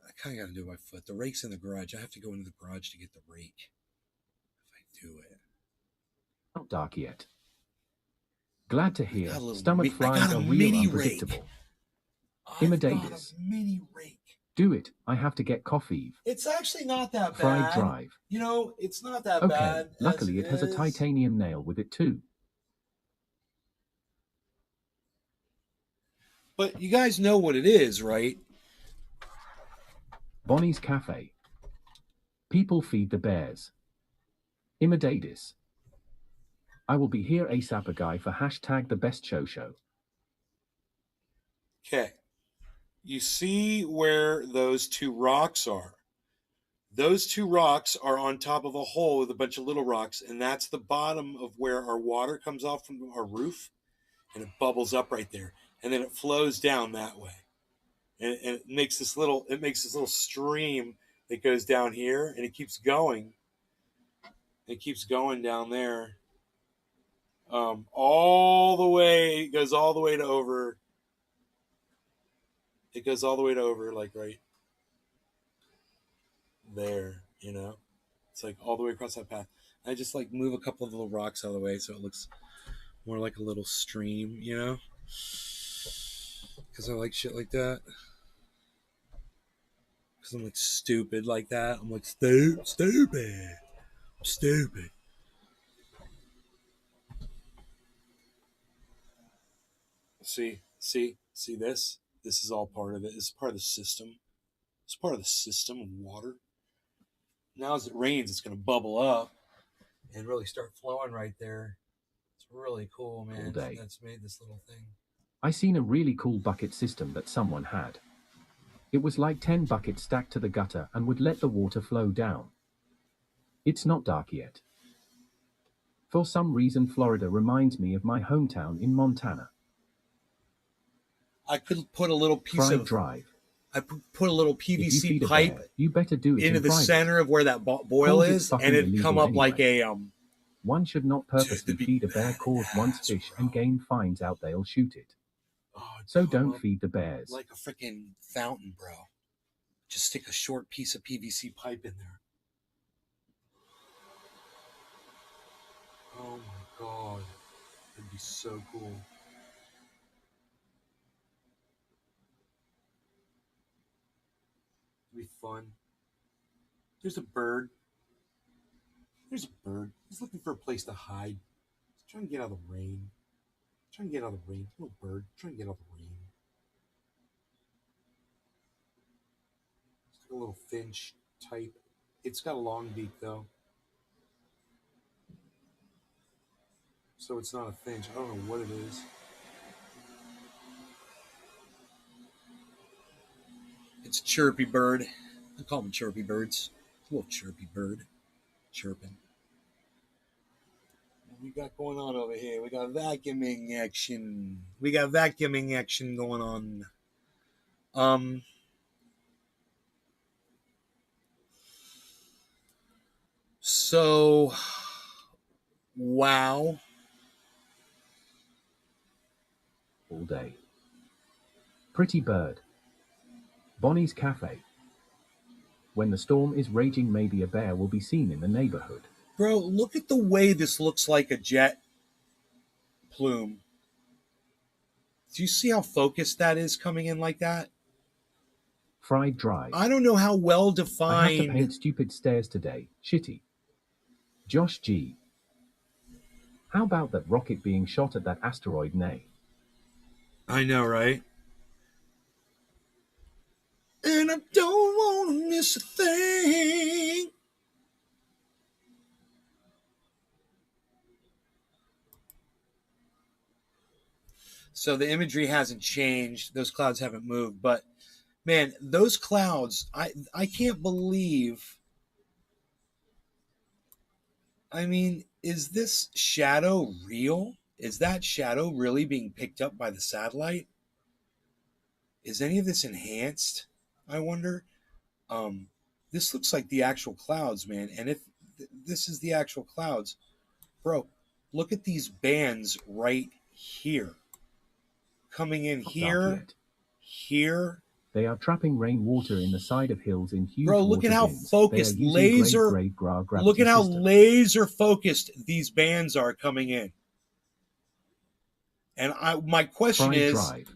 S1: I kind of got to do it by foot. The rake's in the garage. I have to go into the garage to get the rake. If I do it.
S2: Not dark yet. Glad to hear.
S1: I got a
S2: Stomach flies are real unpredictable. Imitators.
S1: Mini rake.
S2: Do it. I have to get coffee.
S1: It's actually not that bad.
S2: Fried drive.
S1: You know, it's not that
S2: Okay.
S1: bad.
S2: Luckily, it has a titanium nail with it too.
S1: But you guys know what it is, right?
S2: Bonnie's Cafe. People feed the bears. Imitators. I will be here ASAP a guy for hashtag the best show.
S1: Okay. You see where those two rocks are. Those two rocks are on top of a hole with a bunch of little rocks, and that's the bottom of where our water comes off from our roof, and it bubbles up right there, and then it flows down that way, and it makes this little stream that goes down here, and it keeps going. It keeps going down there, all the way. It goes all the way to over. It goes all the way to over, like right there, you know? It's like all the way across that path. I just like move a couple of little rocks out of the way so it looks more like a little stream, you know? Because I like shit like that. Because I'm like stupid like that. I'm like stupid. I'm stupid. See this? This is all part of it. It's part of the system. It's part of the system of water. Now as it rains, it's going to bubble up and really start flowing right there. It's really cool, man.
S2: All day.
S1: That's made this little thing.
S2: I seen a really cool bucket system that someone had. It was like 10 buckets stacked to the gutter and would let the water flow down. It's not dark yet. For some reason, Florida reminds me of my hometown in Montana.
S1: I could put a little piece
S2: Fried
S1: of
S2: drive.
S1: I put a little
S2: If you
S1: PVC
S2: feed a
S1: pipe
S2: bear, you better do it
S1: into
S2: in
S1: the
S2: private.
S1: center of where that boil
S2: Cause it's
S1: is,
S2: fucking
S1: and it'd come
S2: illegal
S1: up like
S2: anyway.
S1: a
S2: One should not purposely
S1: Dude,
S2: feed a bear cause once fish and game finds out they'll shoot it.
S1: oh,
S2: So
S1: come
S2: don't
S1: up
S2: feed the bears.
S1: like a freaking fountain, bro. Just stick a short piece of PVC pipe in there. Oh my god, that'd be so cool. It'd be fun. There's a bird. There's a bird. He's looking for a place to hide. He's trying to get out of the rain. Trying to get out of the rain. Little bird. Trying to get out of the rain. It's like a little finch type. It's got a long beak though. So it's not a finch. I don't know what it is. It's a chirpy bird. I call them chirpy birds. A little chirpy bird. Chirping. we got going on over here? We got vacuuming action. We got vacuuming action going on. So, wow.
S2: All day. Pretty bird. Bonnie's Cafe. When the storm is raging, maybe a bear will be seen in the neighborhood.
S1: Bro, look at the way this looks like a jet plume. Do you see how focused that is coming in like that?
S2: Fried Drive.
S1: I don't know how well
S2: I have to
S1: defined.
S2: paint stupid stairs today. Shitty. Josh G. How about that rocket being shot at that asteroid, nay?
S1: I know, right? And I don't want to miss a thing. So the imagery hasn't changed. Those clouds haven't moved. But, man, those clouds, I can't believe. I mean, is this shadow real? Is that shadow really being picked up by the satellite? Is any of this enhanced? I wonder. This looks like the actual clouds, man. And if this is the actual clouds, bro, look at these bands right here. Coming in here, here.
S2: They are trapping rainwater in the side of hills in huge
S1: Bro, look
S2: water
S1: at how
S2: bins.
S1: focused,
S2: They are using
S1: laser.
S2: great gravity
S1: Look at how
S2: system.
S1: laser focused these bands are coming in. And my question
S2: Fried
S1: is,
S2: Drive.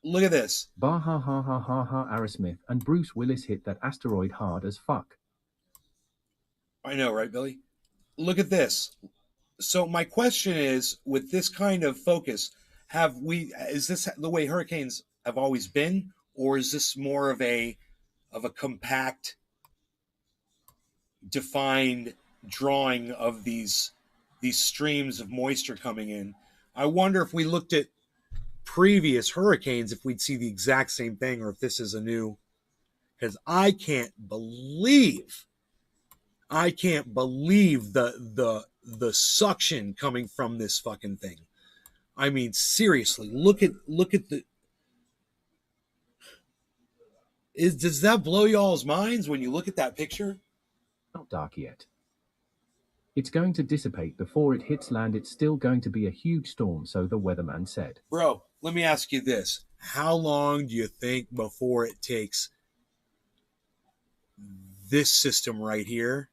S1: look at this.
S2: Bah ha ha ha ha ha. Aerosmith and Bruce Willis hit that asteroid hard as fuck.
S1: I know, right, Billy? Look at this. So my question is, with this kind of focus, is this the way hurricanes have always been, or is this more of a compact, defined drawing of these streams of moisture coming in? I wonder if we looked at previous hurricanes, if we'd see the exact same thing, or if this is a new. Because I can't believe the suction coming from this fucking thing. I mean, seriously, look at the. Does that blow y'all's minds when you look at that picture?
S2: Not dark yet. It's going to dissipate before it hits land. It's still going to be a huge storm, so the weatherman said.
S1: Bro, let me ask you this. How long do you think before it takes this system right here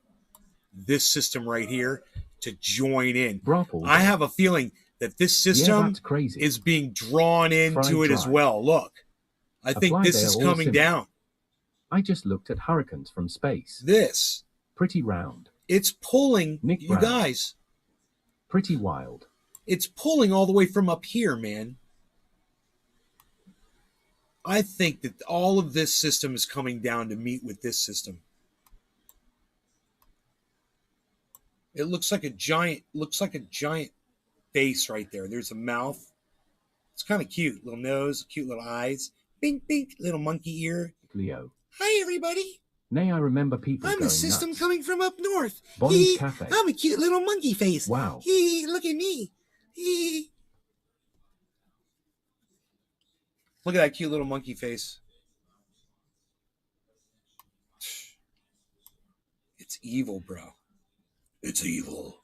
S1: to join in? I have a feeling that this system is being drawn into it as well. Look, I think this is coming down.
S2: I just looked at hurricanes from space.
S1: This.
S2: Pretty round.
S1: It's pulling,
S2: Nick
S1: you
S2: Brown.
S1: guys.
S2: Pretty wild.
S1: It's pulling all the way from up here, man. I think that all of this system is coming down to meet with this system. It looks like a giant face right there. There's a mouth. It's kind of cute. Little nose, cute little eyes. Bink, bink, little monkey ear.
S2: Leo.
S1: Hi, everybody.
S2: Nay, I remember people
S1: I'm
S2: going
S1: a system
S2: nuts.
S1: coming from up north.
S2: Bonnie's Cafe.
S1: I'm a cute little monkey face.
S2: Wow.
S1: Look at me. Look at that cute little monkey face. It's evil, bro. It's evil.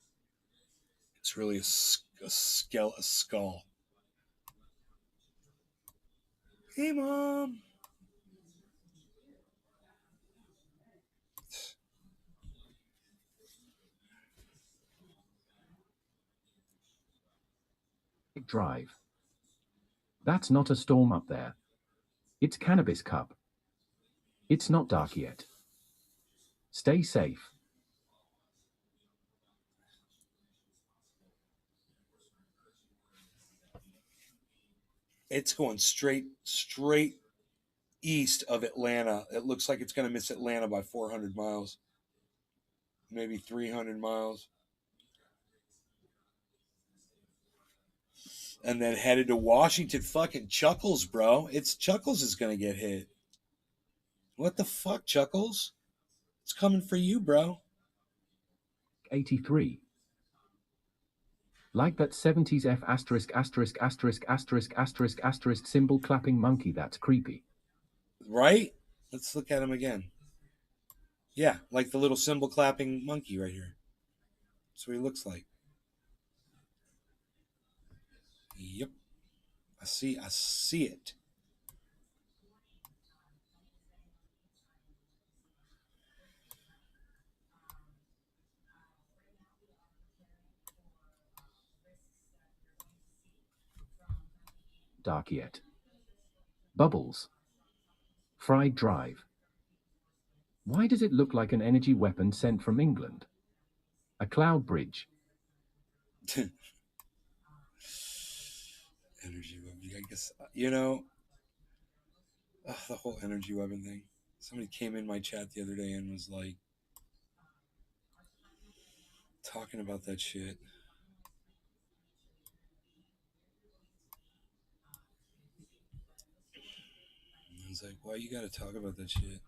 S1: It's really a skull. Hey, Mom.
S2: Drive. That's not a storm up there. It's Cannabis Cup. It's not dark yet. Stay safe.
S1: It's going straight east of Atlanta. It looks like it's going to miss Atlanta by 400 miles. Maybe 300 miles. And then headed to Washington. Fucking Chuckles, bro. It's Chuckles is going to get hit. What the fuck, Chuckles? It's coming for you, bro.
S2: 83. Like that 70s F asterisk asterisk asterisk asterisk asterisk asterisk symbol clapping monkey. That's creepy.
S1: Right? Let's look at him again. Yeah, like the little cymbal clapping monkey right here. That's what he looks like. Yep. I see it.
S2: Dark yet. Bubbles. Fried drive. Why does it look like an energy weapon sent from England? A cloud bridge.
S1: Energy weapon. I guess, you know, the whole energy weapon thing. Somebody came in my chat the other day and was like talking about that shit. I was like, why you gotta talk about that shit?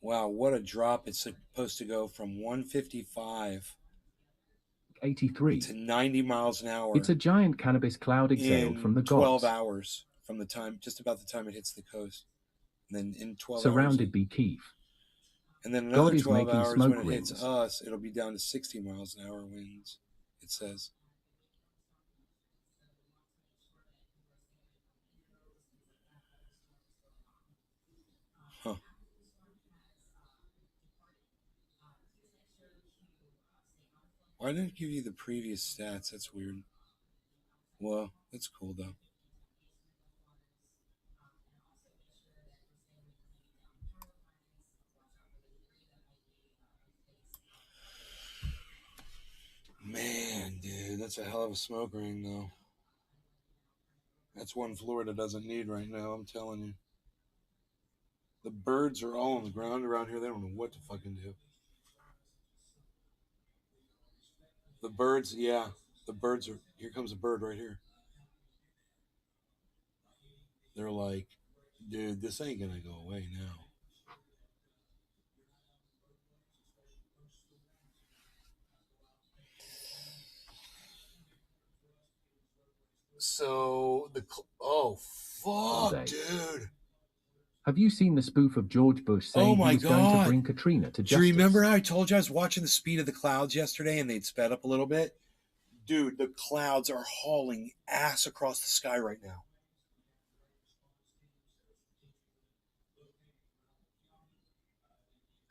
S1: Wow, what a drop. It's supposed to go from 155
S2: 83
S1: to 90 miles an hour.
S2: It's a giant cannabis cloud exhaled from the
S1: 12
S2: gods.
S1: hours from the time, just about the time it hits the coast. And then in 12
S2: Surrounded
S1: hours.
S2: by Keef.
S1: And then another
S2: God is
S1: 12
S2: making
S1: hours
S2: smoke
S1: when it hits
S2: rings.
S1: us, it'll be down to 60 miles an hour winds, it says. Huh. Why didn't it give you the previous stats? That's weird. Well, that's cool though. Man, dude, that's a hell of a smoke ring though. That's one Florida doesn't need right now, I'm telling you. The birds are all on the ground around here. They don't know what to fucking do. The birds, yeah. The birds are... Here comes a bird right here. They're like, dude, this ain't gonna go away now. So, oh, fuck, dude.
S2: Have you seen the spoof of George Bush saying he was going to bring Katrina to justice?
S1: Do you remember how I told you I was watching the speed of the clouds yesterday and they'd sped up a little bit? Dude, the clouds are hauling ass across the sky right now.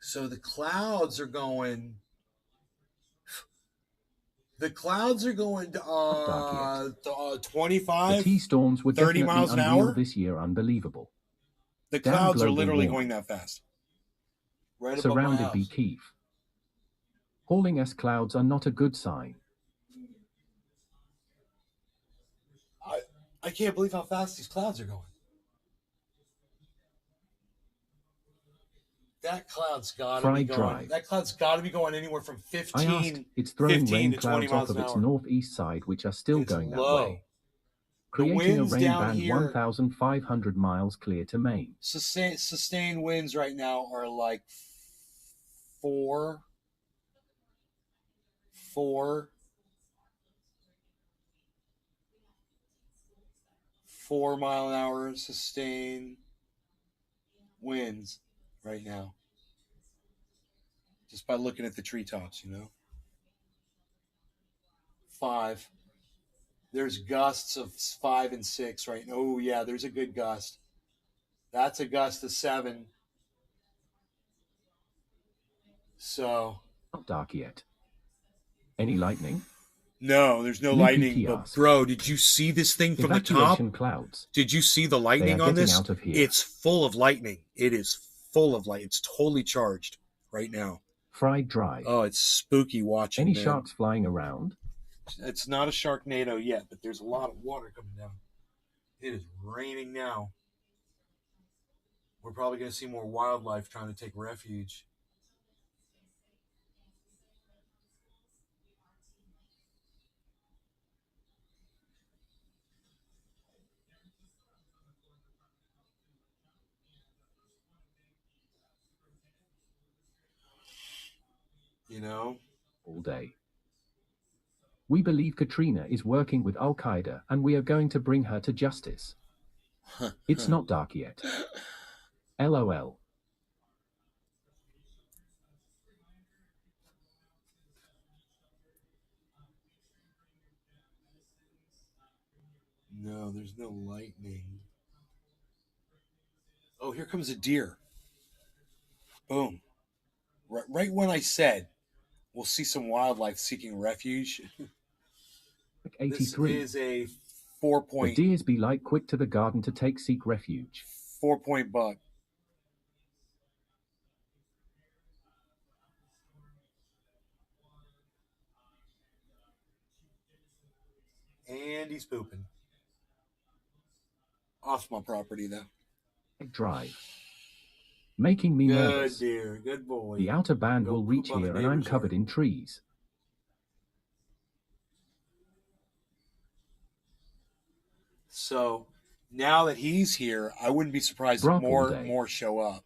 S1: So the clouds are going... The clouds are going to 25,
S2: the T-storms were
S1: 30
S2: definitely
S1: miles an
S2: unreal
S1: hour
S2: this year. Unbelievable.
S1: The
S2: Damn
S1: clouds are
S2: global
S1: literally
S2: warming.
S1: going that fast. Right above
S2: Surrounded
S1: my
S2: by
S1: house.
S2: Keef. Hauling S clouds are not a good sign.
S1: I can't believe how fast these clouds are going. That cloud's got to be
S2: Fried
S1: going.
S2: drive.
S1: That cloud's got to be going anywhere from 15,
S2: I asked, it's throwing
S1: 15
S2: rain
S1: to 20
S2: clouds off
S1: miles
S2: of
S1: an
S2: its
S1: hour.
S2: northeast side, which are still
S1: It's
S2: going that
S1: low.
S2: way.
S1: The
S2: Creating a
S1: winds
S2: rain
S1: down
S2: band
S1: here,
S2: 1,500 miles clear to Maine.
S1: sustained winds right now are like 4 mile an hour sustained winds right now. Just by looking at the treetops, you know. 5. There's gusts of 5 and 6 right now. Oh, yeah, there's a good gust. That's a gust of 7. So.
S2: Not dark yet. Any lightning?
S1: No, there's no
S2: Loopy
S1: lightning. But,
S2: asks,
S1: bro, did you see this thing from the top?
S2: evacuation clouds.
S1: Did you see the lightning
S2: They are
S1: on this?
S2: getting out of here.
S1: It's full of lightning. It is full of light. It's totally charged right now.
S2: Fried drive.
S1: Oh, it's spooky watching.
S2: Any
S1: man.
S2: sharks flying around?
S1: It's not a Sharknado yet, but there's a lot of water coming down. It is raining now. We're probably going to see more wildlife trying to take refuge. You know?
S2: All day. We believe Katrina is working with Al Qaeda and we are going to bring her to justice. It's not dark yet. LOL.
S1: No, there's no lightning. Oh, here comes a deer. Boom. Right when I said we'll see some wildlife seeking refuge.
S2: 83.
S1: This is a 4-point.
S2: The deers be like quick to the garden to seek refuge.
S1: 4-point buck. And he's pooping. Off my property, though.
S2: Drive. Making me nervous.
S1: Good dear, good boy.
S2: The outer band will reach here and I'm covered in trees.
S1: So now that he's here, I wouldn't be surprised if more show up.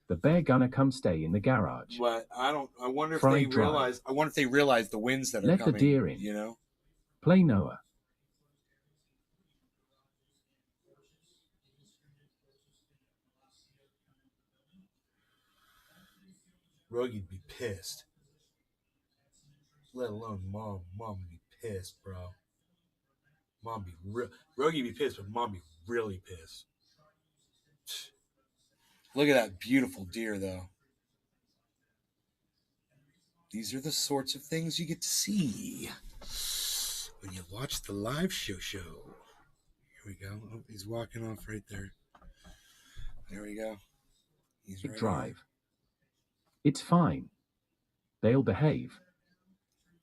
S2: The bear gonna come stay in the garage.
S1: But I wonder if they realize. I wonder if they realize the winds that are coming.
S2: Let the deer in.
S1: You know.
S2: Play Noah.
S1: Rogy'd be pissed. Let alone mom. Mom would be pissed, bro. Mom be Rogy'd be pissed, but mom be really pissed. Look at that beautiful deer, though. These are the sorts of things you get to see when you watch the live show. Here we go. Oh, he's walking off right there. There we go. He's right
S2: Drive.
S1: here.
S2: It's fine. They'll behave.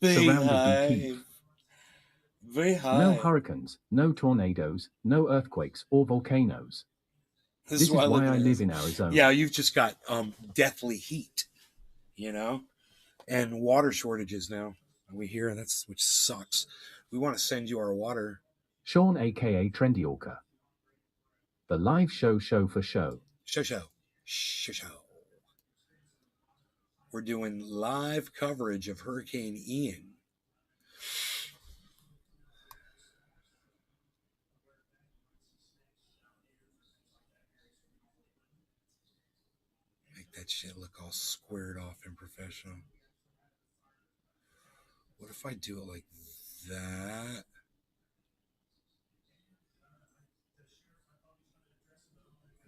S1: Behave.
S2: No hurricanes, no tornadoes, no earthquakes or volcanoes. This is why I live in Arizona.
S1: Yeah, you've just got deathly heat, you know, and water shortages now. We hear which sucks. We want to send you our water.
S2: Sean, aka Trendy Orca. The live show for show.
S1: Show. We're doing live coverage of Hurricane Ian. Make that shit look all squared off and professional. What if I do it like that?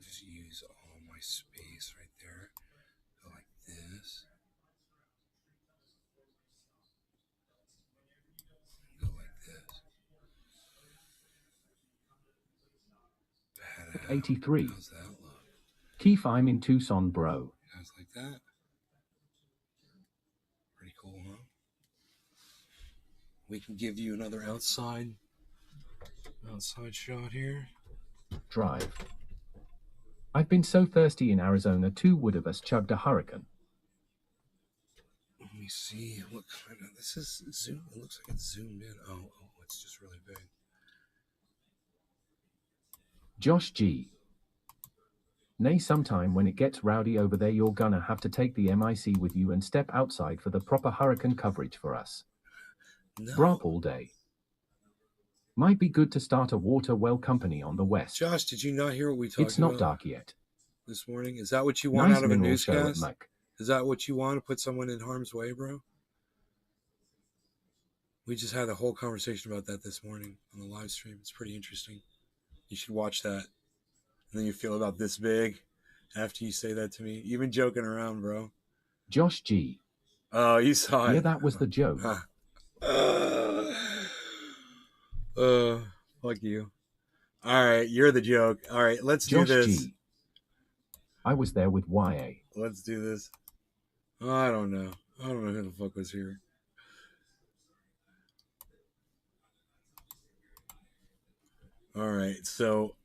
S1: Just use all my space right there. Go like this. Go like this.
S2: 83.
S1: How's that look?
S2: Keith, I'm in Tucson, bro.
S1: Guys like that. Pretty cool, huh? We can give you another outside shot here.
S2: Drive. I've been so thirsty in Arizona, 2 would of us chugged a hurricane.
S1: Let me see what kind of. This is zoom. It looks like it's zoomed in. Oh, it's just really big.
S2: Josh G. Nay, sometime when it gets rowdy over there, you're gonna have to take the MIC with you and step outside for the proper hurricane coverage for us.
S1: No.
S2: Brop all day. Might be good to start a water well company on the west.
S1: Josh, did you not hear what we talked about?
S2: It's not dark yet.
S1: This morning? Is that what you want out of a newscast? Is that what you want, to put someone in harm's way, bro? We just had a whole conversation about that this morning on the live stream. It's pretty interesting. You should watch that. And then you feel about this big after you say that to me. You've been joking around, bro.
S2: Josh G.
S1: Oh, you saw it.
S2: Yeah, that was the joke.
S1: Fuck you. All right, you're the joke. All right, let's
S2: Josh
S1: do this.
S2: G. I was there with YA.
S1: Let's do this. I don't know. I don't know who the fuck was here. All right, so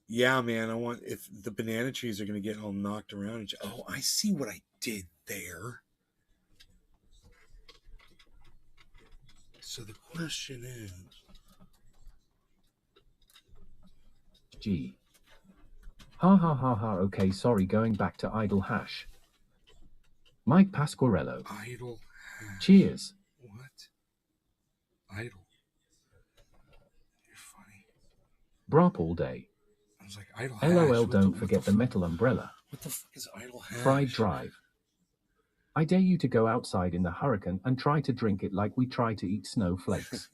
S1: yeah, man, I want, if the banana trees are gonna get all knocked around. Oh, I see what I did there. So the question is,
S2: G. Ha ha ha ha. Okay, sorry, going back to idle hash. Mike Pasquarello.
S1: Idle.
S2: Cheers.
S1: What? Idle. You're funny.
S2: Brop all day.
S1: I was like, idle
S2: LOL,
S1: hash.
S2: don't forget the metal umbrella.
S1: What the fuck is idle hash?
S2: Fried drive. I dare you to go outside in the hurricane and try to drink it like we try to eat snowflakes.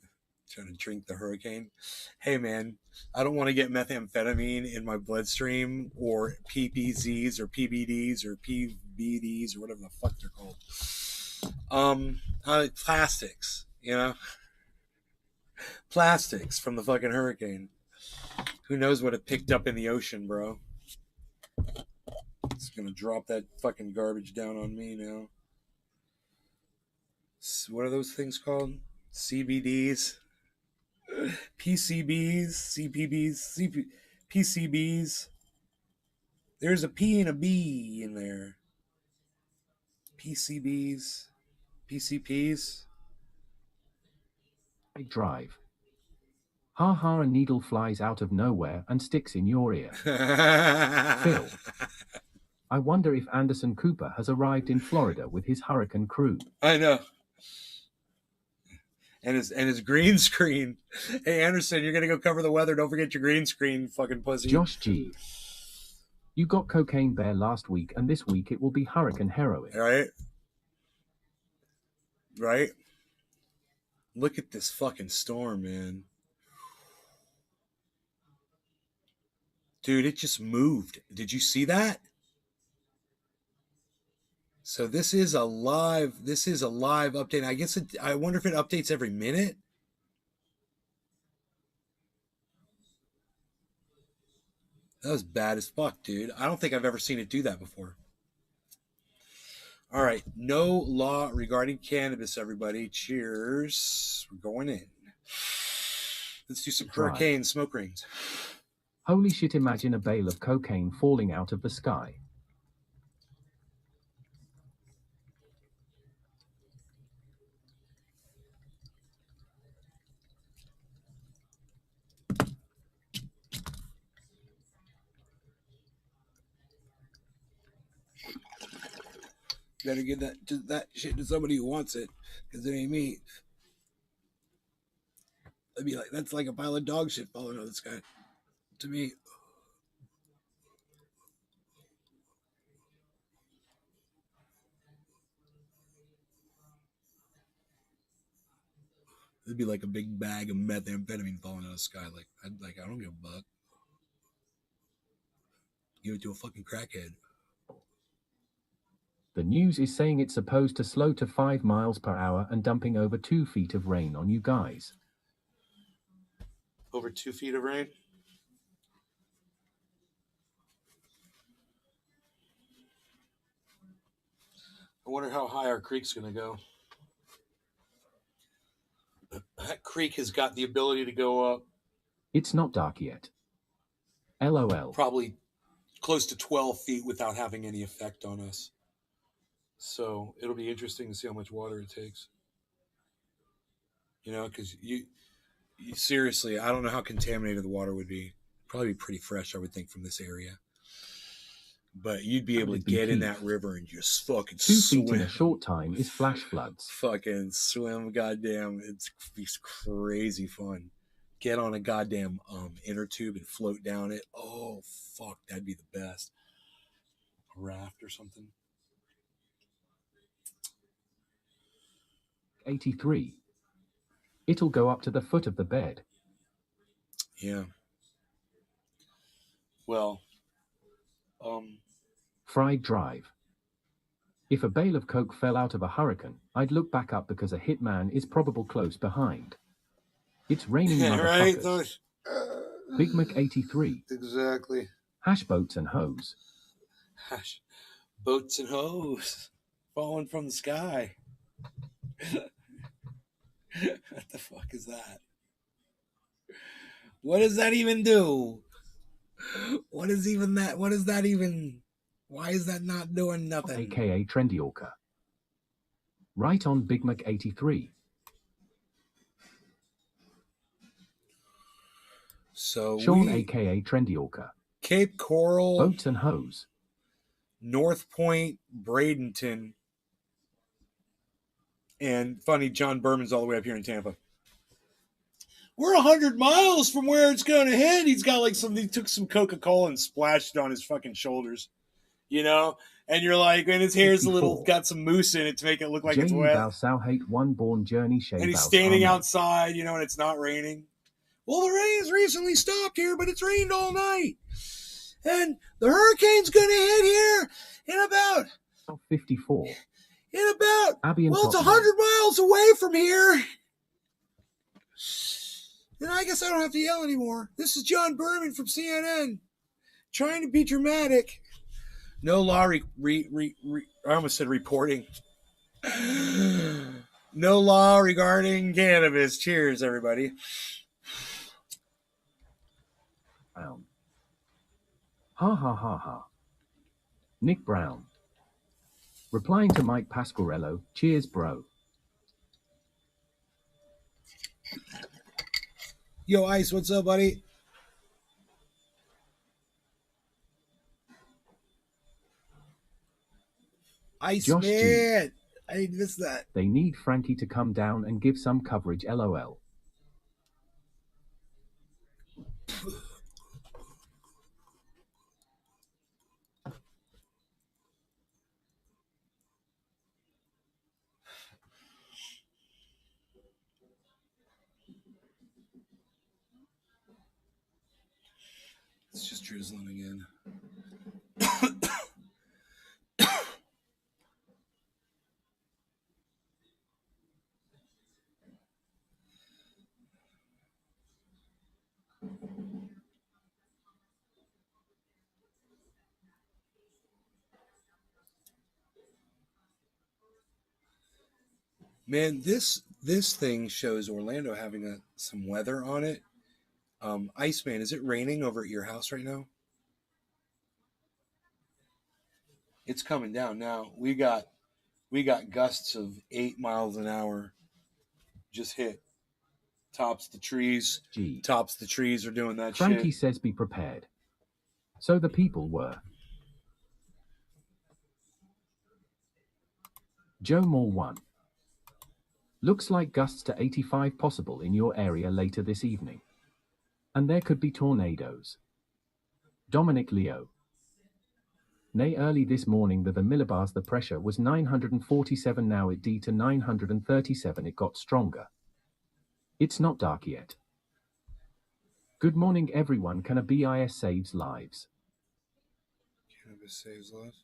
S1: Trying to drink the hurricane. Hey man, I don't want to get methamphetamine in my bloodstream or PPZs or PBDs or PBDs or whatever the fuck they're called. Plastics, you know? Plastics from the fucking hurricane. Who knows what it picked up in the ocean, bro? It's gonna drop that fucking garbage down on me now. What are those things called? CBDs? PCBs, CPBs, PCBs. There's a P and a B in there. PCBs, PCPs.
S2: Drive. Ha ha, a needle flies out of nowhere and sticks in your ear. Phil. I wonder if Anderson Cooper has arrived in Florida with his hurricane crew.
S1: I know. And his green screen. Hey, Anderson, you're going to go cover the weather. Don't forget your green screen, fucking pussy.
S2: Josh G. You got Cocaine Bear last week, and this week it will be Hurricane Heroin.
S1: Right? Right? Look at this fucking storm, man. Dude, it just moved. Did you see that? So this is a live update. I guess I wonder if it updates every minute. That was bad as fuck, dude. I don't think I've ever seen it do that before. All right. No law regarding cannabis, everybody. Cheers. We're going in. Let's do some hurricane smoke rings.
S2: Holy shit, imagine a bale of cocaine falling out of the sky.
S1: Better give that shit to somebody who wants it, because it ain't me. I'd be like, that's like a pile of dog shit falling out of the sky to me. It'd be like a big bag of methamphetamine falling out of the sky. I don't give a buck. Give it to a fucking crackhead.
S2: The news is saying it's supposed to slow to 5 miles per hour and dumping over 2 feet of rain on you guys.
S1: Over 2 feet of rain? I wonder how high our creek's going to go. That creek has got the ability to go up.
S2: It's not dark yet. LOL.
S1: Probably close to 12 feet without having any effect on us. So it'll be interesting to see how much water it takes. You know, because you seriously, I don't know how contaminated the water would be. Probably be pretty fresh, I would think, from this area. But you'd be able to get in that river and just fucking
S2: 2
S1: swim.
S2: feet in a short time is flash floods.
S1: Fucking swim, goddamn. It's crazy fun. Get on a goddamn inner tube and float down it. Oh, fuck, that'd be the best. A raft or something.
S2: 83. It'll go up to the foot of the bed.
S1: Yeah. Well,
S2: Fried drive. If a bale of coke fell out of a hurricane, I'd look back up because a hitman is probable close behind. It's raining motherfuckers.
S1: Right?
S2: Big Mac 83.
S1: Exactly.
S2: Hash boats and hose.
S1: Hash boats and hose falling from the sky. What the fuck is that? What does that even do? What is even that? What is that even? Why is that not doing nothing?
S2: AKA Trendy Orca. Right on Big Mac 83.
S1: So
S2: Sean AKA Trendy Orca.
S1: Cape Coral.
S2: Boats and hose.
S1: North Point, Bradenton. And funny, John Berman's all the way up here in Tampa. We're 100 miles from where it's going to hit. He's got like he took some Coca-Cola and splashed it on his fucking shoulders, you know? And you're like, and his hair's a little, got some mousse in it to make it look like it's wet.
S2: one born journey
S1: and he's standing outside, you know, and it's not raining. Well, the rain's recently stopped here, but it's rained all night. And the hurricane's going to hit here in about
S2: 54.
S1: In about,
S2: Abby
S1: well, it's 100 miles away from here. Then I guess I don't have to yell anymore. This is John Berman from CNN, trying to be dramatic. No law I almost said reporting. No law regarding cannabis. Cheers, everybody.
S2: Brown. Ha ha ha ha. Nick Brown. Replying to Mike Pasquarello, cheers, bro.
S1: Yo, Ice, what's up, buddy? Ice
S2: Josh
S1: man.
S2: G.
S1: I missed that.
S2: They need Frankie to come down and give some coverage, LOL.
S1: It's just drizzling again. Man, this thing shows Orlando having some weather on it. Iceman, is it raining over at your house right now? It's coming down now. We got gusts of 8 miles an hour just hit. Tops the trees. Tops the trees are doing that shit.
S2: Frankie says be prepared. So the people were. Joe Moore 1. Looks like gusts to 85 possible in your area later this evening. And there could be tornadoes. Dominic Leo. Nay, early this morning the millibars the pressure was 947, now it D to 937, it got stronger. It's not dark yet. Good morning everyone, cannabis saves lives.
S1: Cannabis saves lives?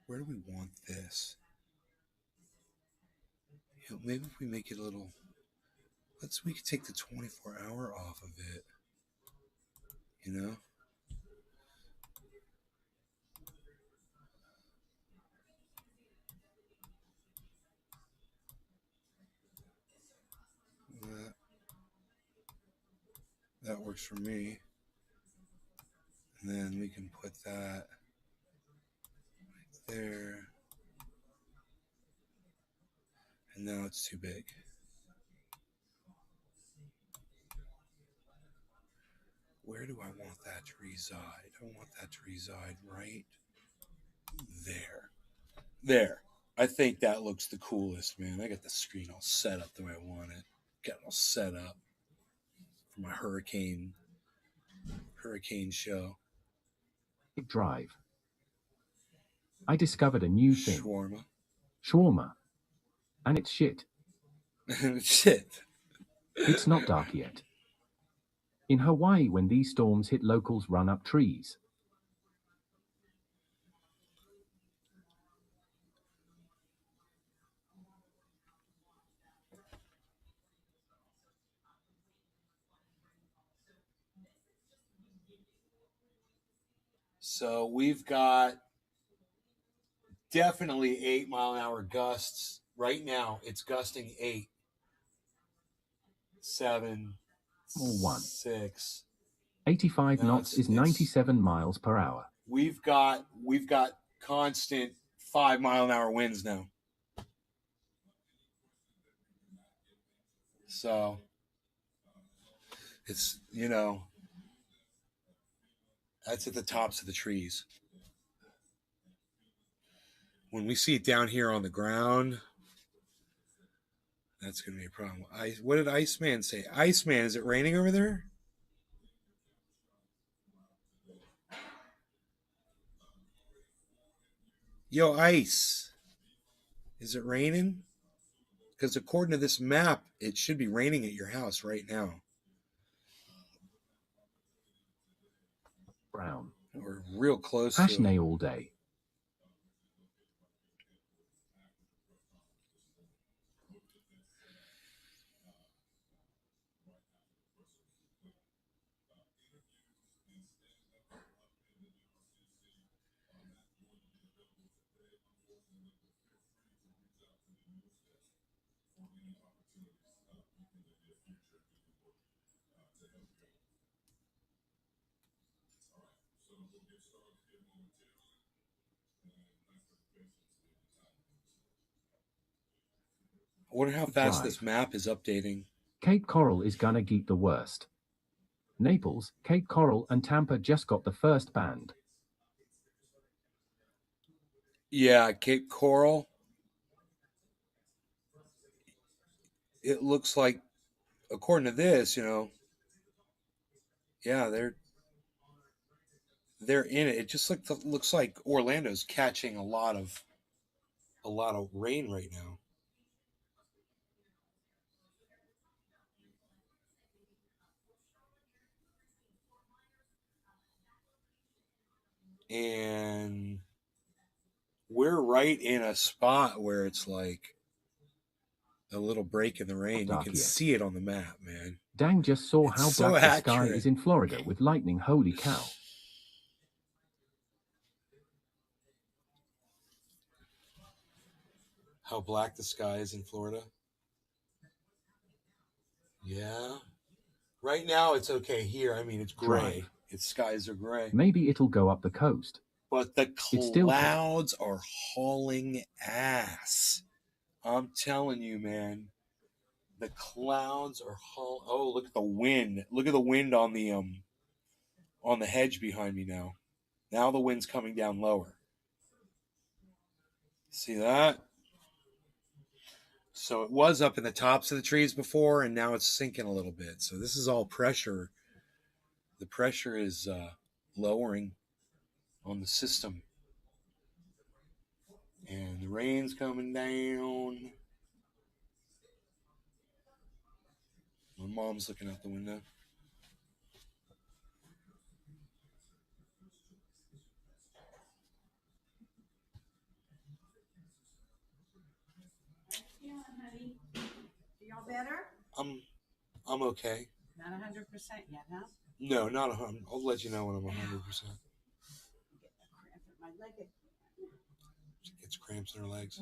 S1: Where do we want this? You know, maybe if we make it a little, we could take the 24-hour off of it. You know? That works for me. And then we can put that right there. And now it's too big. Where do I want that to reside? I want that to reside right there. There. I think that looks the coolest, man. I got the screen all set up the way I want it. Got it all set up for my hurricane show.
S2: Drive. I discovered a new thing. Shawarma. And it's shit.
S1: Shit.
S2: It's not dark yet. In Hawaii, when these storms hit, locals run up trees.
S1: So we've got definitely 8 mile an hour gusts. Right now, it's gusting 8, 7,
S2: 1.
S1: 6.
S2: 85 knots is 97 miles per hour.
S1: We've got constant 5 mile an hour winds now. So It's, you know, that's at the tops of the trees. When we see it down here on the ground, that's going to be a problem. What did Iceman say? Iceman, is it raining over there? Yo, Ice, is it raining? Because according to this map, it should be raining at your house right now.
S2: Brown.
S1: We're real close to
S2: Passionate
S1: it.
S2: all day.
S1: I wonder how fast
S2: Drive.
S1: this map is updating.
S2: Cape Coral is gonna get the worst. Naples, Cape Coral, and Tampa just got the first banned.
S1: Yeah, Cape Coral. It looks like, according to this, you know, yeah, they're in it. It just looks like Orlando's catching a lot of rain right now. And we're right in a spot where it's like a little break in the rain. You can see it on the map, man.
S2: Dang just saw
S1: It's
S2: how
S1: so
S2: black the sky
S1: accurate.
S2: is in Florida with lightning. Holy cow.
S1: How black the sky is in Florida. Yeah. Right now it's okay here. I mean, it's gray.
S2: Drive.
S1: Its skies are gray.
S2: Maybe it'll go up the coast.
S1: But the clouds are hauling ass. I'm telling you, man. The clouds are hauling. Oh, look at the wind. Look at the wind on the hedge behind me now. Now the wind's coming down lower. See that? So it was up in the tops of the trees before, and now it's sinking a little bit. So this is all pressure. The pressure is lowering on the system. And the rain's coming down. My mom's looking out the window.
S12: Yeah, honey. Y'all better?
S1: I'm okay.
S12: Not 100% yet, huh?
S1: No, not 100. I'll let you know when I'm 100%.
S12: My leg.
S1: She gets cramps in her legs.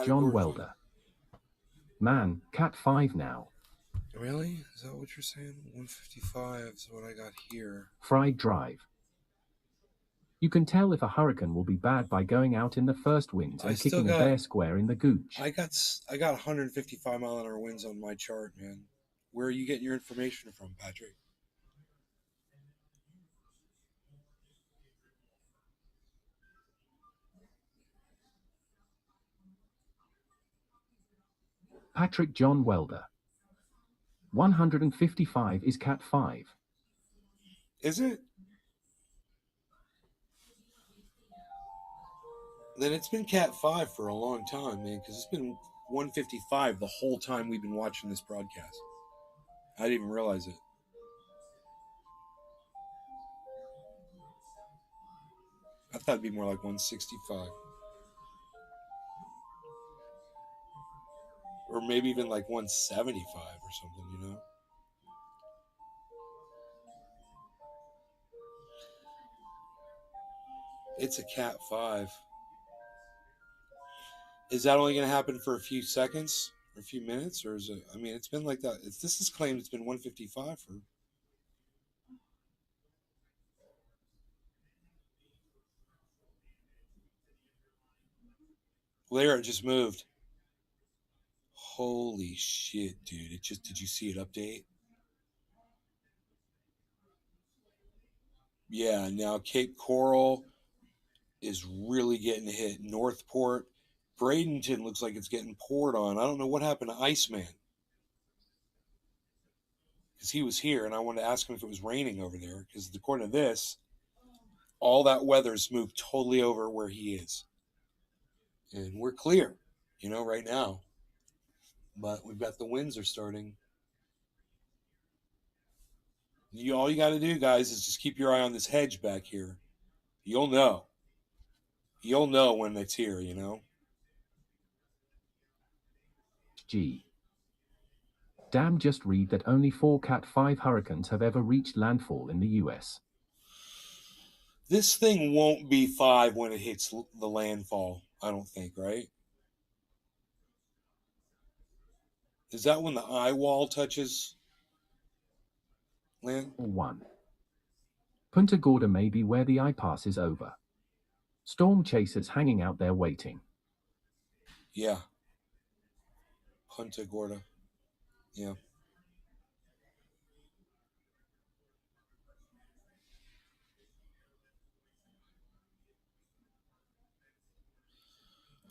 S2: John Welder. Man, Cat 5 now.
S1: Really? Is that what you're saying? 155 is what I got here.
S2: Fried Drive. You can tell if a hurricane will be bad by going out in the first winds and kicking a bear square in the gooch.
S1: I got 155 mile an hour winds on my chart, man. Where are you getting your information from, Patrick?
S2: Patrick John Welder. 155 is Cat 5.
S1: Is it? Then it's been Cat 5 for a long time, man, because it's been 155 the whole time we've been watching this broadcast. I didn't even realize it. I thought it'd be more like 165. Or maybe even like 175 or something, you know? It's a Cat 5. Is that only going to happen for a few seconds or a few minutes? Or is it, I mean, it's been like that. This is claimed it's been 155 for. There, it just moved. Holy shit, dude. It just, did you see it update? Yeah, now Cape Coral is really getting hit. Northport, Bradenton looks like it's getting poured on. I don't know what happened to Iceman. Because he was here, and I wanted to ask him if it was raining over there. Because according to this, all that weather's moved totally over where he is. And we're clear, you know, right now. But we've got the winds are starting. All you got to do, guys, is just keep your eye on this hedge back here. You'll know. You'll know when it's here, you know.
S2: G. Damn, just read that only 4 Cat 5 hurricanes have ever reached landfall in the U.S.
S1: This thing won't be 5 when it hits the landfall, I don't think, right? Is that when the eye wall touches land?
S2: 1. Punta Gorda may be where the eye pass is over. Storm chasers hanging out there waiting.
S1: Yeah. Punta Gorda. Yeah.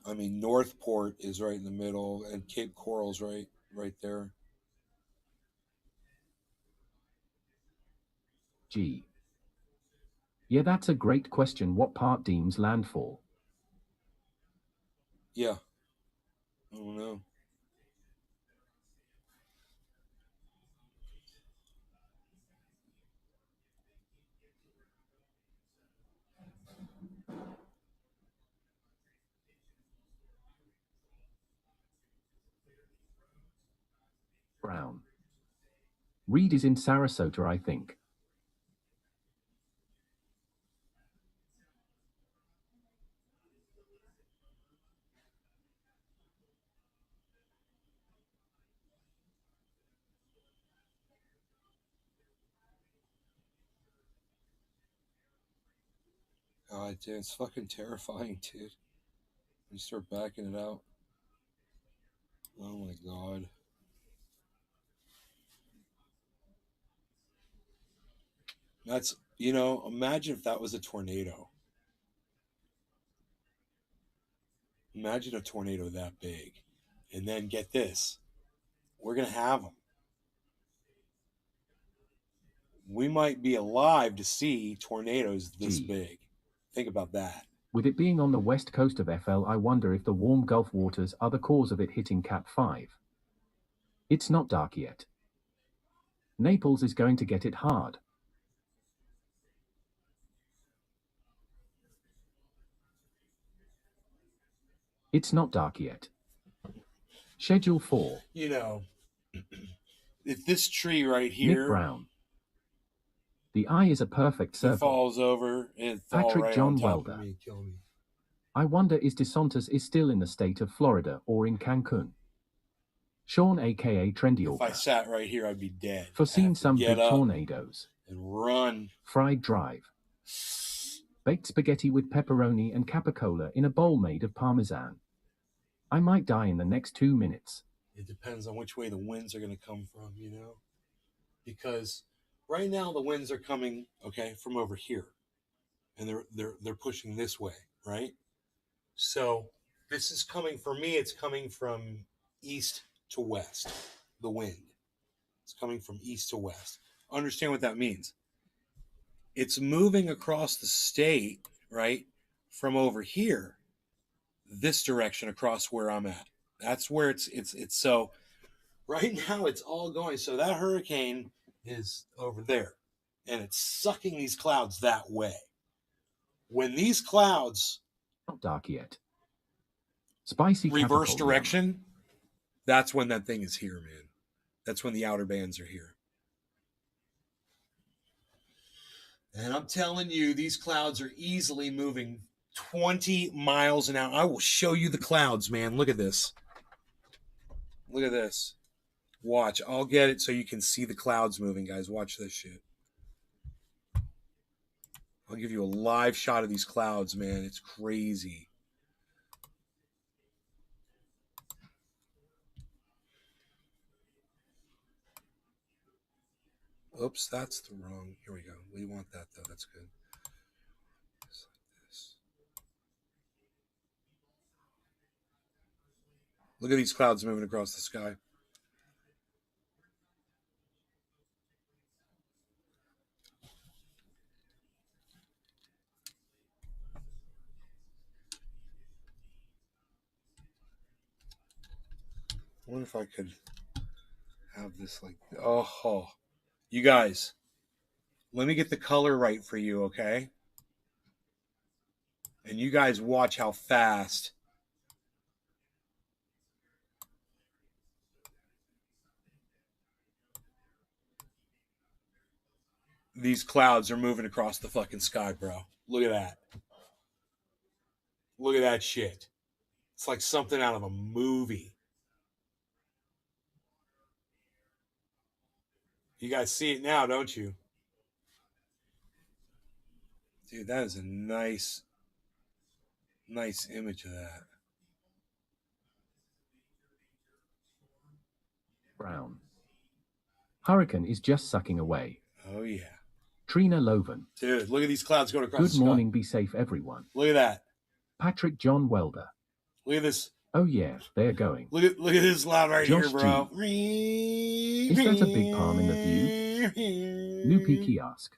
S1: I mean, Northport is right in the middle, and Cape Coral's right there.
S2: G. Yeah, that's a great question. What part deems landfall?
S1: Yeah. I don't know.
S2: Brown. Reed is in Sarasota, I think.
S1: God, dude, it's fucking terrifying, dude. When you start backing it out. Oh my God. That's, you know, imagine if that was a tornado. Imagine a tornado that big. And then get this. We're going to have them. We might be alive to see tornadoes this big. Think about that.
S2: With it being on the west coast of FL, I wonder if the warm Gulf waters are the cause of it hitting Cat 5. It's not dark yet. Naples is going to get it hard. It's not dark yet. Schedule 4.
S1: You know, if this tree right here...
S2: Nick Brown. The eye is a perfect circle.
S1: It falls over, it falls
S2: Patrick
S1: right
S2: John
S1: on top
S2: Welder.
S1: of me, kill me.
S2: I wonder is DeSantis is still in the state of Florida or in Cancun. Sean aka Trendy
S1: If I sat right here, I'd be dead.
S2: Foreseen some big tornadoes.
S1: And run.
S2: Fried Drive. Baked spaghetti with pepperoni and capicola in a bowl made of Parmesan. I might die in the next 2 minutes.
S1: It depends on which way the winds are going to come from, you know? Because right now the winds are coming, okay, from over here. And they're pushing this way, right? So this is coming, for me, it's coming from east to west, the wind. It's coming from east to west. Understand what that means. It's moving across the state, right, from over here, this direction across where I'm at. That's where it's so right now it's all going. So that hurricane is over there, and it's sucking these clouds that way. When these clouds
S2: not dark yet. Spicy
S1: reverse direction, that's when that thing is here, man. That's when the outer bands are here. And I'm telling you, these clouds are easily moving 20 miles an hour. I will show you the clouds, man. Look at this. Look at this. Watch. I'll get it so you can see the clouds moving, guys. Watch this shit. I'll give you a live shot of these clouds, man. It's crazy. Oops, that's the wrong. Here we go. We want that, though. That's good. Just like this. Look at these clouds moving across the sky. I wonder if I could have this like, oh, you guys, let me get the color right for you, okay? And you guys watch how fast these clouds are moving across the fucking sky, bro. Look at that. Look at that shit. It's like something out of a movie. You guys see it now, don't you? Dude, that is a nice image of that.
S2: Brown. Hurricane is just sucking away.
S1: Oh, yeah.
S2: Trina Loven.
S1: Dude, look at these clouds going across the sky.
S2: Good morning, be safe, everyone.
S1: Look at that.
S2: Patrick John Welder.
S1: Look at this.
S2: Oh, yeah, they're going.
S1: Look at this cloud right
S2: Josh
S1: here, bro.
S2: Is that a big palm in the view? New kiosk.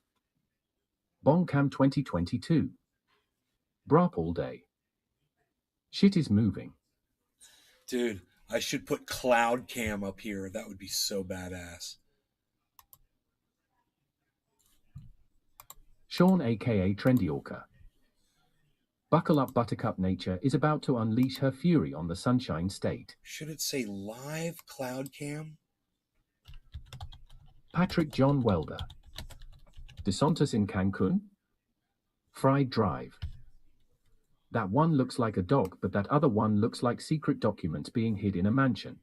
S2: Boncam 2022. Brop all day. Shit is moving.
S1: Dude, I should put cloud cam up here. That would be so badass.
S2: Sean aka Trendy Orca. Buckle up, Buttercup. Nature is about to unleash her fury on the Sunshine State.
S1: Should it say live cloud cam?
S2: Patrick John Welder. DeSantis in Cancun. Fried Drive. That one looks like a dog, but that other one looks like secret documents being hid in a mansion.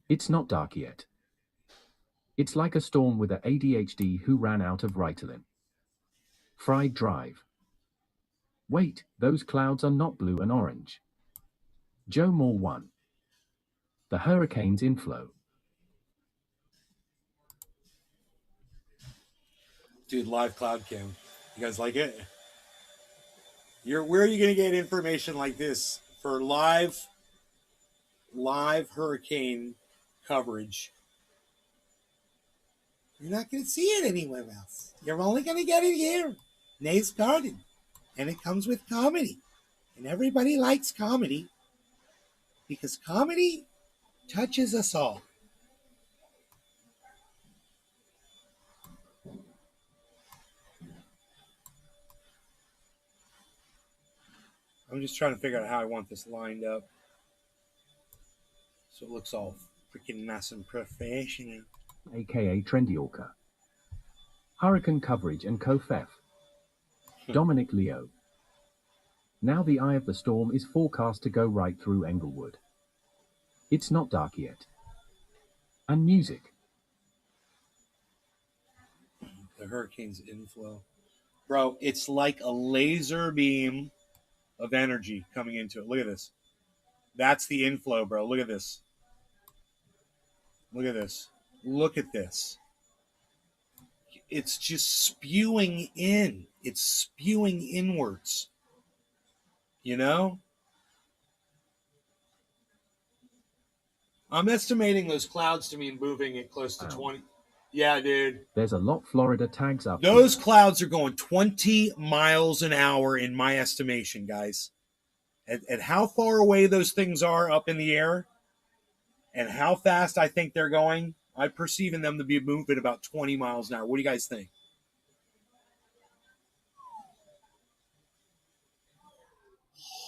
S2: It's not dark yet. It's like a storm with a ADHD who ran out of Ritalin. Fried Drive. Wait, those clouds are not blue and orange. Joe Moore 1. The hurricane's inflow.
S1: Dude, live cloud cam. You guys like it? Where are you going to get information like this for live hurricane coverage? You're not going to see it anywhere else. You're only going to get it here. Nate's Garden. And it comes with comedy. And everybody likes comedy because comedy touches us all. I'm just trying to figure out how I want this lined up so it looks all freaking nice and professional.
S2: AKA Trendy Orca. Hurricane coverage and co-fef. Dominic Leo. Now the eye of the storm is forecast to go right through Englewood. It's not dark yet. And music.
S1: The hurricane's inflow. Bro, it's like a laser beam of energy coming into it. Look at this. That's the inflow, bro. Look at this. Look at this. Look at this. It's just spewing in. It's spewing inwards. You know? I'm estimating those clouds to be moving at close to 20. Yeah, dude.
S2: There's a lot Florida tags up.
S1: Those clouds are going 20 miles an hour in my estimation, guys. At how far away those things are up in the air and how fast I think they're going, I perceive in them to be moving about 20 miles an hour. What do you guys think?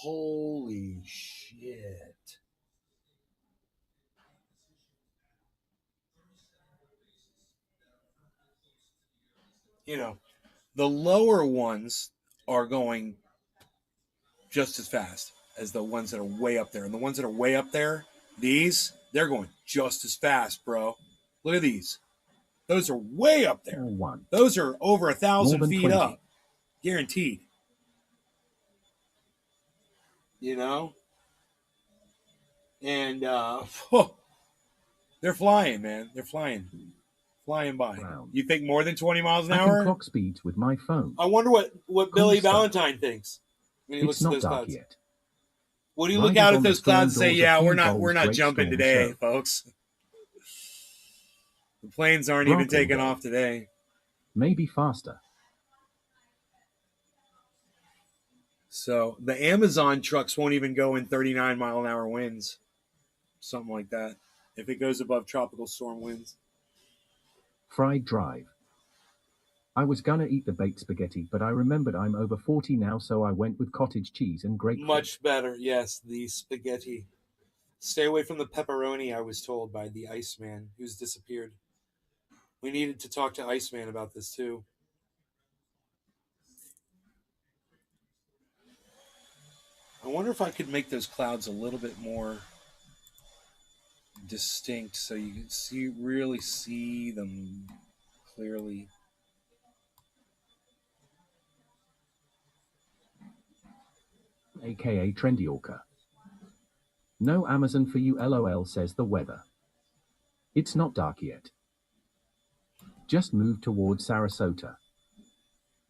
S1: Holy shit. You know, the lower ones are going just as fast as the ones that are way up there. And the ones that are way up there, they're going just as fast, bro. Look at these. Those are way up there. Those are over 1,000 feet
S2: 20.
S1: up. Guaranteed. You know? And they're flying, man. They're flying by.
S2: Brown.
S1: You think more than 20 miles an
S2: I
S1: hour?
S2: can clock speeds with my phone.
S1: I wonder what Billy Valentine thinks when he looks
S2: It's
S1: at
S2: not
S1: those
S2: dark
S1: clouds.
S2: yet.
S1: What do you look
S2: Riders
S1: out
S2: on
S1: at
S2: the
S1: those
S2: storm
S1: clouds and say,
S2: doors
S1: yeah,
S2: of
S1: we're
S2: Hugh
S1: not
S2: Bowles'
S1: jumping
S2: Great
S1: today,
S2: Storm
S1: folks. The planes aren't even taking off today.
S2: Maybe faster.
S1: So the Amazon trucks won't even go in 39 mile an hour winds. Something like that. If it goes above tropical storm winds.
S2: Fried Drive. I was gonna eat the baked spaghetti, but I remembered I'm over 40 now, so I went with cottage cheese and grapefruit.
S1: Much better, yes, the spaghetti. Stay away from the pepperoni, I was told by the Iceman, who's disappeared. We needed to talk to Iceman about this too. I wonder if I could make those clouds a little bit more distinct so you can really see them clearly.
S2: AKA Trendy Orca. No Amazon for you, LOL, says the weather. It's not dark yet. Just moved towards Sarasota.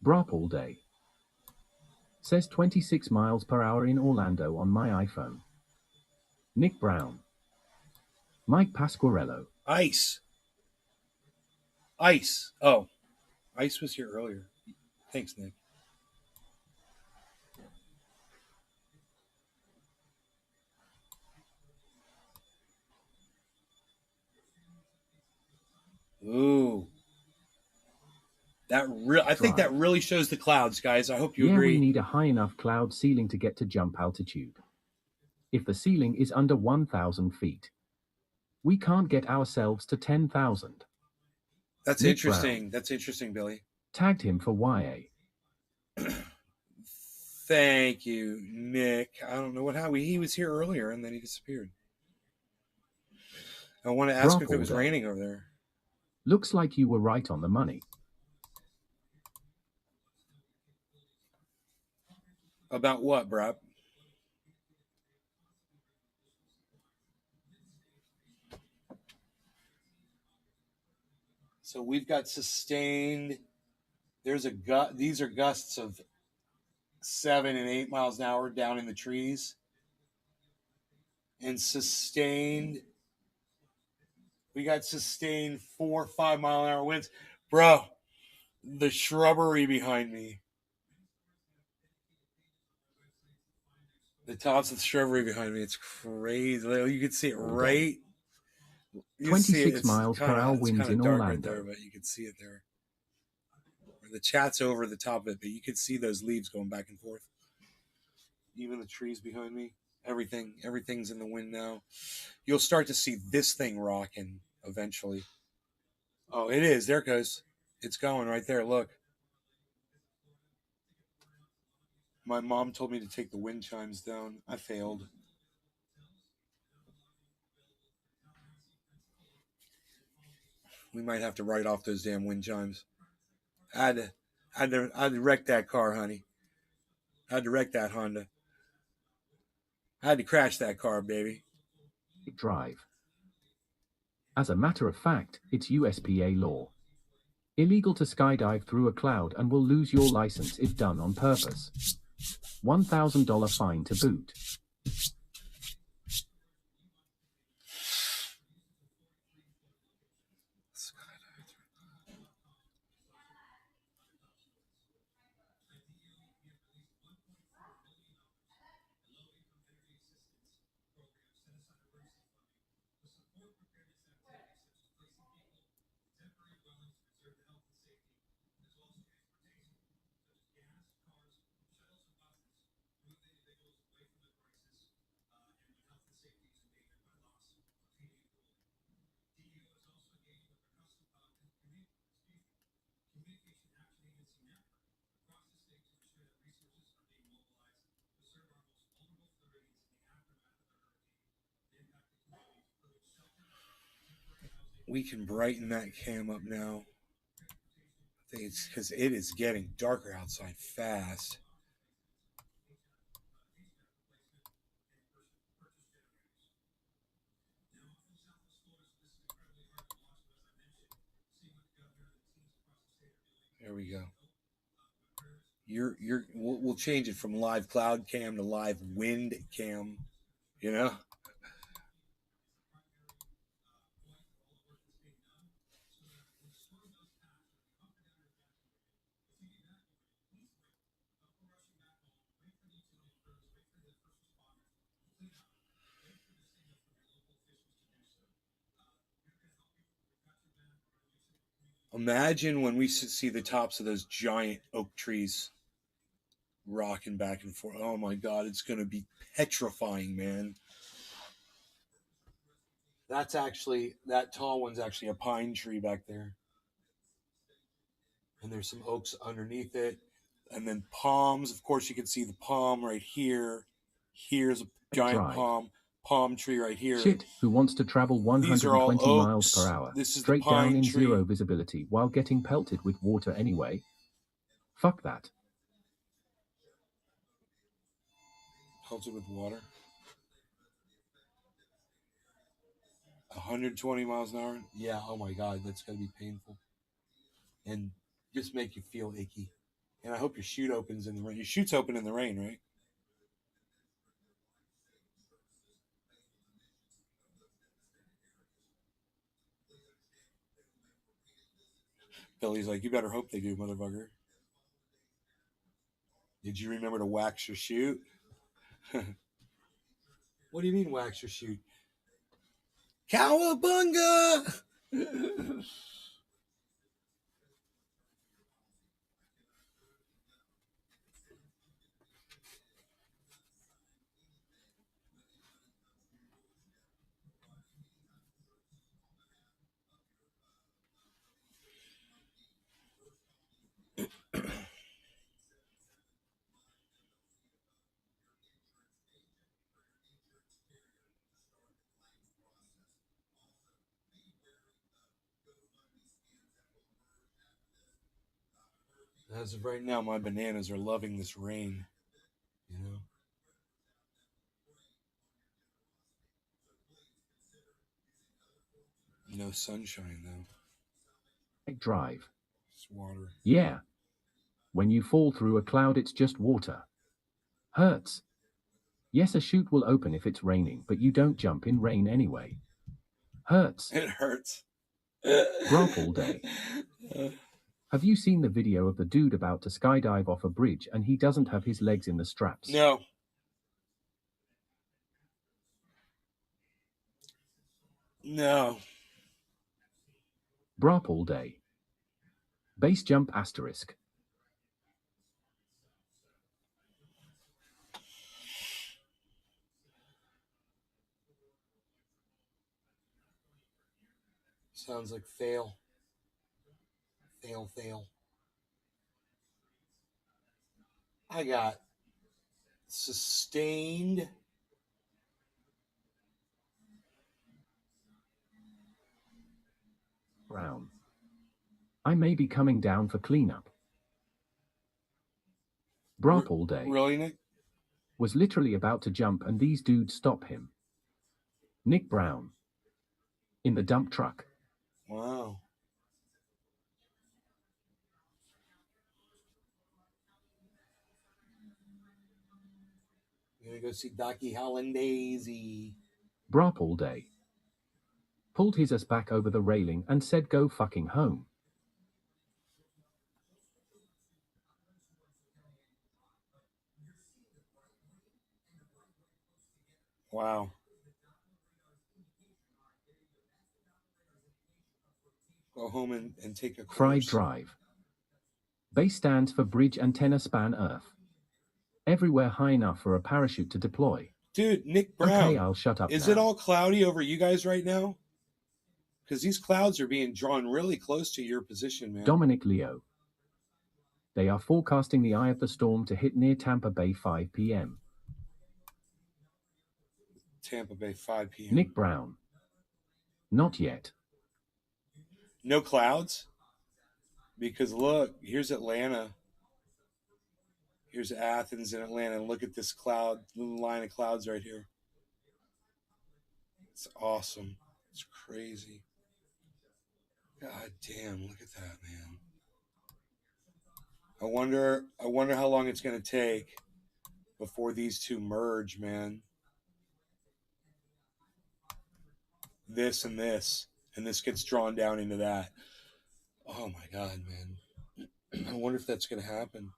S2: Brop all day. Says 26 miles per hour in Orlando on my iPhone. Nick Brown. Mike Pasquarello.
S1: Ice. Oh, Ice was here earlier. Thanks, Nick. Ooh. I think that really shows the clouds, guys. I hope you agree.
S2: We need a high enough cloud ceiling to get to jump altitude. If the ceiling is under 1,000 feet, we can't get ourselves to 10,000.
S1: That's
S2: Nick
S1: interesting.
S2: Brown.
S1: That's interesting, Billy.
S2: Tagged him for YA.
S1: Thank you, Nick. I don't know how he was here earlier and then he disappeared. I want to ask if it was raining over there.
S2: Looks like you were right on the money.
S1: About what, Brap? So we've got sustained. These are gusts of 7 and 8 miles an hour down in the trees. And sustained. We got sustained 4 or 5 mile an hour winds. Bro, the shrubbery behind me. The tops of the shrubbery behind me. It's crazy. You can see it right.
S2: 26 miles per hour winds in Orlando.
S1: Right there, but you can see it there. The chat's over the top of it, but you can see those leaves going back and forth. Even the trees behind me. Everything's in the wind now. You'll start to see this thing rocking eventually. Oh, it is. There it goes. It's going right there. Look. My mom told me to take the wind chimes down. I failed. We might have to write off those damn wind chimes. I had to wreck that car, honey. I had to wreck that Honda. I had to crash that car, baby.
S2: Drive. As a matter of fact, it's USPA law. Illegal to skydive through a cloud and will lose your license if done on purpose. $1,000 fine to boot.
S1: we can brighten that cam up now. I think it's because it is getting darker outside fast. There we go. We'll change it from live cloud cam to live wind cam, you know? Imagine when we see the tops of those giant oak trees rocking back and forth. Oh my God, it's going to be petrifying, man. That's actually, that tall one's actually a pine tree back there. And there's some oaks underneath it. And then palms. Of course, you can see the palm right here. Here's a giant palm tree right here.
S2: Shit, who wants to travel 120 miles per hour straight down in zero visibility while getting pelted with water anyway? Fuck that.
S1: Pelted with water. 120 miles an hour? Yeah, oh my God, that's going to be painful. And just make you feel icky. And I hope your chute opens in the rain. Your chute's open in the rain, right? Billy's like, you better hope they do, motherfucker. Did you remember to wax your chute? What do you mean wax your chute? Cowabunga! As of right now, my bananas are loving this rain, you know? No sunshine, though.
S2: Drive.
S1: It's water.
S2: Yeah. When you fall through a cloud, it's just water. Hurts. Yes, a chute will open if it's raining, but you don't jump in rain anyway. Hurts.
S1: It hurts.
S2: Grump all day. Have you seen the video of the dude about to skydive off a bridge and he doesn't have his legs in the straps?
S1: No. No.
S2: Brop all day. Base jump asterisk.
S1: Sounds like fail. Fail, fail. I got sustained.
S2: Brown. I may be coming down for cleanup. Brop all day.
S1: Really, Nick?
S2: Was literally about to jump and these dudes stop him. Nick Brown. In the dump truck.
S1: Wow. I'm gonna go see Docky Hollandaise.
S2: Brop all day. Pulled his ass back over the railing and said go fucking home.
S1: Wow. Go home and take a course.
S2: Fried drive. Base stands for bridge antenna span earth. Everywhere high enough for a parachute to deploy.
S1: Dude, Nick Brown.
S2: Okay, I'll shut up
S1: Is
S2: now.
S1: it all cloudy over you guys right now? Because these clouds are being drawn really close to your position, man.
S2: Dominic Leo. They are forecasting the eye of the storm to hit near Tampa Bay 5 p.m.
S1: Tampa Bay 5 p.m.
S2: Nick Brown. Not yet.
S1: No clouds? Because look, here's Atlanta. Here's Athens and Atlanta. And look at this cloud, little line of clouds right here. It's awesome. It's crazy. God damn, look at that, man. I wonder how long it's going to take before these two merge, man. This and this gets drawn down into that. Oh my God, man. I wonder if that's going to happen.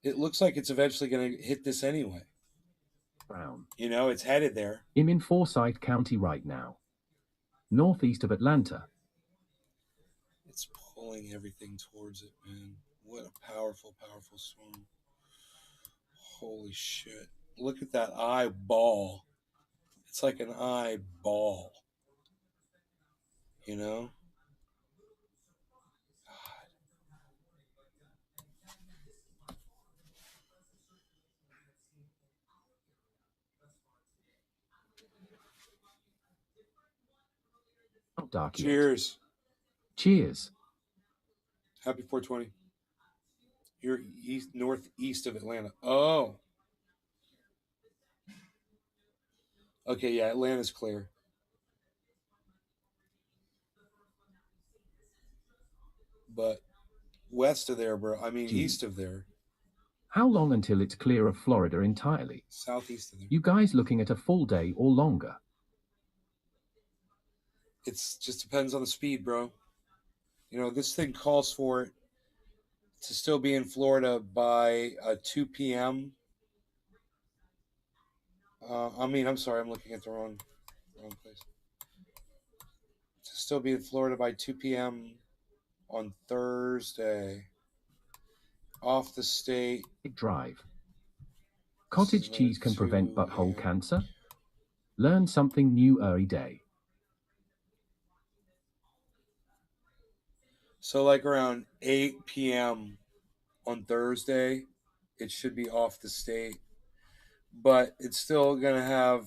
S1: It looks like it's eventually going to hit this anyway.
S2: Brown.
S1: You know, it's headed there.
S2: I'm in Forsyth County right now, northeast of Atlanta.
S1: It's pulling everything towards it, man. What a powerful, powerful storm. Holy shit. Look at that eyeball. It's like an eyeball. You know?
S2: Not dark yet.
S1: Cheers.
S2: Cheers.
S1: Happy 420. You're northeast of Atlanta. Oh. Okay, yeah, Atlanta's clear. But west of there, bro. I mean, east of there.
S2: How long until it's clear of Florida entirely?
S1: Southeast of there.
S2: You guys looking at a full day or longer?
S1: It's just depends on the speed, bro. You know, this thing calls for it to still be in Florida by 2 p.m. I'm sorry, I'm looking at the wrong place. To still be in Florida by 2 p.m. on Thursday. Off the state.
S2: Drive. Cottage cheese can prevent butthole cancer? Learn something new every day.
S1: So like around 8 p.m. on Thursday, it should be off the state. But it's still going to have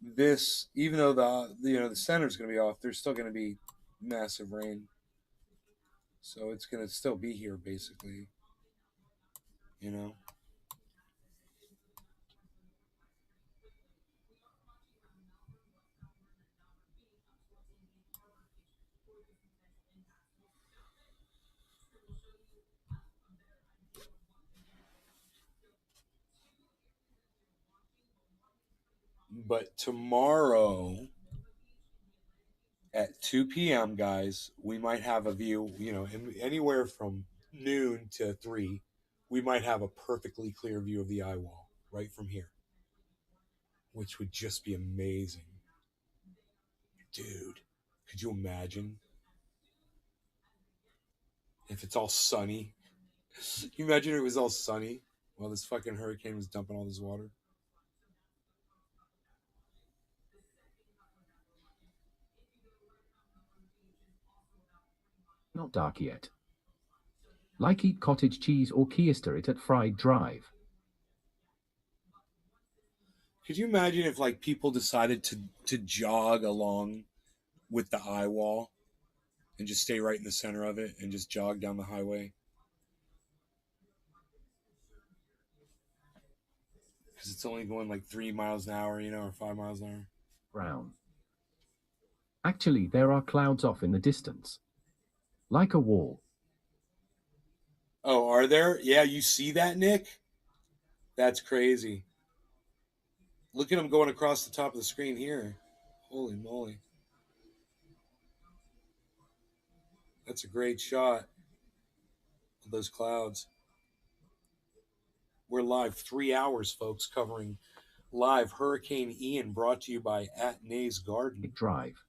S1: this, even though the center's going to be off, there's still going to be massive rain. So it's going to still be here, basically. You know? But tomorrow at 2 p.m., guys, we might have a view, you know, anywhere from noon to 3, we might have a perfectly clear view of the eye wall right from here, which would just be amazing. Dude, could you imagine if it's all sunny? Can you imagine if it was all sunny while this fucking hurricane was dumping all this water?
S2: Not dark yet. Like eat cottage cheese or keister it at Fried Drive.
S1: Could you imagine if like people decided to jog along with the eye wall and just stay right in the center of it and just jog down the highway? Because it's only going like 3 miles an hour, you know, or 5 miles an hour.
S2: Brown. Actually, there are clouds off in the distance. Like a wall.
S1: Oh, are there? Yeah, you see that, Nick? That's crazy. Look at them going across the top of the screen here. Holy moly. That's a great shot of those clouds. We're live 3 hours, folks, covering live Hurricane Ian, brought to you by At Nay's Garden.
S2: Drive.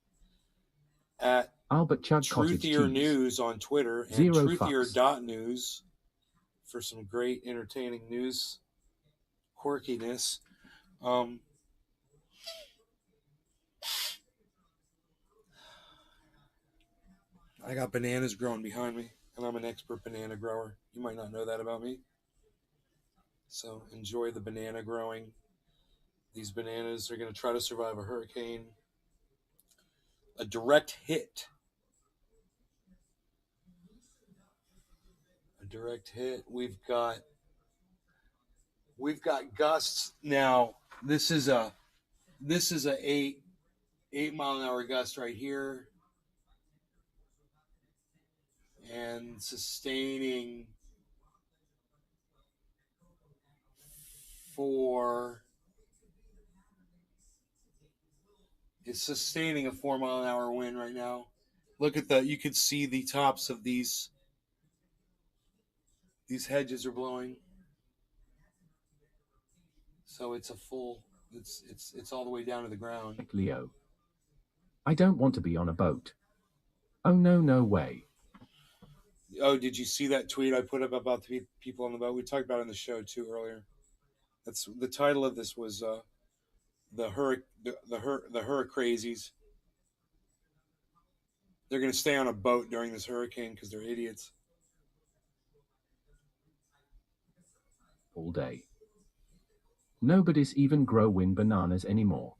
S1: At
S2: Albert Chug Cottage
S1: Truthier
S2: Cheese.
S1: News on Twitter and
S2: Zero
S1: Truthier.news for some great entertaining news quirkiness. I got bananas growing behind me, and I'm an expert banana grower. You might not know that about me. So enjoy the banana growing. These bananas are going to try to survive a hurricane. a direct hit. A direct hit. We've got gusts now. This is a 8-mile-an-hour gust right here, and sustaining for is sustaining a 4-mile-an-hour wind right now. Look at you can see the tops of these hedges are blowing. So it's a full, it's all the way down to the ground.
S2: Leo. I don't want to be on a boat. Oh no, no way.
S1: Oh, did you see that tweet I put up about the people on the boat? We talked about it in the show too earlier. That's the title of this was the Hurricrazies. They're going to stay on a boat during this hurricane because they're idiots.
S2: All day. Nobody's even growing bananas anymore.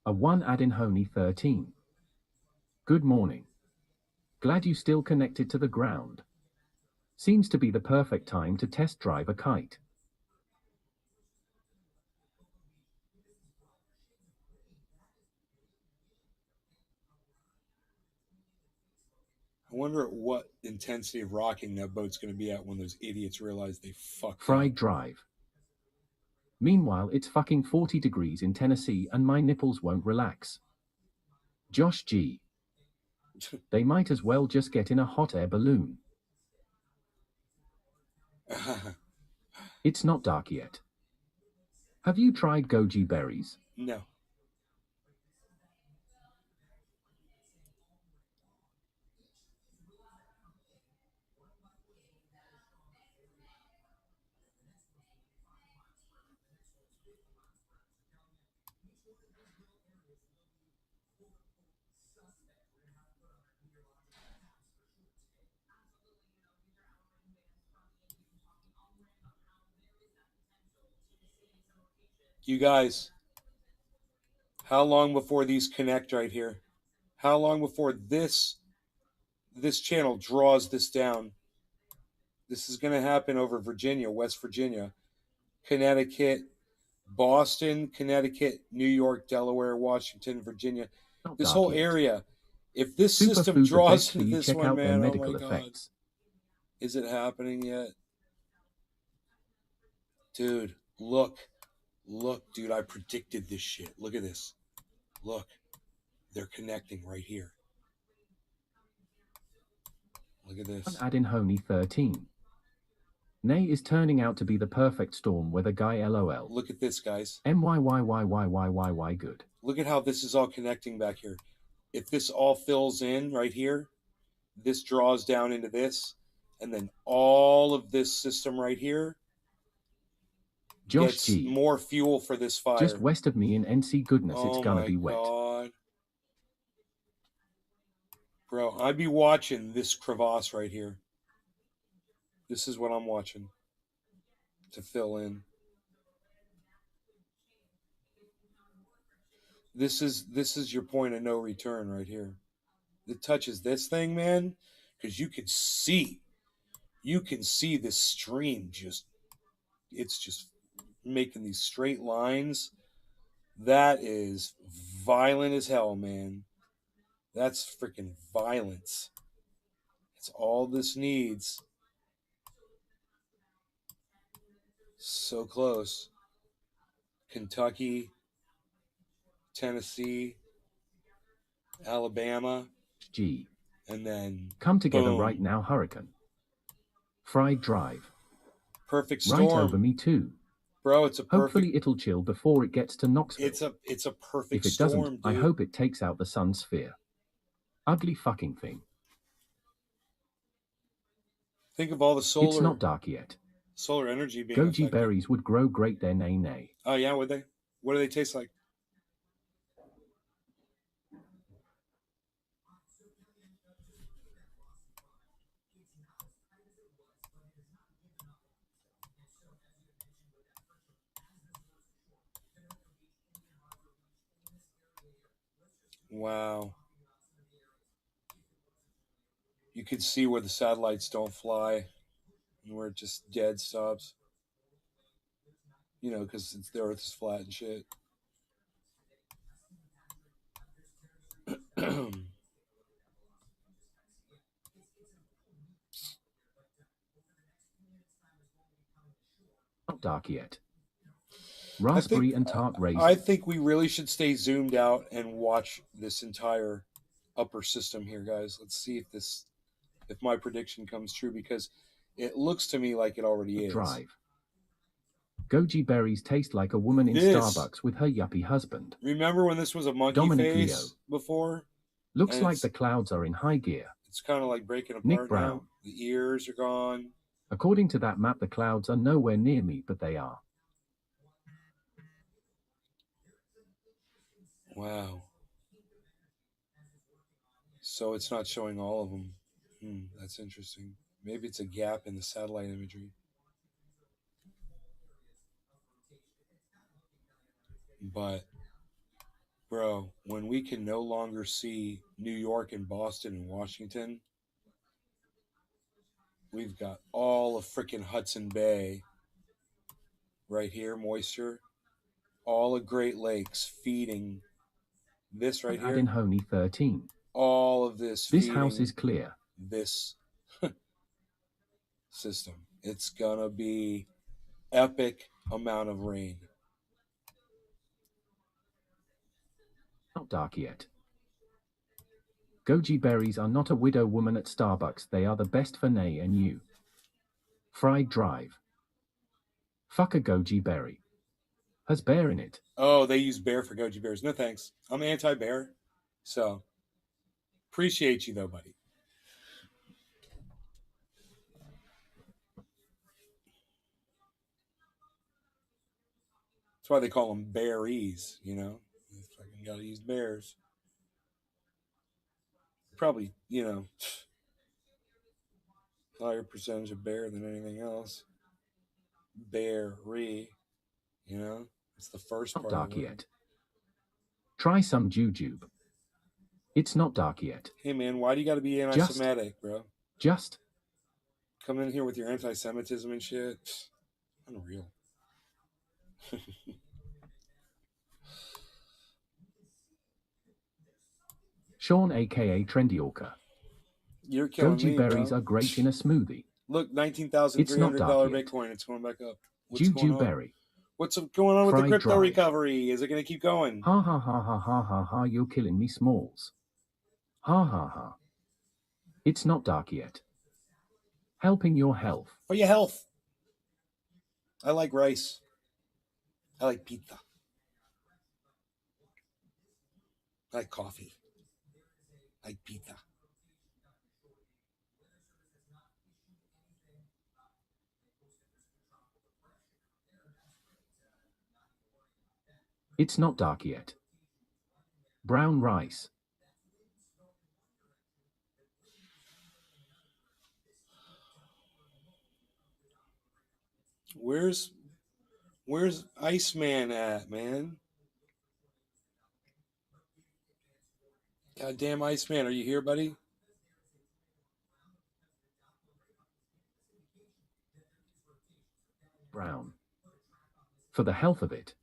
S2: A one add-in Honey 13. Good morning. Glad you still connected to the ground. Seems to be the perfect time to test drive a kite.
S1: I wonder at what intensity of rocking that boat's going to be at when those idiots realize they fucked
S2: Fried
S1: up.
S2: drive. Meanwhile, it's fucking 40 degrees in Tennessee and my nipples won't relax. Josh G. They might as well just get in a hot air balloon. It's not dark yet. Have you tried goji berries?
S1: No. You guys, how long before these connect right here? How long before this channel draws this down? This is going to happen over Virginia, West Virginia, Connecticut, Boston, Connecticut, New York, Delaware, Washington, Virginia.
S2: Not
S1: This
S2: dark
S1: whole
S2: yet.
S1: area. If this
S2: Superfood
S1: system draws
S2: effects,
S1: into
S2: please
S1: this
S2: check
S1: one,
S2: out their
S1: man, oh
S2: medical
S1: my God.
S2: effects.
S1: Is it happening yet? Dude, look, dude, I predicted this shit. Look at this. Look, they're connecting right here. Look at this.
S2: Add in Honey 13. Nay is turning out to be the perfect storm weather guy LOL.
S1: Look at this, guys.
S2: MYYYYYYY good.
S1: Look at how this is all connecting back here. If this all fills in right here, this draws down into this, and then all of this system right here
S2: Josh
S1: gets
S2: G.
S1: more fuel for this fire.
S2: Just west of me in NC goodness, it's gonna be wet.
S1: God. Bro, I'd be watching this crevasse right here. This is what I'm watching to fill in. This is your point of no return right here. It touches this thing, man, because you can see this stream it's just making these straight lines. That is violent as hell, man. That's freaking violence. It's all this needs. So close. Kentucky, Tennessee, Alabama.
S2: G.
S1: And then
S2: come together
S1: boom.
S2: right now, hurricane. Fried drive.
S1: Perfect storm.
S2: Right over me too.
S1: Bro, it's a perfect.
S2: Hopefully it'll chill before it gets to Knoxville.
S1: It's a perfect
S2: If it
S1: storm,
S2: doesn't,
S1: dude.
S2: I hope it takes out the sun sphere. Ugly fucking thing.
S1: Think of all the solar.
S2: It's not dark yet.
S1: Solar energy being
S2: goji
S1: affected.
S2: berries would grow great there, nay nay.
S1: Oh yeah, would they? What do they taste like? Wow. You can see where the satellites don't fly and where it just dead stops. You know, because the Earth is flat and shit.
S2: Not dark yet. Raspberry and tart raisin.
S1: I think we really should stay zoomed out and watch this entire upper system here, guys. Let's see if my prediction comes true, because it looks to me like it already is.
S2: Drive. Goji berries taste like a woman in Starbucks with her yuppie husband.
S1: Remember when this was a monkey
S2: Dominic
S1: face
S2: Leo.
S1: before?
S2: Looks like the clouds are in high gear.
S1: It's kind of like breaking apart
S2: Nick Brown.
S1: now. The ears are gone.
S2: According to that map, the clouds are nowhere near me, but they are.
S1: Wow. So it's not showing all of them. That's interesting. Maybe it's a gap in the satellite imagery. But, bro, when we can no longer see New York and Boston and Washington, we've got all of frickin' Hudson Bay right here, moisture. All of Great Lakes feeding this right here.
S2: In Honey 13.
S1: All of this.
S2: This house is clear.
S1: This system. It's gonna be epic amount of rain.
S2: Not dark yet. Goji berries are not a widow woman at Starbucks. They are the best for Nay and you. Fried Drive. Fuck a goji berry. Has bear in it.
S1: Oh, they use bear for goji berries. No thanks. I'm anti-bear. So, appreciate you though, buddy. That's why they call them berries, you know? You fucking gotta use bears. Probably, you know, higher percentage of bear than anything else. Berry, you know? It's the first part.
S2: Not dark yet. Try some jujube. It's not dark yet.
S1: Hey man, why do you gotta be anti-Semitic, bro?
S2: Just
S1: come in here with your anti-Semitism and shit. Unreal.
S2: Sean, aka Trendy Orca.
S1: You're killing
S2: Goji
S1: me,
S2: berries
S1: bro.
S2: are great in a smoothie.
S1: Look, $19,300 Bitcoin. It's going back up. What's going on?
S2: Berry.
S1: What's going on with the crypto
S2: Drive.
S1: recovery? Is it going to keep going?
S2: Ha ha ha ha ha ha ha! You're killing me, Smalls. Ha ha ha. It's not dark yet. Helping your health.
S1: For your health. I like rice. I like pizza. I like coffee. I like pizza.
S2: It's not dark yet. Brown rice.
S1: Where's Iceman at, man? Goddamn Iceman, are you here, buddy?
S2: Brown. For the health of it.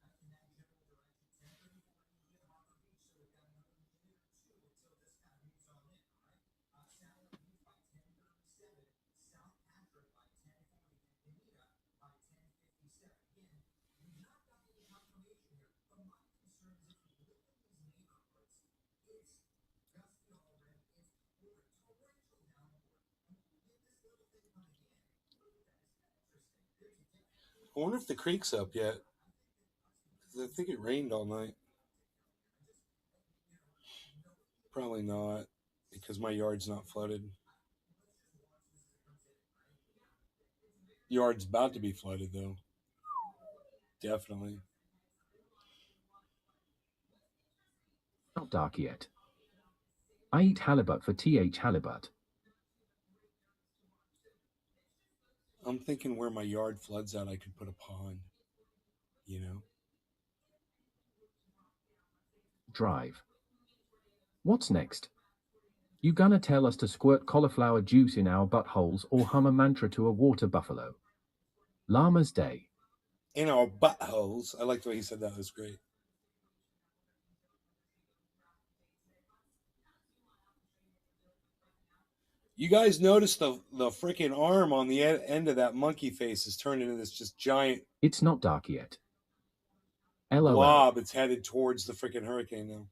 S1: I wonder if the creek's up yet. Because I think it rained all night. Probably not, because my yard's not flooded. Yard's about to be flooded, though. Definitely.
S2: Not dark yet. I eat halibut for TH halibut.
S1: I'm thinking where my yard floods out, I could put a pond. You know?
S2: Drive. What's next? You gonna tell us to squirt cauliflower juice in our buttholes or hum a mantra to a water buffalo? Llama's Day.
S1: In our buttholes. I like the way he said that. It was great. You guys notice the freaking arm on the end of that monkey face is turned into this just giant.
S2: It's not dark yet. LOL.
S1: Blob. It's headed towards the freaking hurricane now.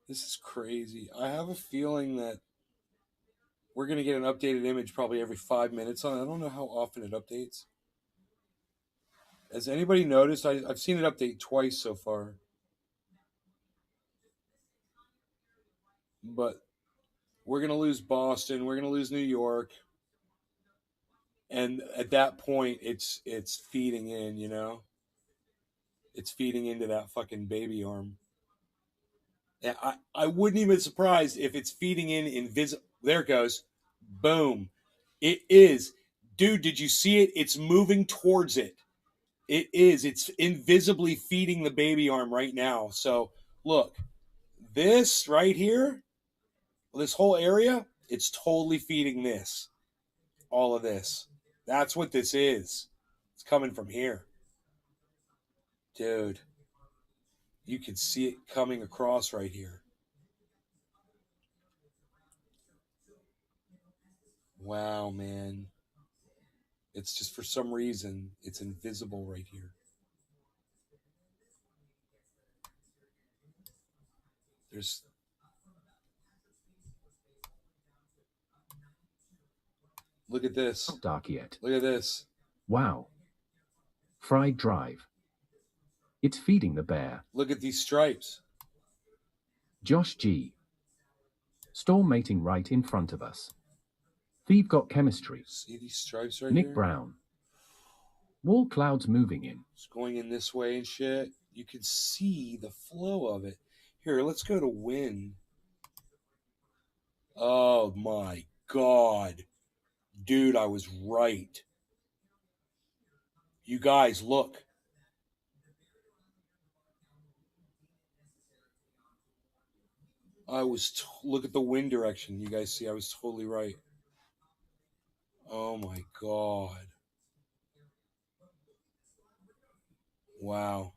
S1: This is crazy. I have a feeling that we're going to get an updated image probably every 5 minutes on it. I don't know how often it updates. Has anybody noticed? I've seen it update twice so far. But we're going to lose Boston. We're going to lose New York. And at that point, it's feeding in, you know? It's feeding into that fucking baby arm. And I wouldn't even be surprised if it's feeding in invisible. There it goes. Boom. It is. Dude, did you see it? It's moving towards it. It is. It's invisibly feeding the baby arm right now. So, look. This right here, this whole area, it's totally feeding this. All of this. That's what this is. It's coming from here. Dude. You can see it coming across right here. Wow, man. It's just for some reason, it's invisible right here. There's... Look at this.
S2: Not dark yet.
S1: Look at this.
S2: Wow. Fried Drive. It's feeding the bear.
S1: Look at these stripes.
S2: Josh G. Storm mating right in front of us. Thief got chemistry.
S1: See these stripes right
S2: Nick
S1: here?
S2: Brown. Wall clouds moving in.
S1: It's going in this way and shit. You can see the flow of it. Here, let's go to wind. Oh my God. Dude, I was right. You guys, look. Look at the wind direction. You guys see, I was totally right. Oh my God. Wow.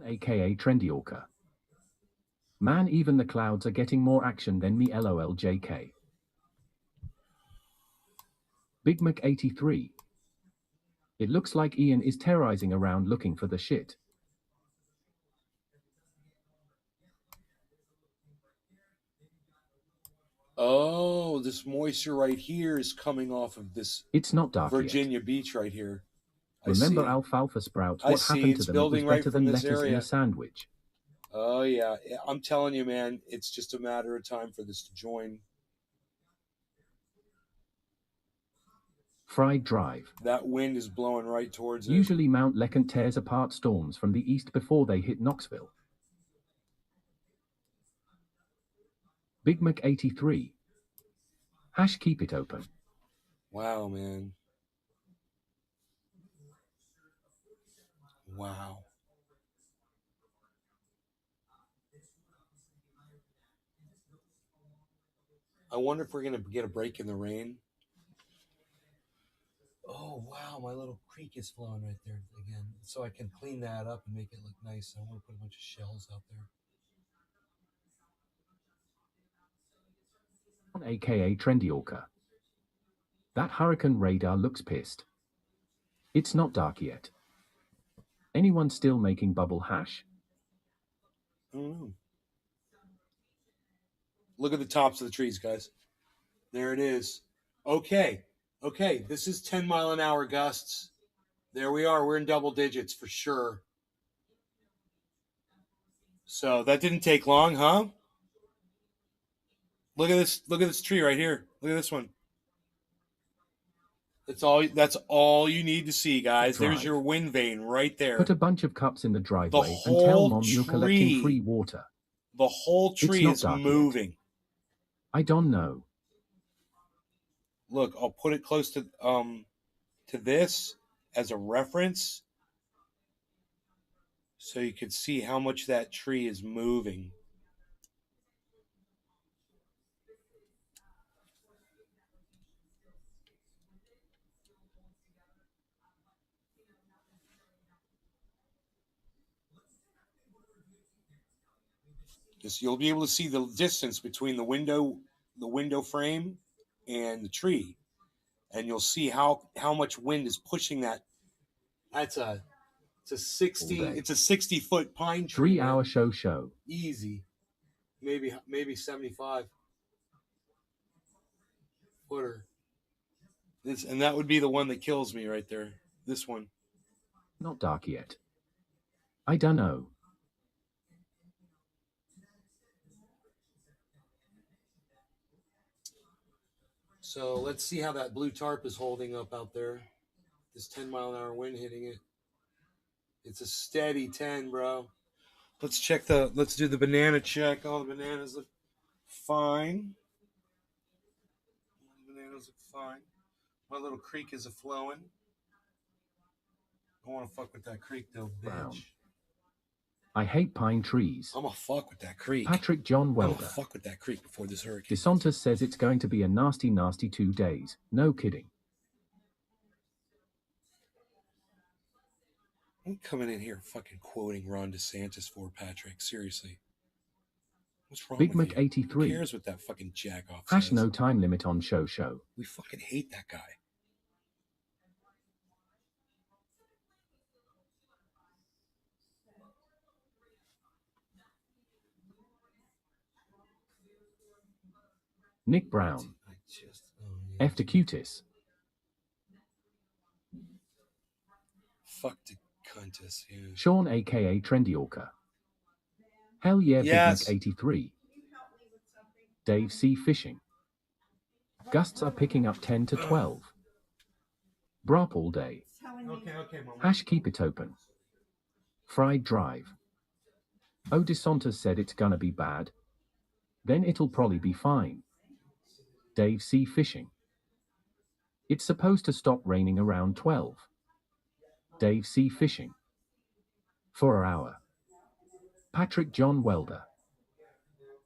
S2: AKA Trendy Orca. Man, even the clouds are getting more action than me, LOL JK. Big Mac 83. It looks like Ian is terrorizing around looking for the shit.
S1: Oh, this moisture right here is coming off of this.
S2: It's not dark
S1: Virginia
S2: yet.
S1: Beach right here.
S2: Remember alfalfa sprouts? What happened to them? It was
S1: building
S2: better
S1: right
S2: than
S1: from this
S2: lettuce in
S1: area.
S2: a sandwich.
S1: Oh yeah, I'm telling you, man, it's just a matter of time for this to join.
S2: Fried Drive.
S1: That wind is blowing right towards it.
S2: Usually Mount LeConte tears apart storms from the east before they hit Knoxville. Big Mac 83. Hash keep it open.
S1: Wow, man. Wow. I wonder if we're going to get a break in the rain. Oh, wow, my little creek is flowing right there again. So I can clean that up and make it look nice. I want to put a bunch of shells out there.
S2: AKA Trendy Orca. That hurricane radar looks pissed. It's not dark yet. Anyone still making bubble hash?
S1: I don't know. Look at the tops of the trees, guys. There it is. Okay. Okay, this is 10-mile-an-hour gusts. There we are. We're in double digits for sure. So that didn't take long, huh? Look at this. Look at this tree right here. Look at this one. That's all you need to see, guys.
S2: Drive.
S1: There's your wind vane right there.
S2: Put a bunch of cups in the driveway and tell Mom you're collecting free water.
S1: The whole tree is moving.
S2: Yet. I don't know.
S1: Look, I'll put it close to this, as a reference so you could see how much that tree is moving. You'll be able to see the distance between the window frame and the tree, and you'll see how much wind is pushing that. It's a 60-foot pine tree.
S2: 3-hour show.
S1: Easy, maybe 75 footer. And that would be the one that kills me right there. This one.
S2: Not dark yet. I don't know.
S1: So let's see how that blue tarp is holding up out there. This 10-mile-an-hour wind hitting it. It's a steady 10, bro. Let's do the banana check. All the bananas look fine. My little creek is a-flowing. I want to fuck with that creek, though, bitch.
S2: Brown. I hate pine trees.
S1: I'm gonna fuck with that creek.
S2: Patrick John Welder.
S1: I'm gonna fuck with that creek before this hurricane.
S2: DeSantis says it's going to be a nasty 2 days. No kidding.
S1: I'm coming in here fucking quoting Ron DeSantis for Patrick. Seriously. What's wrong
S2: Big
S1: with
S2: Mac
S1: you?
S2: 83.
S1: Who cares what that fucking jack-off
S2: Hash
S1: says?
S2: no time limit on show.
S1: We fucking hate that guy.
S2: Nick Brown. F to Cutis.
S1: Fuck the cuntus, yeah.
S2: Sean aka Trendy Orca. Hell yeah,
S1: Yes.
S2: Big Mac 83. Dave C. Fishing. Gusts are picking up 10 to 12. Brop all day.
S1: Okay, Mom.
S2: Hash keep it open. Fried drive. Oh, DeSantis said it's gonna be bad. Then it'll probably be fine. Dave C. Fishing. It's supposed to stop raining around 12. Dave C. Fishing. For an hour. Patrick John Welder.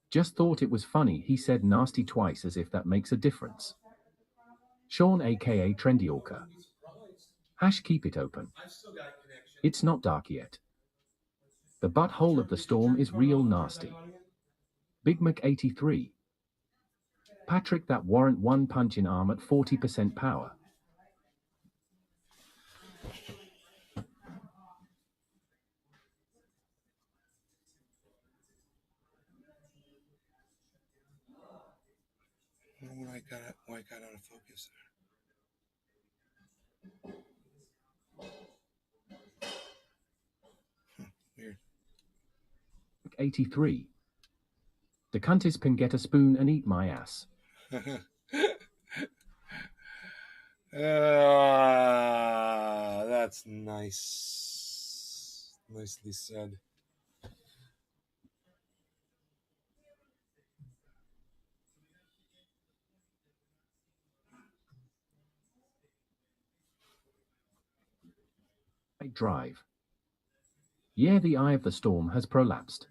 S2: Just thought it was funny he said nasty twice as if that makes a difference. Sean aka Trendy Orca. Hash keep it open. It's not dark yet. The butthole of the storm is real nasty. Big Mac 83. Patrick, that warrant one punch in arm at 40% power.
S1: Why got out of focus there? Weird.
S2: 83. The cuntis can get a spoon and eat my ass.
S1: That's nice. Nicely said.
S2: Drive. Yeah, the eye of the storm has prolapsed.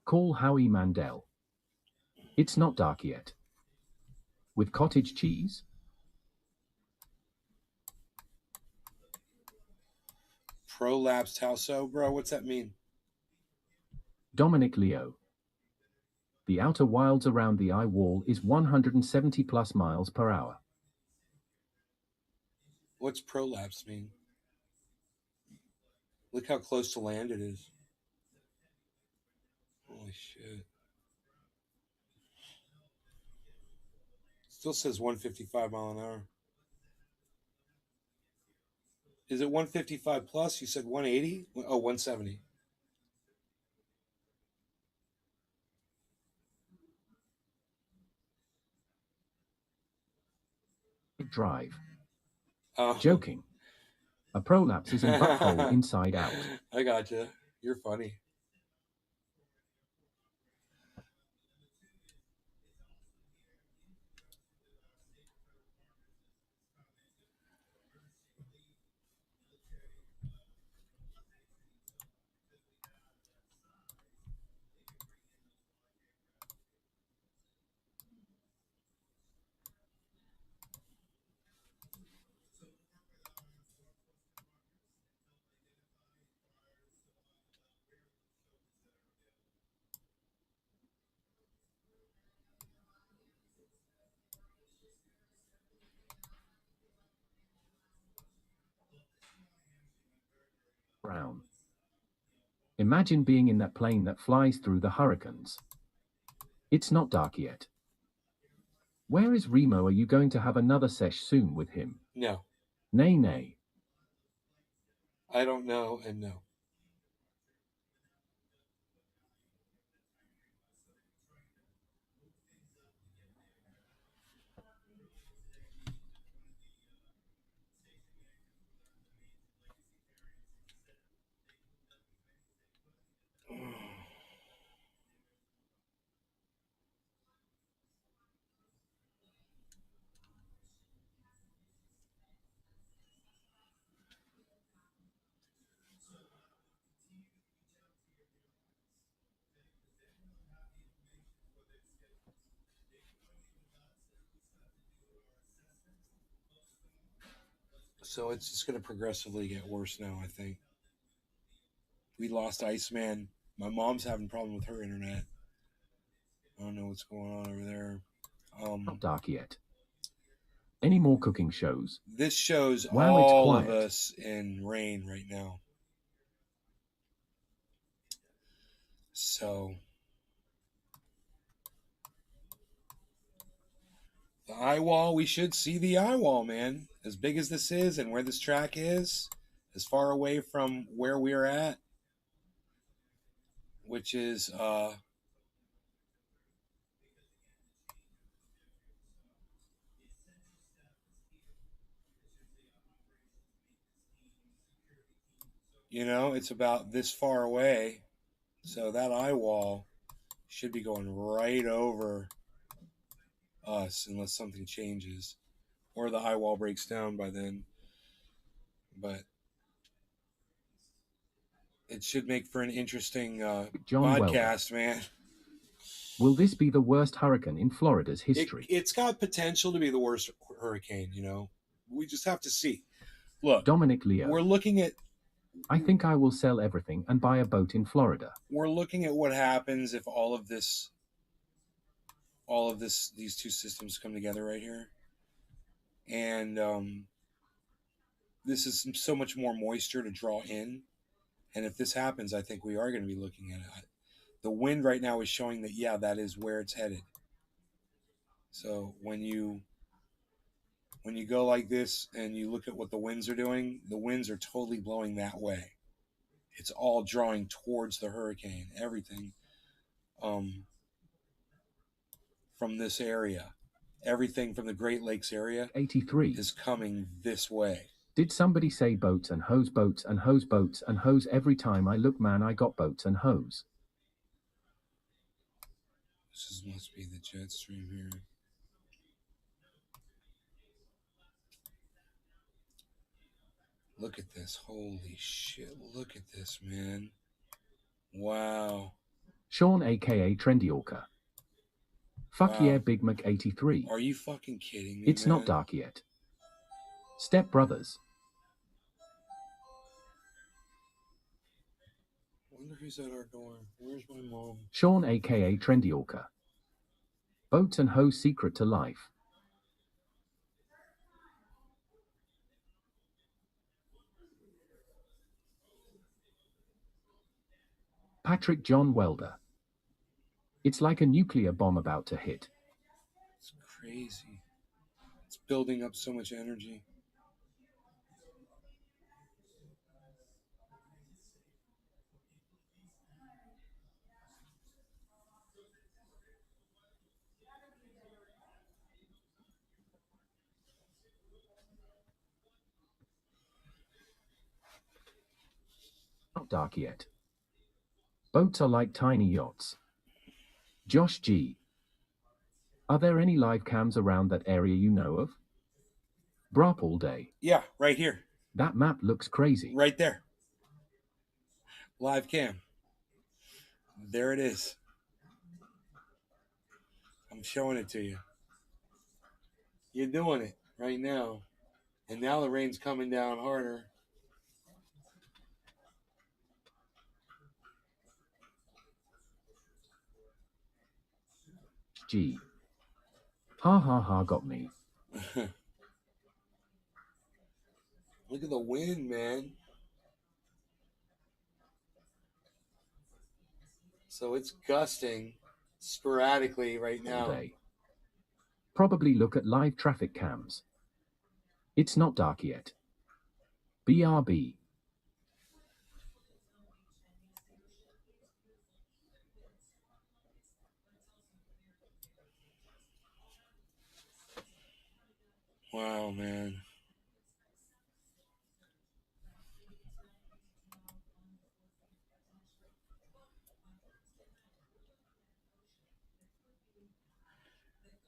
S2: Call Howie Mandel. It's not dark yet. With cottage cheese?
S1: Prolapsed how so, bro? What's that mean?
S2: Dominic Leo. The outer wilds around the eye wall is 170 plus miles per hour.
S1: What's prolapse mean? Look how close to land it is. Holy shit. Still says 155 mile an hour. Is it 155 plus? You said 180? Oh, 170.
S2: Drive.
S1: Oh.
S2: Joking. A prolapse is a butthole inside out.
S1: I gotcha. You're funny.
S2: Imagine being in that plane that flies through the hurricanes. It's not dark yet. Where is Remo? Are you going to have another sesh soon with him?
S1: No.
S2: Nay, nay.
S1: I don't know and no. So it's just going to progressively get worse now, I think. We lost Iceman. My mom's having a problem with her internet. I don't know what's going on over there.
S2: Not dark yet. Any more cooking shows?
S1: This shows
S2: Wow,
S1: all
S2: it's
S1: of
S2: quiet.
S1: us in rain right now. So the eye wall, we should see the eye wall, man. As big as this is and where this track is, as far away from where we're at, which is you know, it's about this far away. So that eye wall should be going right over us unless something changes or the eye wall breaks down by then. But it should make for an interesting
S2: John
S1: podcast,
S2: Welder.
S1: man.
S2: Will this be the worst hurricane in Florida's history?
S1: It's got potential to be the worst hurricane, you know. We just have to see. Look,
S2: Dominic Leo.
S1: we're looking at...
S2: I think I will sell everything and buy a boat in Florida.
S1: We're looking at what happens if all of this, these two systems come together right here. And this is so much more moisture to draw in. And if this happens, I think we are going to be looking at it. The wind right now is showing that, yeah, that is where it's headed. So when you go like this and you look at what the winds are doing, the winds are totally blowing that way. It's all drawing towards the hurricane, everything from this area. Everything from the Great Lakes area
S2: 83
S1: is coming this way.
S2: Did somebody say boats and hose, boats and hose, boats and hose? Every time I look, man, I got boats and hose.
S1: This must be the jet stream here. Look at this. Holy shit. Look at this, man. Wow.
S2: Sean, a.k.a. Trendy Orca. Fuck
S1: Wow.
S2: yeah, Big Mac 83.
S1: Are you fucking kidding me,
S2: It's
S1: man?
S2: not dark yet. Step Brothers.
S1: I wonder who's at our door. Where's my mom?
S2: Sean, a.k.a. Trendy Orca. Boats and hose secret to life. Patrick John Welder. It's like a nuclear bomb about to hit.
S1: It's crazy. It's building up so much energy.
S2: Not dark yet. Boats are like tiny yachts. Josh G. Are there any live cams around that area you know of? Brop all day.
S1: Yeah, right here.
S2: That map looks crazy.
S1: Right there. Live cam. There it is. I'm showing it to you. You're doing it right now. And now the rain's coming down harder.
S2: G. Ha ha ha, got me.
S1: Look at the wind, man. So it's gusting sporadically right
S2: all
S1: now.
S2: day. Probably look at live traffic cams. It's not dark yet. BRB.
S1: Wow, man.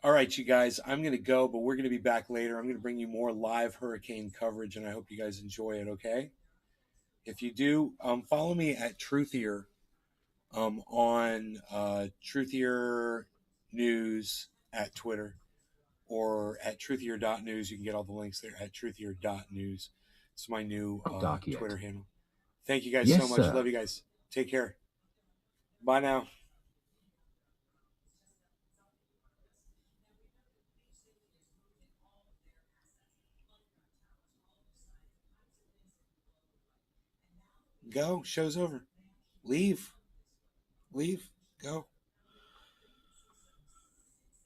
S1: All right, you guys, I'm going to go, but we're going to be back later. I'm going to bring you more live hurricane coverage, and I hope you guys enjoy it, okay? If you do, follow me at Truthier on Truthier News at Twitter or at truthier.news. You can get all the links there at truthier.news. It's my new Twitter handle. Thank you guys so much.
S2: Sir.
S1: Love you guys. Take care. Bye now. Go. Show's over. Leave. Leave. Go.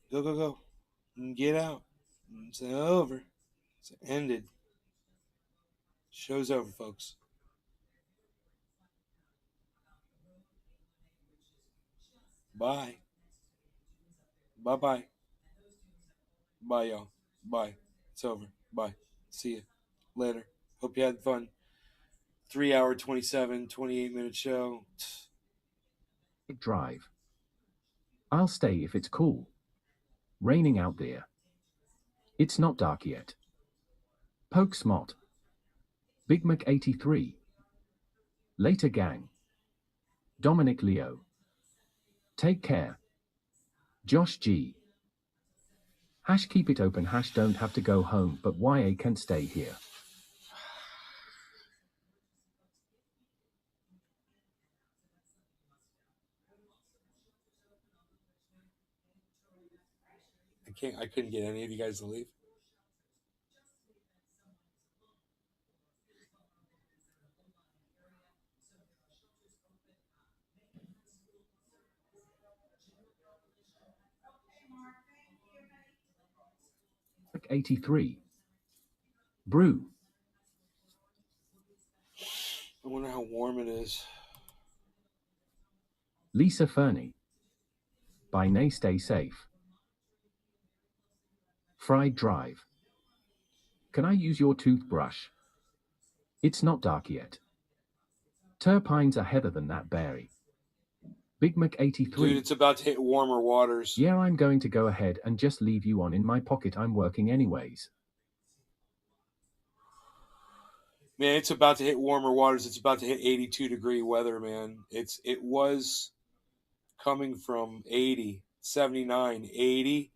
S1: Go, go, go. Get out. It's over. It's ended. Show's over, folks. Bye. Bye-bye. Bye, y'all. Bye. It's over. Bye. See you later. Hope you had fun. 3 hour, 27, 28-minute show.
S2: Drive. I'll stay if it's cool. Raining out there. It's not dark yet. Poke Smot. Big Mac 83. Later gang. Dominic Leo. Take care. Josh G. Hash keep it open. Hash don't have to go home, but YA can stay here.
S1: I couldn't get any of you guys to leave.
S2: Like 83. Brew.
S1: I wonder how warm it is.
S2: Lisa Fernie. By Nay stay safe. Fried Drive. Can I use your toothbrush? It's not dark yet. Turpines are heather than that berry. Big Mac 83.
S1: Dude, it's about to hit warmer waters.
S2: Yeah, I'm going to go ahead and just leave you on in my pocket. I'm working anyways.
S1: Man, it's about to hit warmer waters. It's about to hit 82-degree weather, man. It was coming from 80, 79, 80.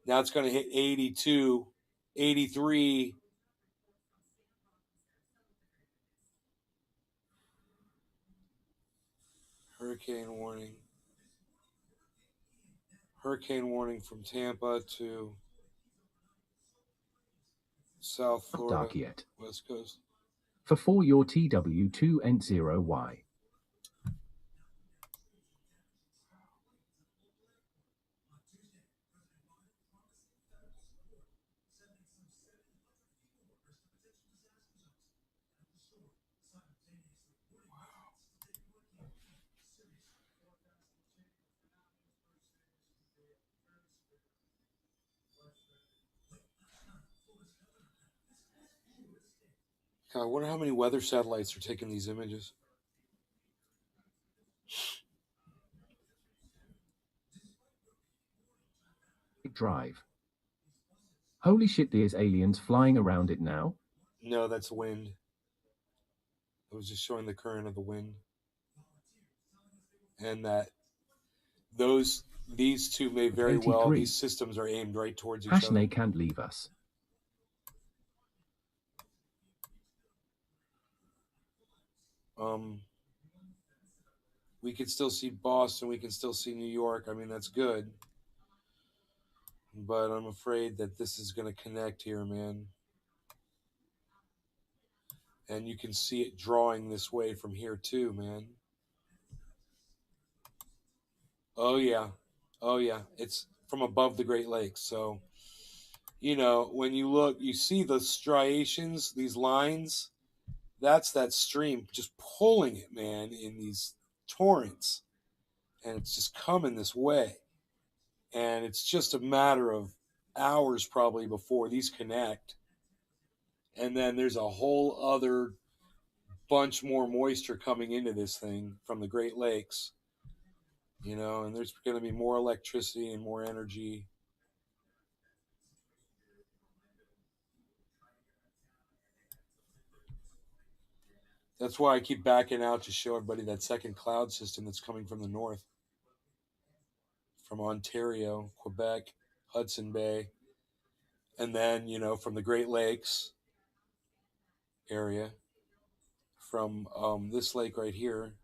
S1: Now it's going to hit 82, 83. Hurricane warning. Hurricane warning from Tampa to South Florida.
S2: Dark yet.
S1: West Coast.
S2: For your TW2N0Y.
S1: God, I wonder how many weather satellites are taking these images.
S2: Drive. Holy shit, there's aliens flying around it now.
S1: No, that's wind. I was just showing the current of the wind. And that these two may very
S2: 83.
S1: well, these systems are aimed right towards each
S2: Hash
S1: other.
S2: they can't leave us.
S1: We can still see Boston. We can still see New York. I mean, that's good. But I'm afraid that this is going to connect here, man. And you can see it drawing this way from here too, man. Oh yeah. Oh yeah. It's from above the Great Lakes. So, you know, when you look, you see the striations, these lines. That's that stream just pulling it, man, in these torrents. And it's just coming this way. And it's just a matter of hours probably before these connect. And then there's a whole other bunch more moisture coming into this thing from the Great Lakes, you know, and there's going to be more electricity and more energy. That's why I keep backing out to show everybody that second cloud system that's coming from the north, from Ontario, Quebec, Hudson Bay, and then, you know, from the Great Lakes area, from this lake right here,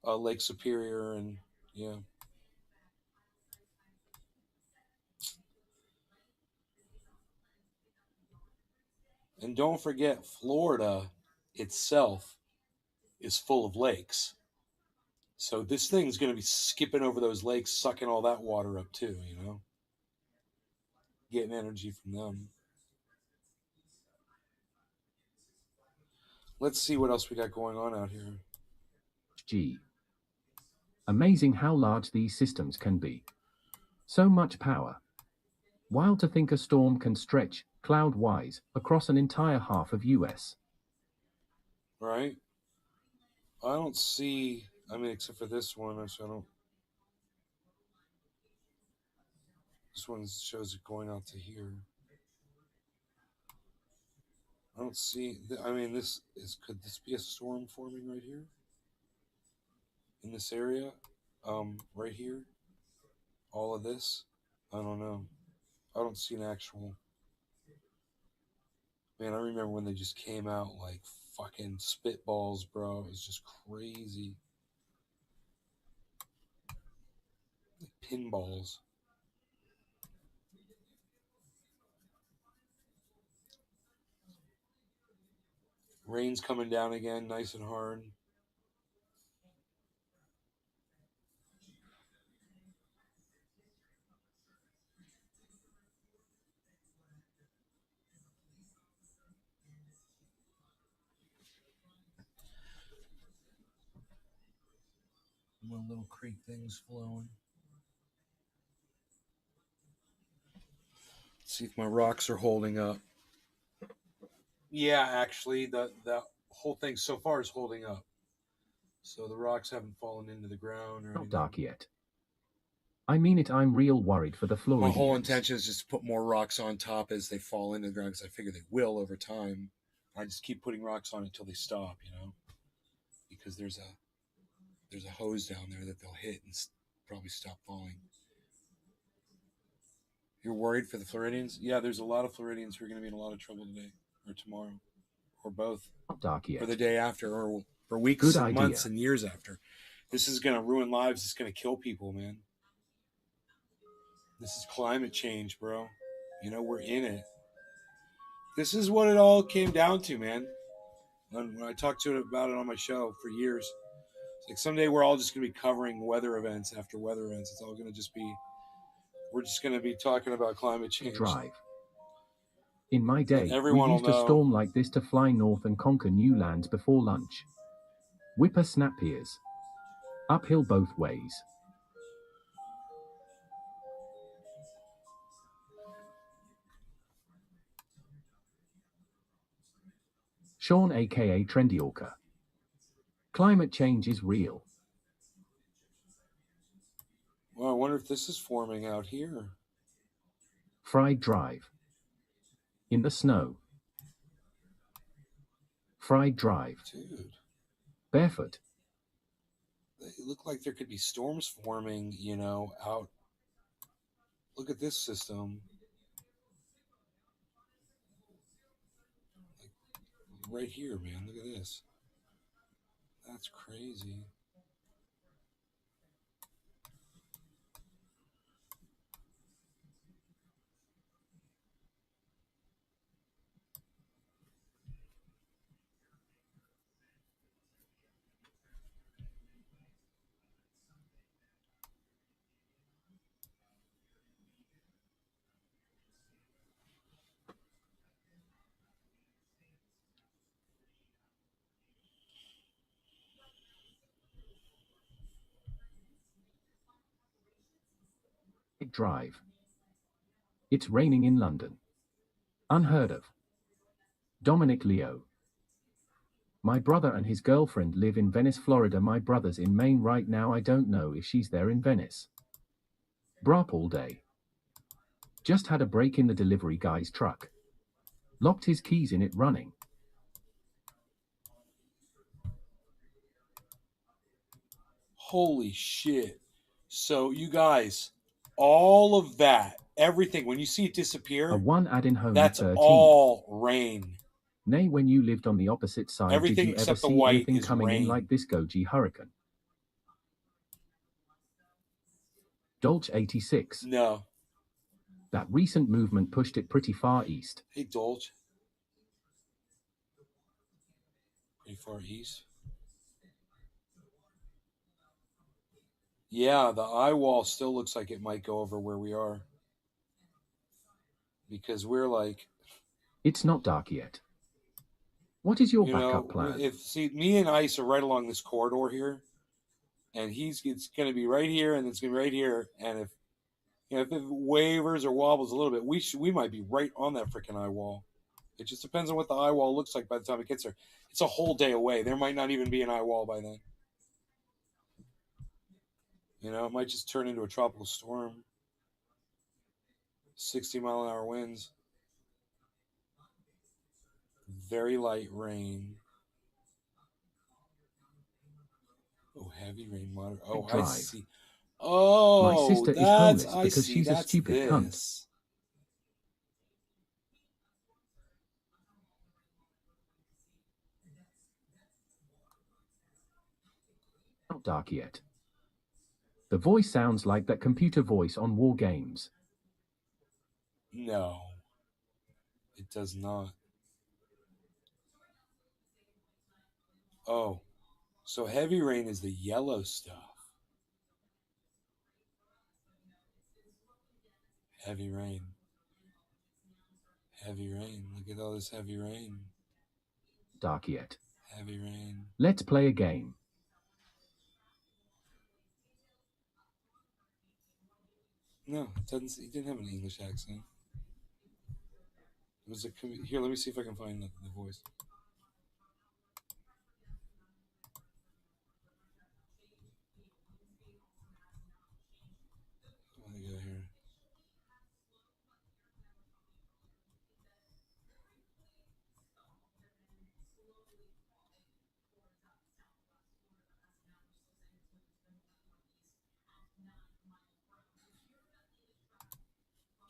S1: Lake Superior, and yeah. And don't forget, Florida itself is full of lakes. So this thing's going to be skipping over those lakes, sucking all that water up too, you know, getting energy from them. Let's see what else we got going on out here.
S2: Gee. Amazing how large these systems can be. So much power. Wild to think a storm can stretch, cloud-wise, across an entire half of US.
S1: Right? I don't see, I mean, except for this one, I don't. This one shows it going out to here. I don't see, I mean, could this be a storm forming right here? In this area? Right here? All of this? I don't know. I don't see an actual. Man, I remember when they just came out like fucking spitballs, bro. It was just crazy. Like pinballs. Rain's coming down again, nice and hard. One little creek thing's flowing. Let's see if my rocks are holding up. Yeah, actually, the whole thing so far is holding up. So the rocks haven't fallen into the ground or anything.
S2: Not dark yet. I mean it, I'm real worried for the Floridians.
S1: My whole intention is just to put more rocks on top as they fall into the ground, because I figure they will over time. I just keep putting rocks on until they stop, you know, because there's a hose down there that they'll hit and probably stop falling. You're worried for the Floridians? Yeah, there's a lot of Floridians who are going to be in a lot of trouble today or tomorrow or both.
S2: Not dark yet.
S1: Or the day after or for weeks
S2: Good
S1: and
S2: idea.
S1: months and years after. This is going to ruin lives. It's going to kill people, man. This is climate change, bro. You know, we're in it. This is what it all came down to, man. When I talked to it about it on my show for years, it's like someday we're all just going to be covering weather events after weather events. It's all going to just be, we're just going to be talking about climate change.
S2: Drive. In my day, we
S1: everyone
S2: used
S1: will
S2: a
S1: know.
S2: storm like this to fly north and conquer new lands before lunch. Whippersnap ears. Uphill both ways. Sean aka Trendyolka. Climate change is real.
S1: Well, I wonder if this is forming out here.
S2: Fried Drive. In the snow. Fried Drive.
S1: Dude.
S2: Barefoot.
S1: They look like there could be storms forming, you know, out. Look at this system. Like, right here, man. Look at this. That's crazy.
S2: drive. It's raining in London. Unheard of. Dominic Leo. My brother and his girlfriend live in Venice, Florida. My brother's in Maine right now. I don't know if she's there in Venice. Brop all day. Just had a break in the delivery guy's truck. Locked his keys in it running.
S1: Holy shit. So you guys, all of that, everything, when you see it disappear,
S2: A one ad in home
S1: that's
S2: 13.
S1: all rain.
S2: Nay, when you lived on the opposite side,
S1: Everything
S2: did you ever
S1: except the
S2: see
S1: white
S2: anything
S1: is
S2: coming in
S1: rain.
S2: like this Goji hurricane? Dolch 86.
S1: No.
S2: That recent movement pushed it pretty far east.
S1: Hey, Dolch. Pretty far east. Yeah, the eye wall still looks like it might go over where we are. Because we're like...
S2: It's not dark yet. What is your
S1: You
S2: backup
S1: know,
S2: plan?
S1: see, me and Ice are right along this corridor here, and it's going to be right here, and it's going to be right here, and if if it wavers or wobbles a little bit, we might be right on that freaking eye wall. It just depends on what the eye wall looks like by the time it gets there. It's a whole day away. There might not even be an eye wall by then. You know, it might just turn into a tropical storm. 60-mile-an-hour winds. Very light rain. Oh, heavy rain, moderate. Oh, I
S2: Drive.
S1: see. Oh,
S2: My sister is
S1: that's,
S2: homeless
S1: I
S2: because
S1: see.
S2: she's a
S1: That's
S2: stupid cunt.
S1: this.
S2: Not dark yet. The voice sounds like that computer voice on War Games.
S1: No, it does not. Oh, so heavy rain is the yellow stuff. Heavy rain. Heavy rain. Look at all this heavy rain.
S2: Dark yet.
S1: Heavy rain.
S2: Let's play a game.
S1: No, it doesn't. He didn't have an English accent. It was a here. Let me see if I can find the voice. What do I got here?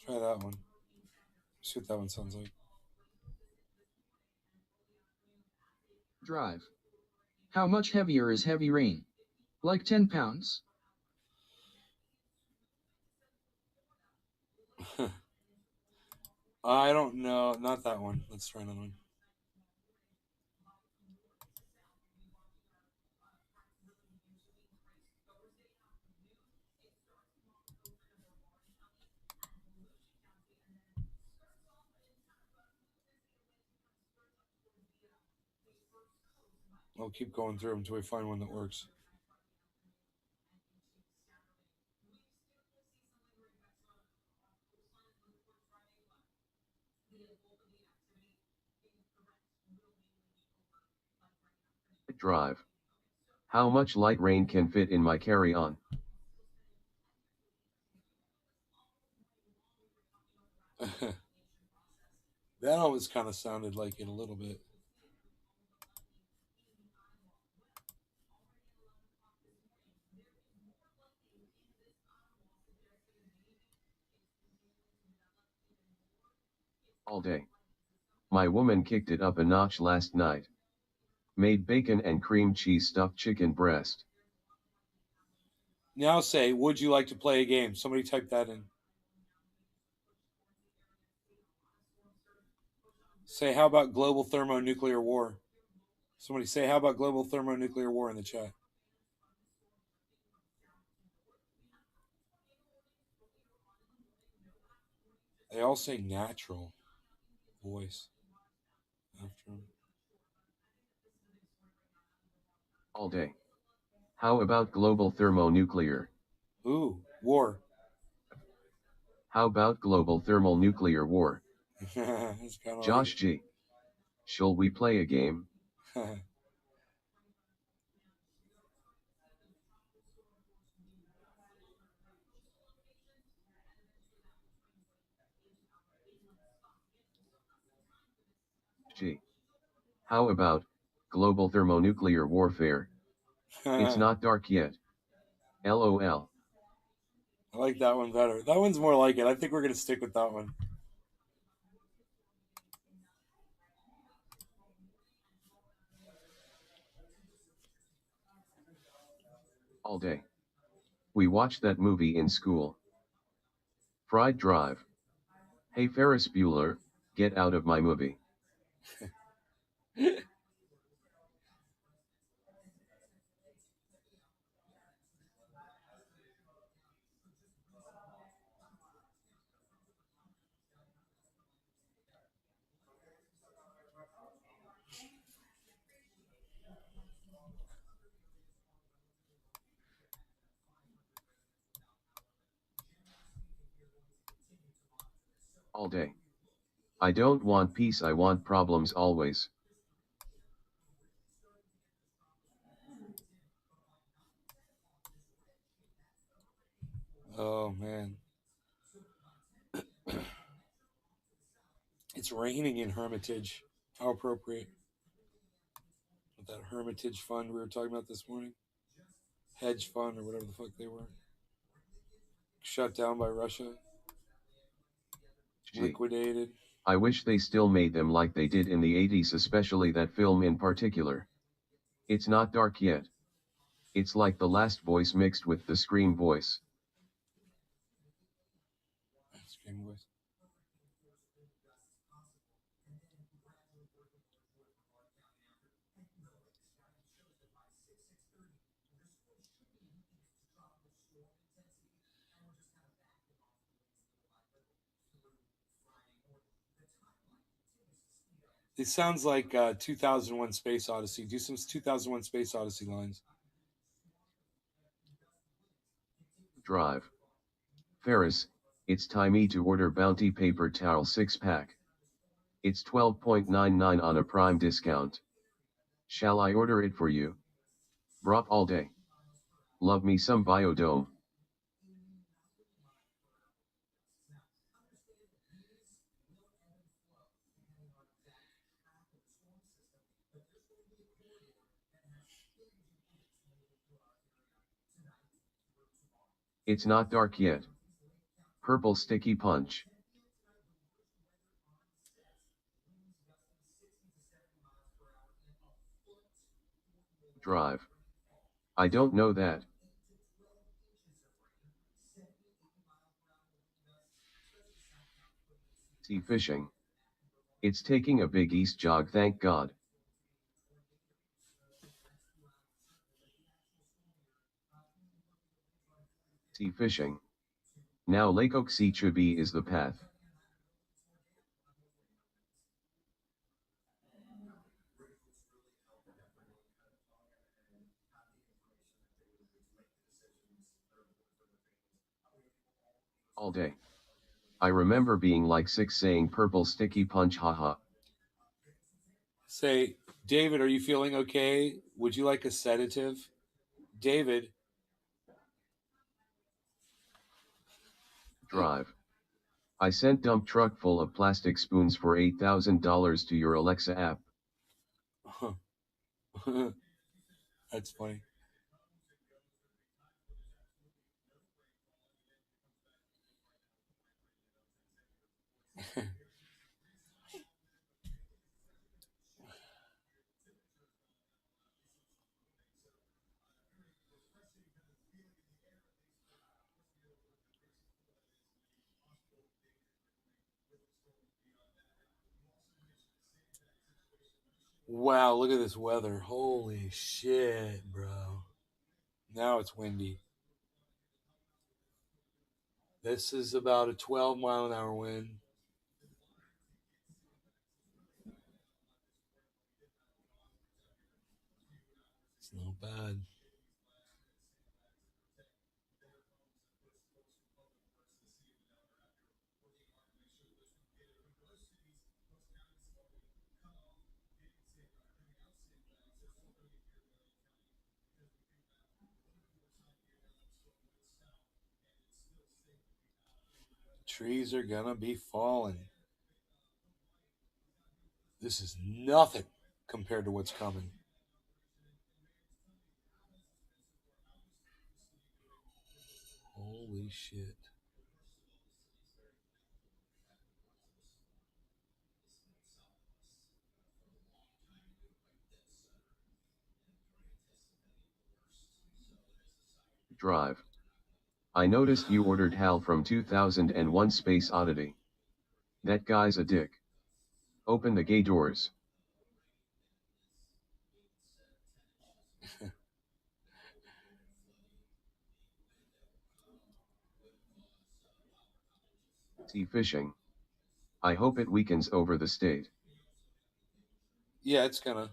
S1: Try that one. See what that one sounds like.
S13: Drive. How much heavier is heavy rain? Like 10 pounds?
S1: I don't know. Not that one. Let's try another one. I'll keep going through them until we find one that works.
S14: Drive. How much light rain can fit in my carry-on?
S1: That always kind of sounded like it a little bit.
S14: All day. My woman kicked it up a notch last night. Made bacon and cream cheese stuffed chicken breast.
S1: Now say, would you like to play a game? Somebody type that in. Say, how about global thermonuclear war? Somebody say, how about global thermonuclear war in the chat? They all say natural voice after them.
S14: All day. How about global thermonuclear?
S1: Ooh, war.
S14: How about global thermonuclear war?
S1: It's kind of
S14: Josh G. Shall we play a game?
S1: like
S14: G. How about global thermonuclear warfare? It's not dark yet. LOL.
S1: I like that one better. That one's more like it. I think we're going to stick with that one.
S14: All day. We watched that movie in school. Fried Drive. Hey Ferris Bueller, get out of my movie. All day. I don't want peace, I want problems always.
S1: Oh, man. It's raining in Hermitage. How appropriate. With that Hermitage fund we were talking about this morning. Hedge fund or whatever the fuck they were. Shut down by Russia.
S14: Gee.
S1: Liquidated.
S14: I wish they still made them like they did in the 80s, especially that film in particular. It's not dark yet. It's like the last voice mixed with the Scream voice.
S1: Scream voice. It sounds like 2001 Space Odyssey. Do some 2001 Space Odyssey lines.
S14: Drive. Ferris, it's timey to order Bounty paper towel 6-pack. It's $12.99 on a Prime discount. Shall I order it for you? Brought all day. Love me some Biodome. It's not dark yet. Purple sticky punch. Drive. I don't know that. Sea fishing. It's taking a big east jog, thank God. Sea fishing. Now Lake Okeechobee is the path. All day. I remember being like 6 saying purple sticky punch, haha.
S1: Say, David, are you feeling okay? Would you like a sedative? David.
S14: Drive. I sent dump truck full of plastic spoons for $8,000 to your Alexa app.
S1: That's funny. Wow, look at this weather. Holy shit, bro. Now it's windy. This is about a 12-mile-an-hour wind. It's not bad. Trees are gonna be falling. This is nothing compared to what's coming. Holy shit.
S14: Drive. I noticed you ordered HAL from 2001 Space Oddity. That guy's a dick. Open the gay doors. Sea fishing. I hope it weakens over the state.
S1: Yeah, it's gonna.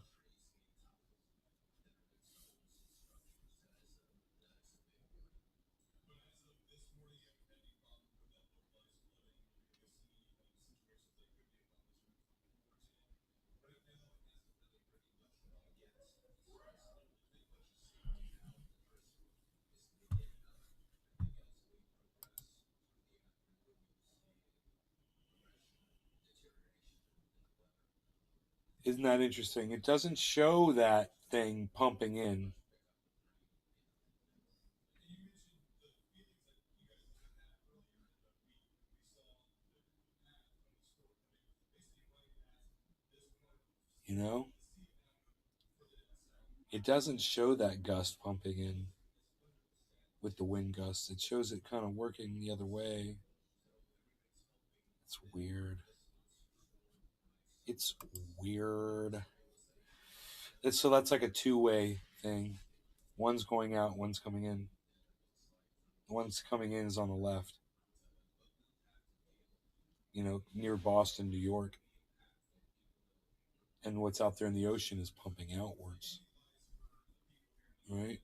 S1: Isn't that interesting? It doesn't show that thing pumping in. You know? It doesn't show that gust pumping in with the wind gusts. It shows it kind of working the other way. It's weird. It's weird. So that's like a two-way thing. One's going out, one's coming in. The one's coming in is on the left. You know, near Boston, New York. And what's out there in the ocean is pumping outwards. Right?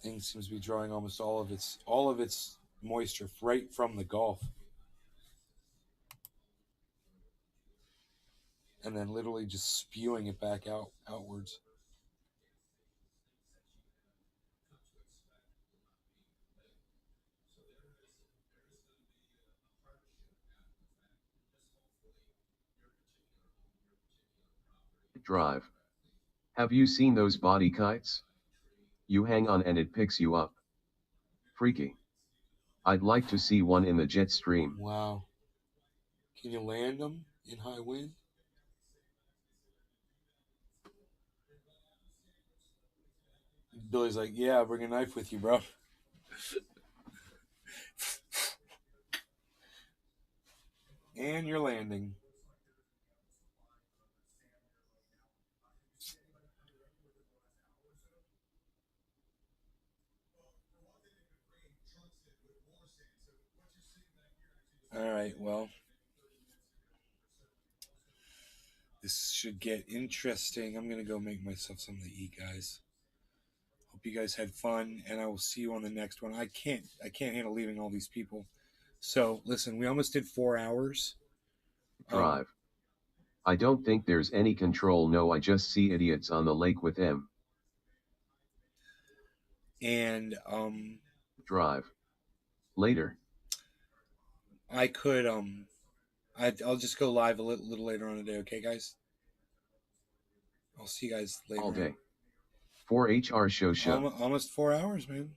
S1: Thing seems to be drawing almost all of its moisture right from the Gulf. And then literally just spewing it back outwards.
S14: Drive. Have you seen those body kites? You hang on and it picks you up. Freaky. I'd like to see one in the jet stream.
S1: Wow. Can you land them in high wind? Billy's like, yeah, bring a knife with you, bro. And you're landing. All right, well, this should get interesting. I'm going to go make myself something to eat, guys. Hope you guys had fun, and I will see you on the next one. I can't handle leaving all these people. So, listen, we almost did 4 hours.
S14: Drive. I don't think there's any control. No, I just see idiots on the lake with him.
S1: And,
S14: Drive. Later.
S1: I could, I'll just go live a little later on today, okay, guys? I'll see you guys later.
S14: All day. 4HR show.
S1: Almost 4 hours, man.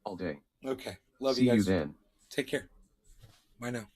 S14: All day.
S1: Okay. Love
S14: See
S1: you guys.
S14: you then.
S1: Take care. Bye now.